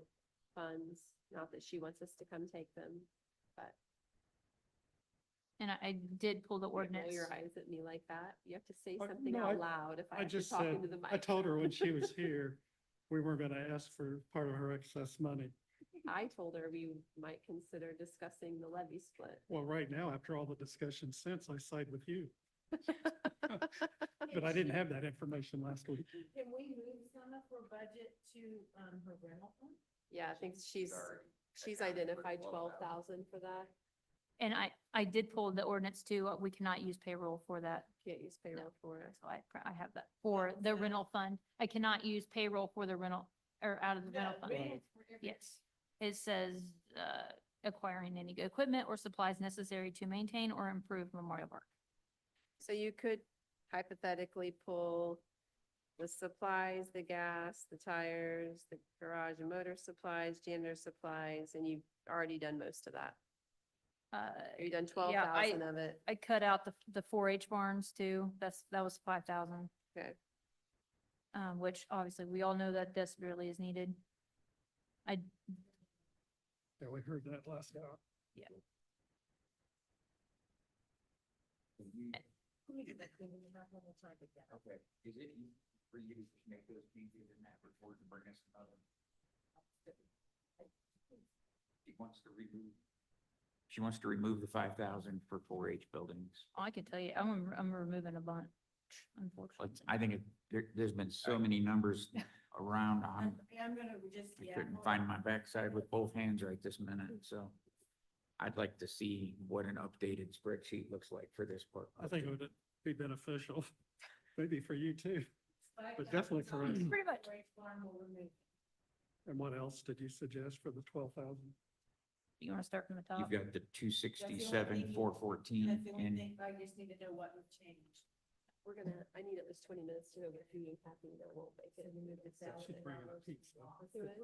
funds, not that she wants us to come take them, but. And I did pull the You can't roll ordinance. your eyes at me like that. You have to say Uh, something no, out loud if I I have to just talk said, into the mic. I told her when she was here, we weren't gonna ask for part of her excess money. I told her we might consider discussing the levy split. Well, right now, after all the discussion since, I side with you. But I didn't have that information last week. Can we move some of her budget to, her rental fund? Yeah, I think she's identified 12,000 for that. And I did pull the ordinance too. We cannot use payroll for that. Can't use payroll for it. So I have that for the rental fund. I cannot use payroll for the rental or out of the rental fund. Yes. It says, acquiring any equipment or supplies necessary to maintain or improve Memorial Park. So you could hypothetically pull the supplies, the gas, the tires, the garage and motor supplies, janitor supplies, and you've already done most of that. You've done yeah, 12,000 of it. I cut out the 4-H barns too. That was 5,000. Okay. Which obviously we all know that desperately is needed. Yeah, we heard that last hour. Okay, is it easy for you to make those changes in that report and bring us another? She wants to remove the 5,000 for 4-H buildings. I can tell you, I'm removing a bunch, unfortunately. I think there's been so many numbers around, I'm gonna just, I yeah. couldn't hold find on. my backside with both hands right this minute, so. I'd like to see what an updated spreadsheet looks like for this part. I think it would be beneficial, maybe for you too. But definitely for us. Pretty much. And what else did you suggest for the 12,000? You wanna start from the top? You've got the That's the only 267, thing- 414, That's the only and thing, I just need to know what would change. I need at least 20 minutes to go get food and caffeine. I won't make it. Move this out. She's bringing a pizza. Do it.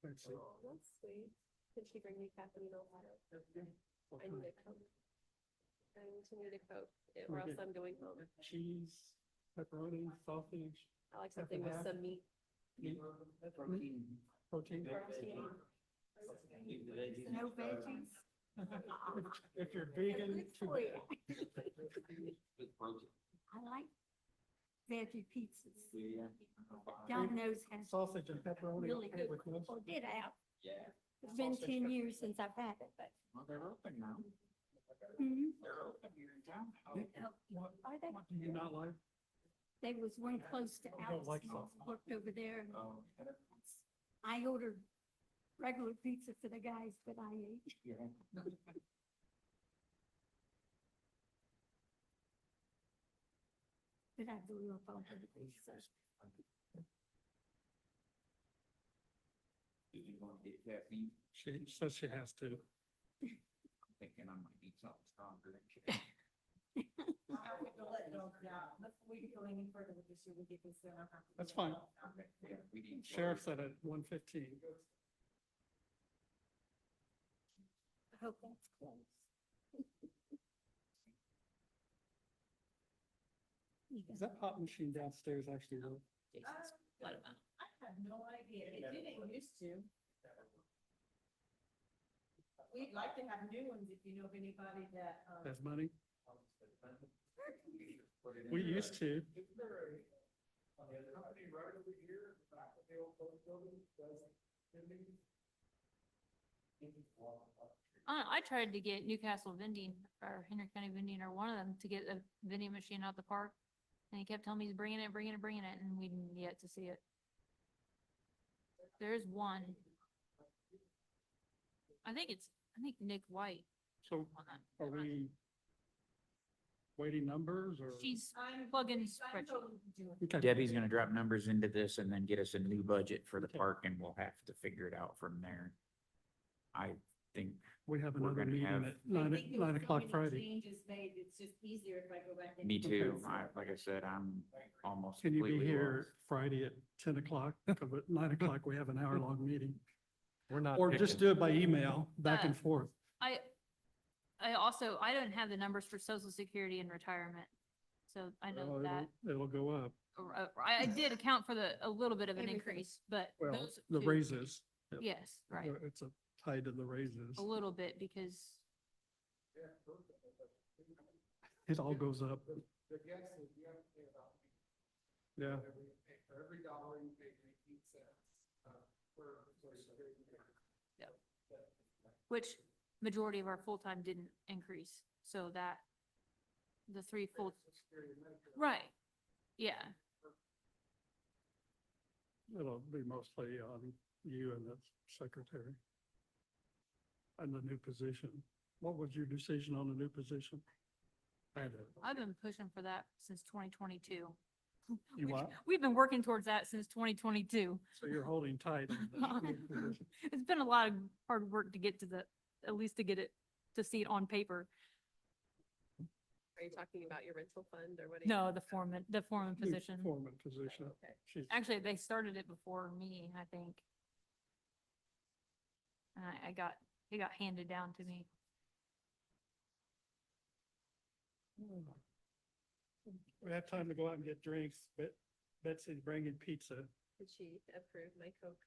Let's see. Oh, that's sweet. Can she bring me caffeine also? I need a Coke. I need a Coke, Can we or else get I'm going home. Cheese, pepperoni, sausage, I like something with some meat. meat, protein. Protein. No veggies. If you're vegan, too bad. I like veggie pizzas. Domino's has Sausage and pepperoni. really okay good, with this? or did have. It's been 10 years since I've had it, but. well, they're open now. Mhm. They're open here in town. What, Are they? what do you not like? There was one close to I don't like Alice, sausage. worked over there. And I ordered regular pizza for the guys that I ate. But I blew up on the pizza. Do you want to get caffeine? She says she has to. I'm thinking I might need something stronger than caffeine. We can go any further with this, year, we get this done. That's fine. Yeah, we need. Sheriff said at 1:15. I hope that's close. Is that pop machine downstairs actually work? I have no idea. It didn't used to. We'd like to have new ones if you know of anybody that, Has money? We used to. I tried to get Newcastle Vending or Henry County Vending or one of them to get a vending machine out the park. And he kept telling me he's bringing it, and we didn't yet to see it. There is one. I think Nick White So on that. are we waiting numbers or? She's plugging spreadsheet. Okay. Debbie's gonna drop numbers into this and then get us a new budget for the Okay. park and we'll have to figure it out from there. I think We have we're another gonna meeting have- at I think there was 9 so o'clock many Friday. Changes made, it's just easier if I go back. and- me too. Okay. Like I said, I'm almost. Can you be completely here lost. Friday at 10 o'clock? Because at 9 o'clock, we have an hour-long meeting. We're not. Or just picking- do it by email, back and forth. I don't have the numbers for social security and retirement. So I know Well, that, It'll go up. I did account for a little bit of an Everything. increase, but Well, those the two- raises. Yes, right, It's tied to the raises. a little bit because It all goes up. Yeah. which majority of our full-time didn't increase, so that the three full. Right, yeah, It'll be mostly on you and the secretary. And the new position. What was your decision on the new position? I've been pushing for that since 2022. You what? We've been working towards that since 2022. So you're holding tight on the new position. It's been a lot of hard work to get to at least to get it, to see it on paper. Are you talking about your rental fund or what? No, the foreman New position. Foreman position. Okay. She's, Actually, they started it before me, I think. And it got handed down to me. we have time to go out and get drinks, but Betsy's bringing pizza. Did she approve my Coke?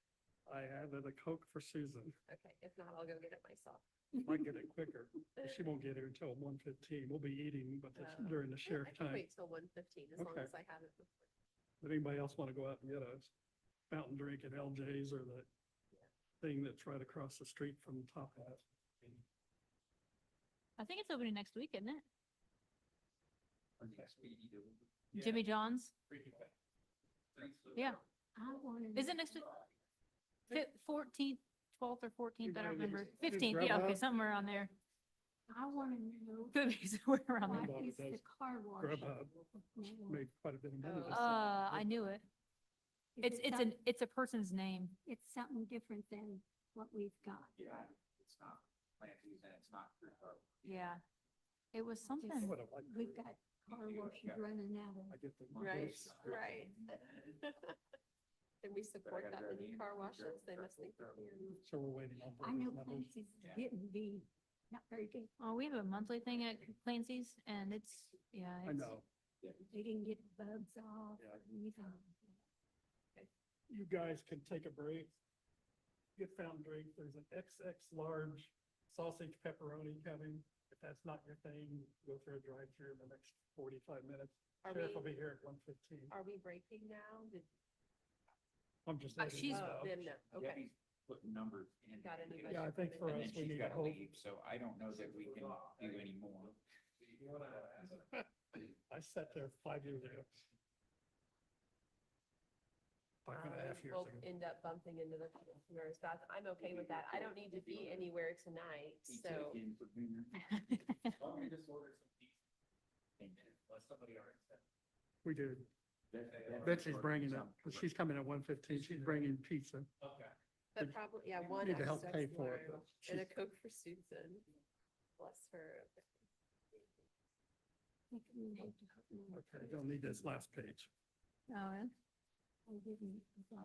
I added a Coke for Susan. Okay, if not, I'll go get it myself. Might get it quicker. but She won't get here until 1:15. We'll be eating, but that's during the Yeah, sheriff I can time. wait till 1:15 as long Okay. as I have it before. Does anybody else want to go out and get a fountain drink at LJ's or the thing that's right across the street from Top Hat. I think it's opening next week, isn't it? Yeah. Jimmy John's? Yeah. I wanna. Is it next week? 14th, 12th or 14th, I don't maybe remember. it's 15th, yeah, okay, Grubhub. somewhere around there. I wanna know Could be somewhere around what there. Grubhub is the does. car wash. Grubhub now? made quite a bit of money. this I summer. knew it. Is It's, it it's some- an, it's a person's name. It's something different than what we've got. Yeah, it's not Clancy's and it's not. Yeah. It was Just- something. I would've liked We've got car washes running out I of. get the. Right, those- right. Can we support that many car washes? They must think. that we're- So we're waiting on. I know those numbers. Clancy's getting be not very good. Oh, we have a monthly thing at Clancy's and it's, yeah. I it's- know. They didn't get bugs off Yeah. or anything. You guys can take a break. Get fountain drink. There's an XX large sausage pepperoni coming. If that's not your thing, go through a drive-through in the next 45 minutes. Are Sheriff will we- be here at 1:15. Are we breaking now? I'm just. Oh, letting you she's- know. Them, no, okay. Debbie's putting numbers in. Got a new Yeah, I think for And us, then we she's need to gotta hold. leave, so I don't know that we can do any more. I sat there 5 years ago. 5.5 years We'll ago. end up bumping into the customers. That's, I'm okay with that. I don't need to be anywhere tonight, Pizza so. again for dinner. Want me to just order some pizza? Unless somebody already said. We do. That- Betsy's bringing it. She's coming at 1:15. She's bringing pizza. Okay. But probably, yeah, one Need to help XX pay for it, large but and a she's- Coke for Susan. Bless her. Okay, don't need this last page. Oh, yeah. I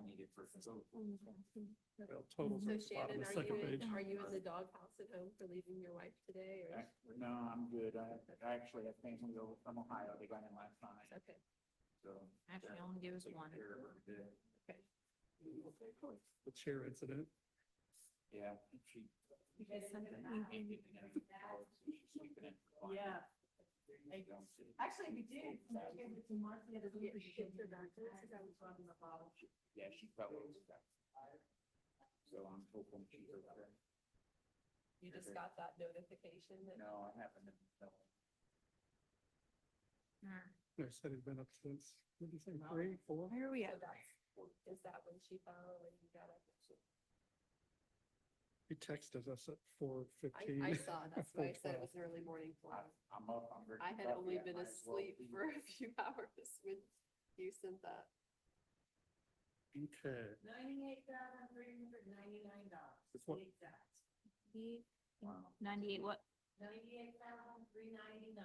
need it for food. Well, total. So bottom Shannon, of the second page. are you in the doghouse at home for leaving your wife today or? No, I'm good. I actually have family over from Ohio. They got in last night, Okay, so. Actually, only give us Took one. care of her today. okay. The chair incident. Yeah. She. You guys sent it She's out? sleeping in. Yeah. Actually, we did. Yeah, she probably. So I'm hoping she's okay. You just got that notification that. No, I haven't. No. They said it'd been up since, what did you say, 3, 4? Where are we So at? that's, is that when she found, when you got it? He texted us at I 4:15. saw, that's why I said it was an early morning for us. I'm up. I'm drinking I had coffee. only been might as well asleep be. for a few hours when you sent that. Okay. $98,399, It's what- exact. 98 what? $98,399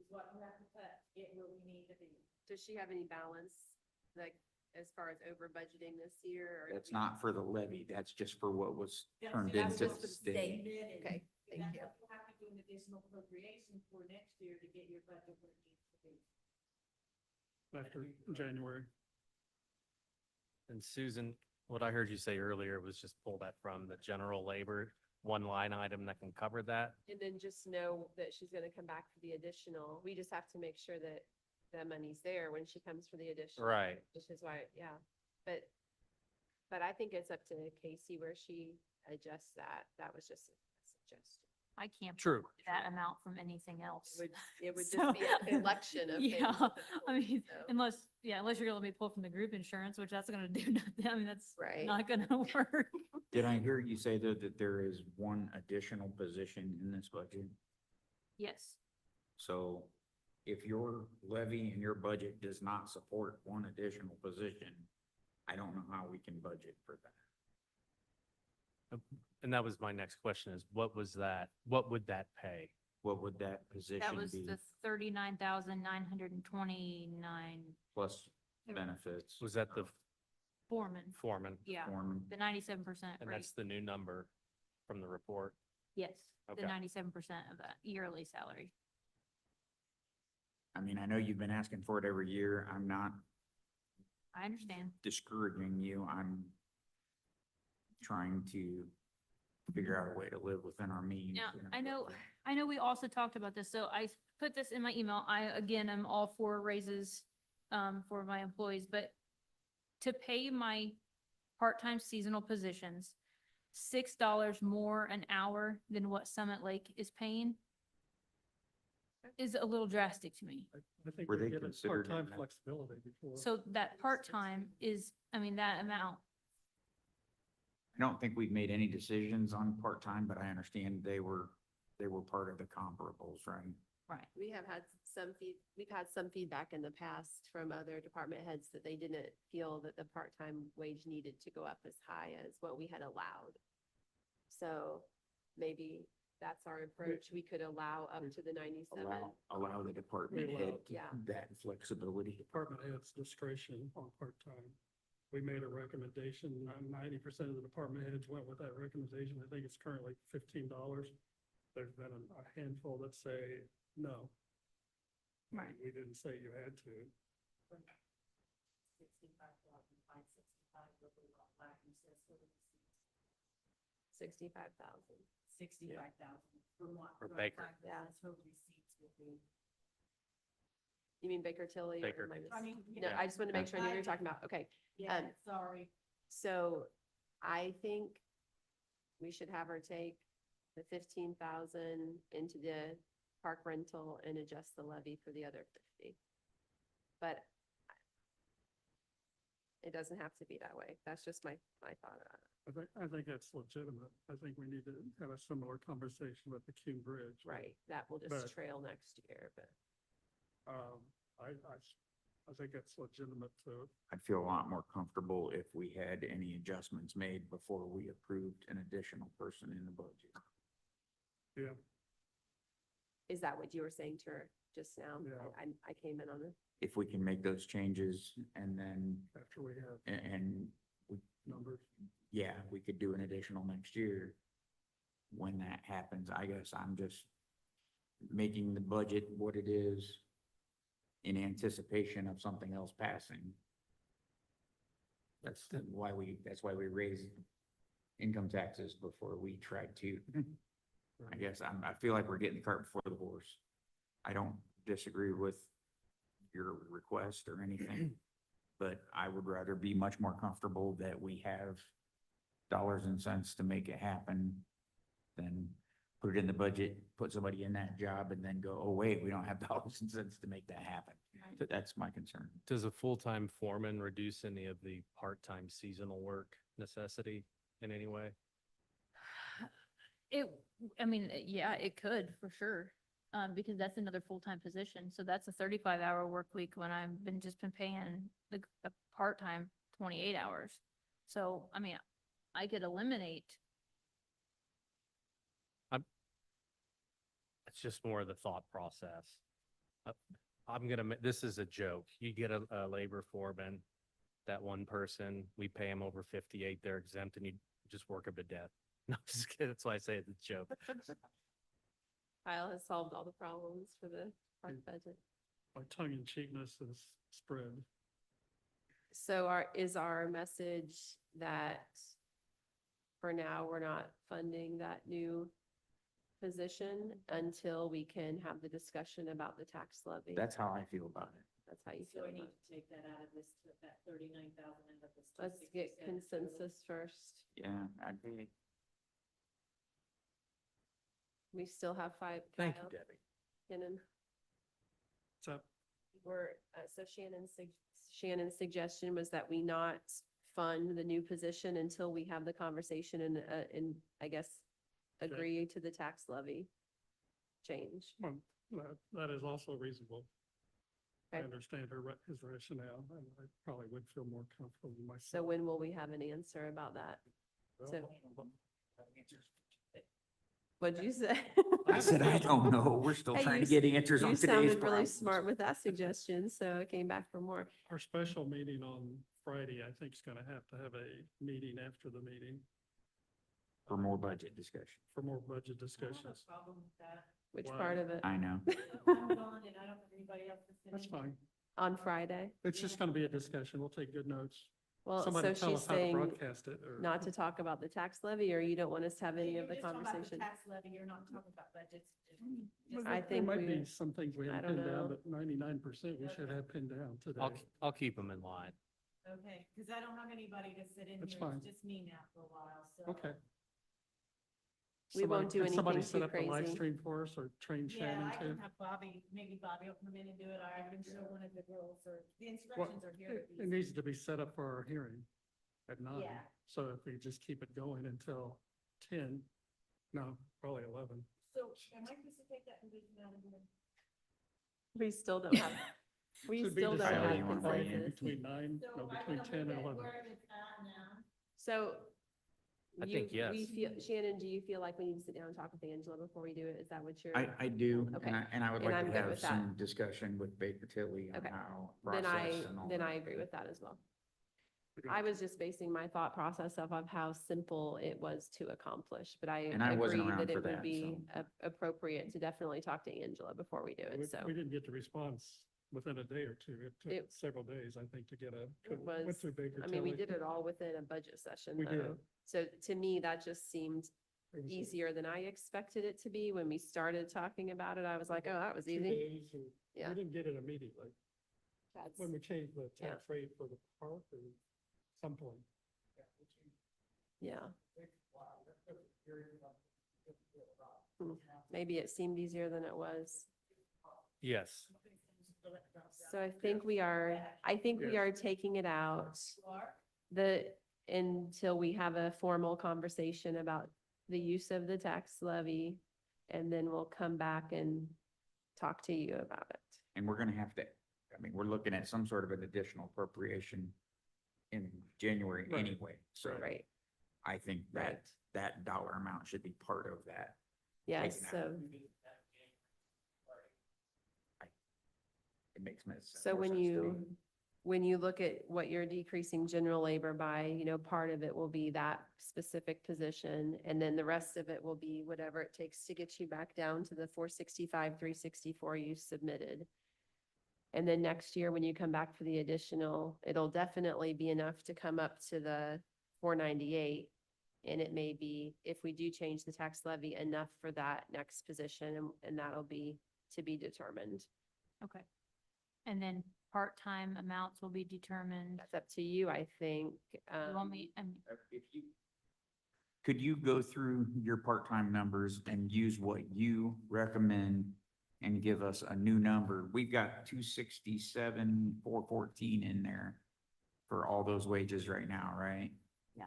is what you have to put it where we need to be. Does she have any balance, like, as far as over budgeting this year? or That's we- not for the levy. That's just for what was That's- turned that's into just the for state. Submitted. Okay, And thank that's you. what you have to do an additional appropriation for next year to get your budget where it needs to be. After January. And Susan, what I heard you say earlier was just pull that from the general labor, one line item that can cover that. And then just know that she's gonna come back for the additional. We just have to make sure that the money's there when she comes for the additional. Right. Which is why, yeah, but I think it's up to Casey where she adjusts that. That was just a suggestion. I can't. True. pull That amount from anything else. It would So- just be a collection of things. Yeah, I mean, So- unless you're gonna let me pull from the group insurance, which that's gonna do nothing. I mean, that's Right. not gonna work. Did I hear you say though that there is one additional position in this budget? Yes. So if your levy and your budget does not support one additional position, I don't know how we can budget for that. And that was my next question is what was that? What would that pay? What would that That position was be the 39,929 plus benefits? Was that the foreman. foreman? Yeah, Foreman? the 97% And rate. that's the new number from the report? Yes, the Okay. 97% of that yearly salary. I mean, I know you've been asking for it every year. I'm not I understand. discouraging you. I'm trying to figure out a way to live within our means. Now, you I know we also talked about this, so I put this in my email. I, again, am all for raises for my employees, but to pay my part-time seasonal positions, $6 more an hour than what Summit Lake is paying is a little drastic to me. I think Were we they get a considered in part-time that? flexibility before. So that part-time is, I mean, that amount, I don't think we've made any decisions on part-time, but I understand they were part of the comparables, right? right? We have had we've had some feedback in the past from other department heads that they didn't feel that the part-time wage needed to go up as high as what we had allowed. So maybe that's our approach. We could allow up to the 97. Allow the department We head allowed, yeah. that flexibility. Department head's discretion on part-time. We made a recommendation, 90% of the department heads went with that recommendation. I think it's currently $15. There's been a handful that say no. Right. We didn't say you had to. 65,000. 65,000 from what? For Baker. Yeah. That's what receipts would be. You mean Baker Tilly? or Baker. am I miss- I mean, No, yeah. I just want to make sure I know what you're talking about. Okay. Yeah, Um, sorry. So I think we should have her take the 15,000 into the park rental and adjust the levy for the other 50. But it doesn't have to be that way. That's just my thought on it. I think that's legitimate. I think we need to have a similar conversation with the King Bridge. Right, that will just But- trail next year, but I think it's legitimate to, I'd feel a lot more comfortable if we had any adjustments made before we approved an additional person in the budget. yeah, is that what you were saying to her just now? Yeah. I came in on it. If we can make those changes and then, after we have and we, numbers. yeah, we could do an additional next year. When that happens, I guess I'm just making the budget what it is in anticipation of something else passing. That's why we raised income taxes before we tried to. I guess I feel like we're getting the cart before the horse. I don't disagree with your request or anything, but I would rather be much more comfortable that we have dollars and cents to make it happen than put it in the budget, put somebody in that job and then go, oh, wait, we don't have dollars and cents to make that happen. So that's my concern. Does a full-time foreman reduce any of the part-time seasonal work necessity in any way? I mean, yeah, it could for sure. Because that's another full-time position. So that's a 35-hour work week when I've just been paying the part-time 28 hours. So, I mean, I could eliminate. It's just more of the thought process. This is a joke. You get a labor foreman, that one person, we pay them over 58, they're exempt and you just work them to death. No, just kidding. That's why I say it's a joke. Kyle has solved all the problems for the park budget. My tongue in cheekness is spread. So is our message that for now, we're not funding that new position until we can have the discussion about the tax levy? That's how I feel about it. That's how you So feel I about need it. to take that out of this, that 39,000 and of this. Let's get 267. consensus first. Yeah, I'd be. We still have 5. Thank Kyle, you, Debbie. Kenan. So So Shannon's suggestion was that we not fund the new position until we have the conversation and I guess agree to the tax levy change. well, that is also reasonable. I Okay. understand his rationale, and I probably would feel more comfortable myself. So when will we have an answer about that? So what'd you say? I said, I don't know. We're still Hey, trying to you get answers on You today's sounded really problems. smart with that suggestion, so I came back for more. Our special meeting on Friday, I think is gonna have to have a meeting after the meeting For more budget discussion. for more budget I don't have discussions. a problem with that. Which Why? part of it? I know. I'm gone and I don't have anybody else to sit That's in. fine. On Friday? It's just gonna be a discussion. We'll take good notes. Well, Somebody so tell she's us how to saying broadcast it or. not to talk about the tax levy, or you don't want us to have any You're of the just talking about conversation? Tax levy, you're not talking about budgets. Well, I there think might we- be some things we I haven't don't pinned down, know. but 99% we should have pinned down today. I'll keep them in line. Okay, because I don't have anybody to sit in That's here. fine. It's just me now for a while, so. Okay. We won't do Can somebody anything set too up the live crazy. stream for us or train Yeah, Shannon I to? can have Bobby, maybe Bobby will come in and do it, or I can show one of the girls, or the instructions are here. It needs to be set up for our hearing at 9. Yeah. So if we just keep it going until 10, no, probably 11. So am I supposed to take that position out of here? We still don't have, we Should be still don't decided However you wanna have weigh in. consensus. Between 9, So no, I between wanna 10 and look at 11. where it's at now. So. I you- think yes. We feel, Shannon, do you feel like we need to sit down and talk with Angela before we do it? Is that what you're? I do, Okay. and I would And like I'm to good have with that. some discussion with Baker Tilly on Okay. how Then process and all then that. I agree with that as well. Okay. I was just basing my thought process of how simple it was to accomplish, but I And I wasn't agree around that for it would that, be so. appropriate to definitely talk to Angela before we do We it, so. we didn't get the response within a day or two. It took It- several days, I think, to get a, It was, went through Baker I mean, we Tilly. did it all within a budget session We did. though. So to me, that just seemed It was a easier than I expected it to be. When we started talking about it, I was like, oh, that was 2 easy. days or- Yeah. We didn't get it immediately. That's, When we changed the Yeah. tax rate for the park or some point. yeah. Hmm. Maybe it seemed easier than it was. Yes. So I think we are taking it out. Until we have a formal conversation about the use of the tax levy. And then we'll come back and talk to you about it. And we're gonna have to, I mean, we're looking at some sort of an additional appropriation in January Right. anyway, so Right, I think Right. that dollar amount should be part of that. yes, Taken out. so, It makes sense. so more when sense to you, me. when you look at what you're decreasing general labor by, part of it will be that specific position. And then the rest of it will be whatever it takes to get you back down to the 465, 364 you submitted. And then next year, when you come back for the additional, it'll definitely be enough to come up to the 498. And it may be, if we do change the tax levy, enough for that next position, and that'll be to be determined. Okay. And then part-time amounts will be determined. That's up to you, I think. You want me, Could you go through your part-time numbers and use what you recommend and give us a new number? We've got 267, 414 in there for all those wages right now, right? Yeah.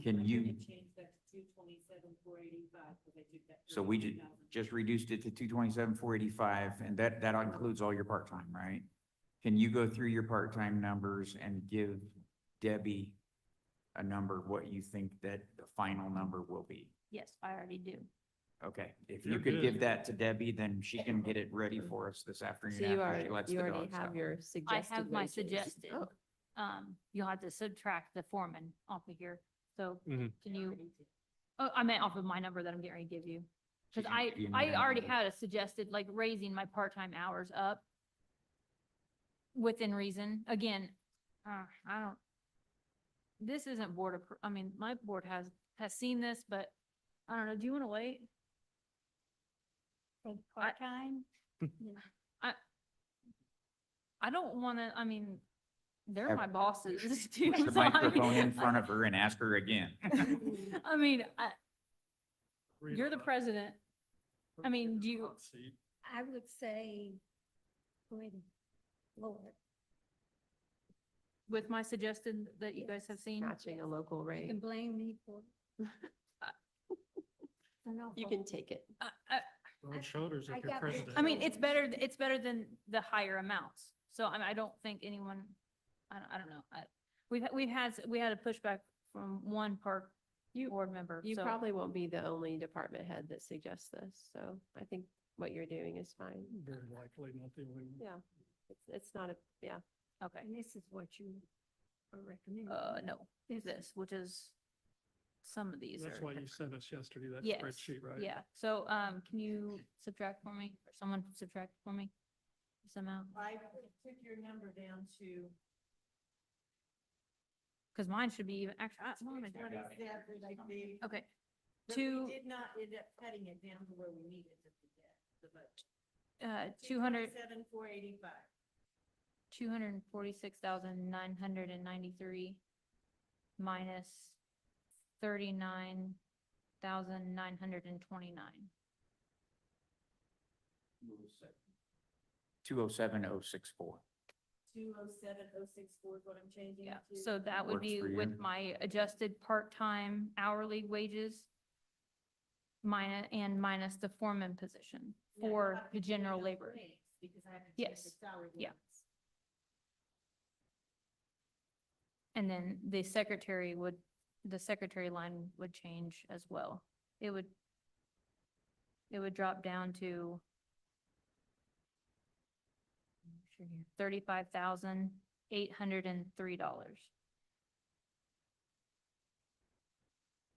Can you, Change that to 227, 485, because I took that. so we just reduced it to 227, 485, and that includes all your part-time, right? Can you go through your part-time numbers and give Debbie a number, what you think that the final number will be? yes, I already do. Okay, if You're you could good. give that to Debbie, then she can get it ready for us this So afternoon you after she lets the already dogs have out. your I suggested have my wages. suggested. Oh, You'll have to subtract the foreman off of here. So Mhm. can you, oh, I meant off of my number that I'm getting ready to give you. She Cause can give me that I already number. had a suggested, like raising my part-time hours up within reason. Again, I don't, this isn't I mean, my board has seen this, but I don't know. Do you want to wait? For the part-time, I don't want to, I mean, they're Have- my bosses too. Put the so I microphone in mean- front of her and ask her again. I mean, Read you're it the off. president. I mean, do you, Hot seat. I would say, go ahead and lower it. with my suggested that you guys have seen? Matching a local You rate. can blame me for it. I know, You but can take it. Broad shoulders I if you're got- president. I mean, it's better than the higher amounts. So I don't think anyone, I don't know. We had a pushback from one park board member. You so- probably won't be the only department head that suggests this, so I think what you're doing is fine. Very likely not the only one. Yeah, it's not a, yeah. Okay. and this is what you are recommending. No, This- this, which is some of these That's are. why you sent us yesterday that Yes, spreadsheet, right? yeah. So, can you subtract for me, or someone subtract for me? This amount, I took your number down to because mine should be even, actually, mine is- 227, I think. okay. But Two, we did not end up cutting it down to where we needed to be the budget. 200, 485. 246,993 minus 39, $2,929. 207,064. 207,064 is what I'm changing Yeah, it to. so that would Works be for you. with my adjusted part-time hourly wages minus the foreman position Yeah, you'll for have to the give me general those labor. rates Because I have to change the Yes, salary. yeah. ones. And then the secretary line would change as well. It would drop down to $35,803.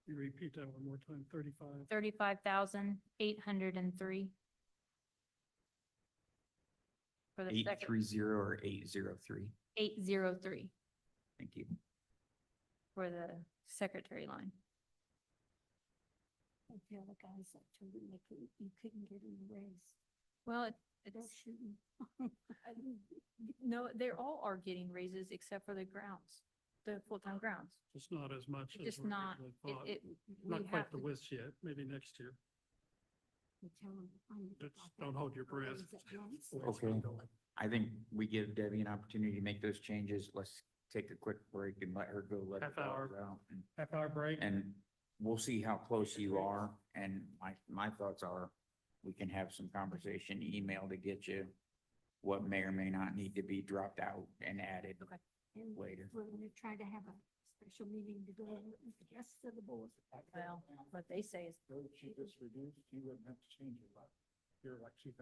You repeat that one more time, 35. 35,803. For the second, 830 or 803? 803 Thank you. for the secretary line. I tell the guys that told me you couldn't get in the race. Well, They're it's, shooting. no, they're all are getting raises except for the grounds, the full-time grounds. Just not as much as Just we not, originally it, thought. it, we Not have quite the to, wish yet, maybe next year. I tell them, I need to Just drop don't that hold your breath. raise at once. The way it's been Okay. going. I think we give Debbie an opportunity to make those changes. Let's take a quick break and let her go let the Half hour. dogs out. Half-hour break. And we'll see how close you are. And my thoughts are, we can have some conversation, email to get you what may or may not need to be dropped out and added Okay. And later. we're gonna try to have a special meeting to go over it with the rest of the board. well, what they say is, She just reduced, you wouldn't have to change it, but you're like $2,000.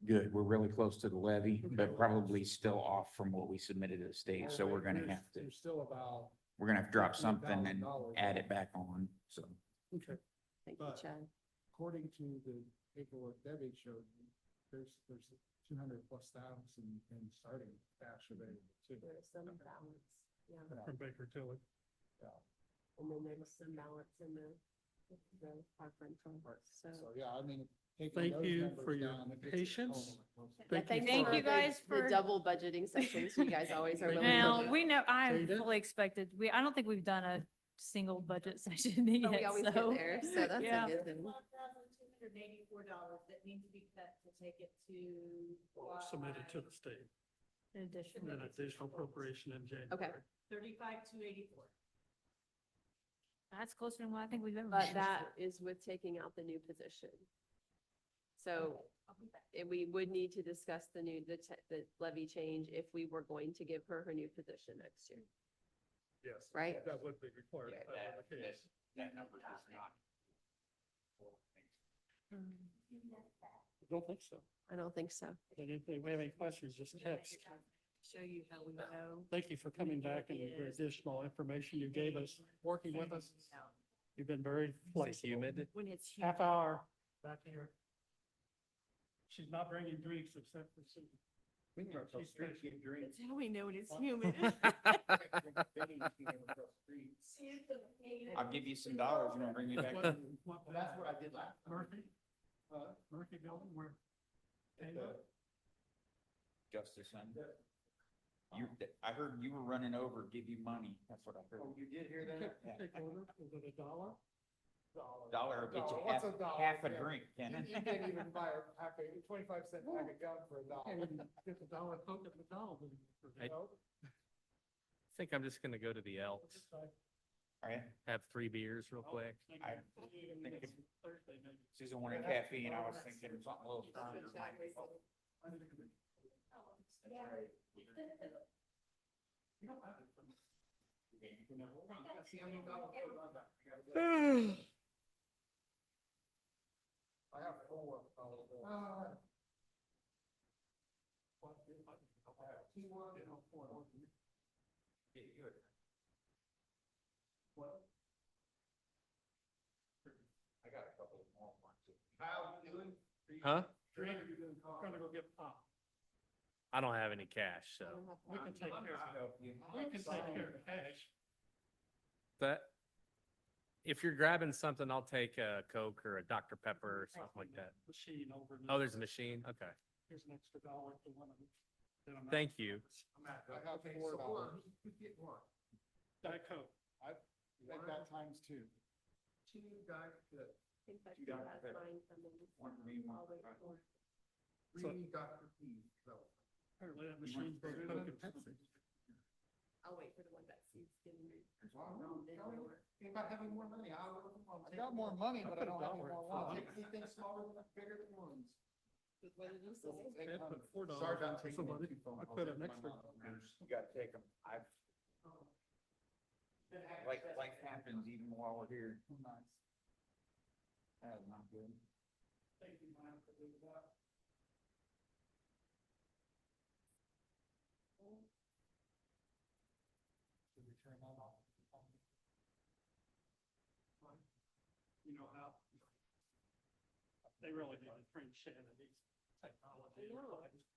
Good. We're really close to the levy, but probably still off from what we submitted to the state. So we're gonna have to, You're still about. we're gonna have to drop something and $15,000 add it back on. So Okay. Thank you, But- Chad. According to the paperwork Debbie showed you, there's 200 plus thousand in starting cash available too. There's some balance, yeah. From Baker Tilly. And then there was some balance in the park rental, so. So, yeah, I mean. taking Thank those you numbers for your down, it gets it patience. totally close. Thank Thanks Thank for you guys the for- double budgeting sessions. You guys always are willing well, to. we know, I Jada? fully expected, I don't think we've done a single budget session But we yet, always get so. there, so that's yeah. a good thing. $1,284 that need to be cut to take it to. Submitted to the state. In addition. And an additional appropriation in January. Okay. 35,284. That's closer than what I think we've ever. But managed. that is with taking out the new position. So we would need to discuss the levy change if we were going to give her her new position next year. Yes. Right? That would be required. if that were the case. that number does not. I don't think so. I don't think so. And if we have any questions, just text. Show you how we know. Thank you for coming back and the additional information you gave us, working with us. You've been very flexible. Humid. When it's. Half hour back here. She's not bringing drinks except for Susan. That's how we know when it's humid. I'll give you some dollars, you don't bring me back. That's That's what I did last time. Murphy? Murphy Building, where? Justice Center. I heard you were running over, give you money. That's what I heard. Oh, you did hear Take that? take order, was it $1? Dollar will get you What's a dollar? half a Yeah. drink, You Ken. you can't even buy a 25-cent pack of gum for Can't $1. even get the dollar Coke at McDonald's. I think I'm just gonna go to the Elks, All right. have 3 beers real quick. I think if Susan wanted caffeine, I was thinking something a little stronger. I have 4. I got a couple of more ones. Kyle, you doing? Huh? Gonna go get pop. I don't have any cash, so We can take care of it. We can take care of the cash. that, if you're grabbing something, I'll take a Coke or a Dr. Pepper or something like that. Machine over. Oh, there's a machine? Okay. Here's an extra dollar for one of them. Then I'm out. Thank you. I have $4. Diet Coke. Take that times 2. two guys that, I think that's You got that's it. fine for me. One for me, one I'll for wait Doc. for- So- Dr. P, so. Apparently that You want- machine's broken. I'll wait for the one that sees getting me. About having more money, I got more money, but I don't have any more Wow. water. Anything smaller than, bigger than ones. I put $4 Sorry about for taking somebody. two phone I calls put at an my extra. mom's. You gotta take them. I've, like happens even while we're here. Nice. That's not good. Thank you, Mike, for doing that. Should we turn that off? You know how they really need to train Shannon, these technology. I know. advisors.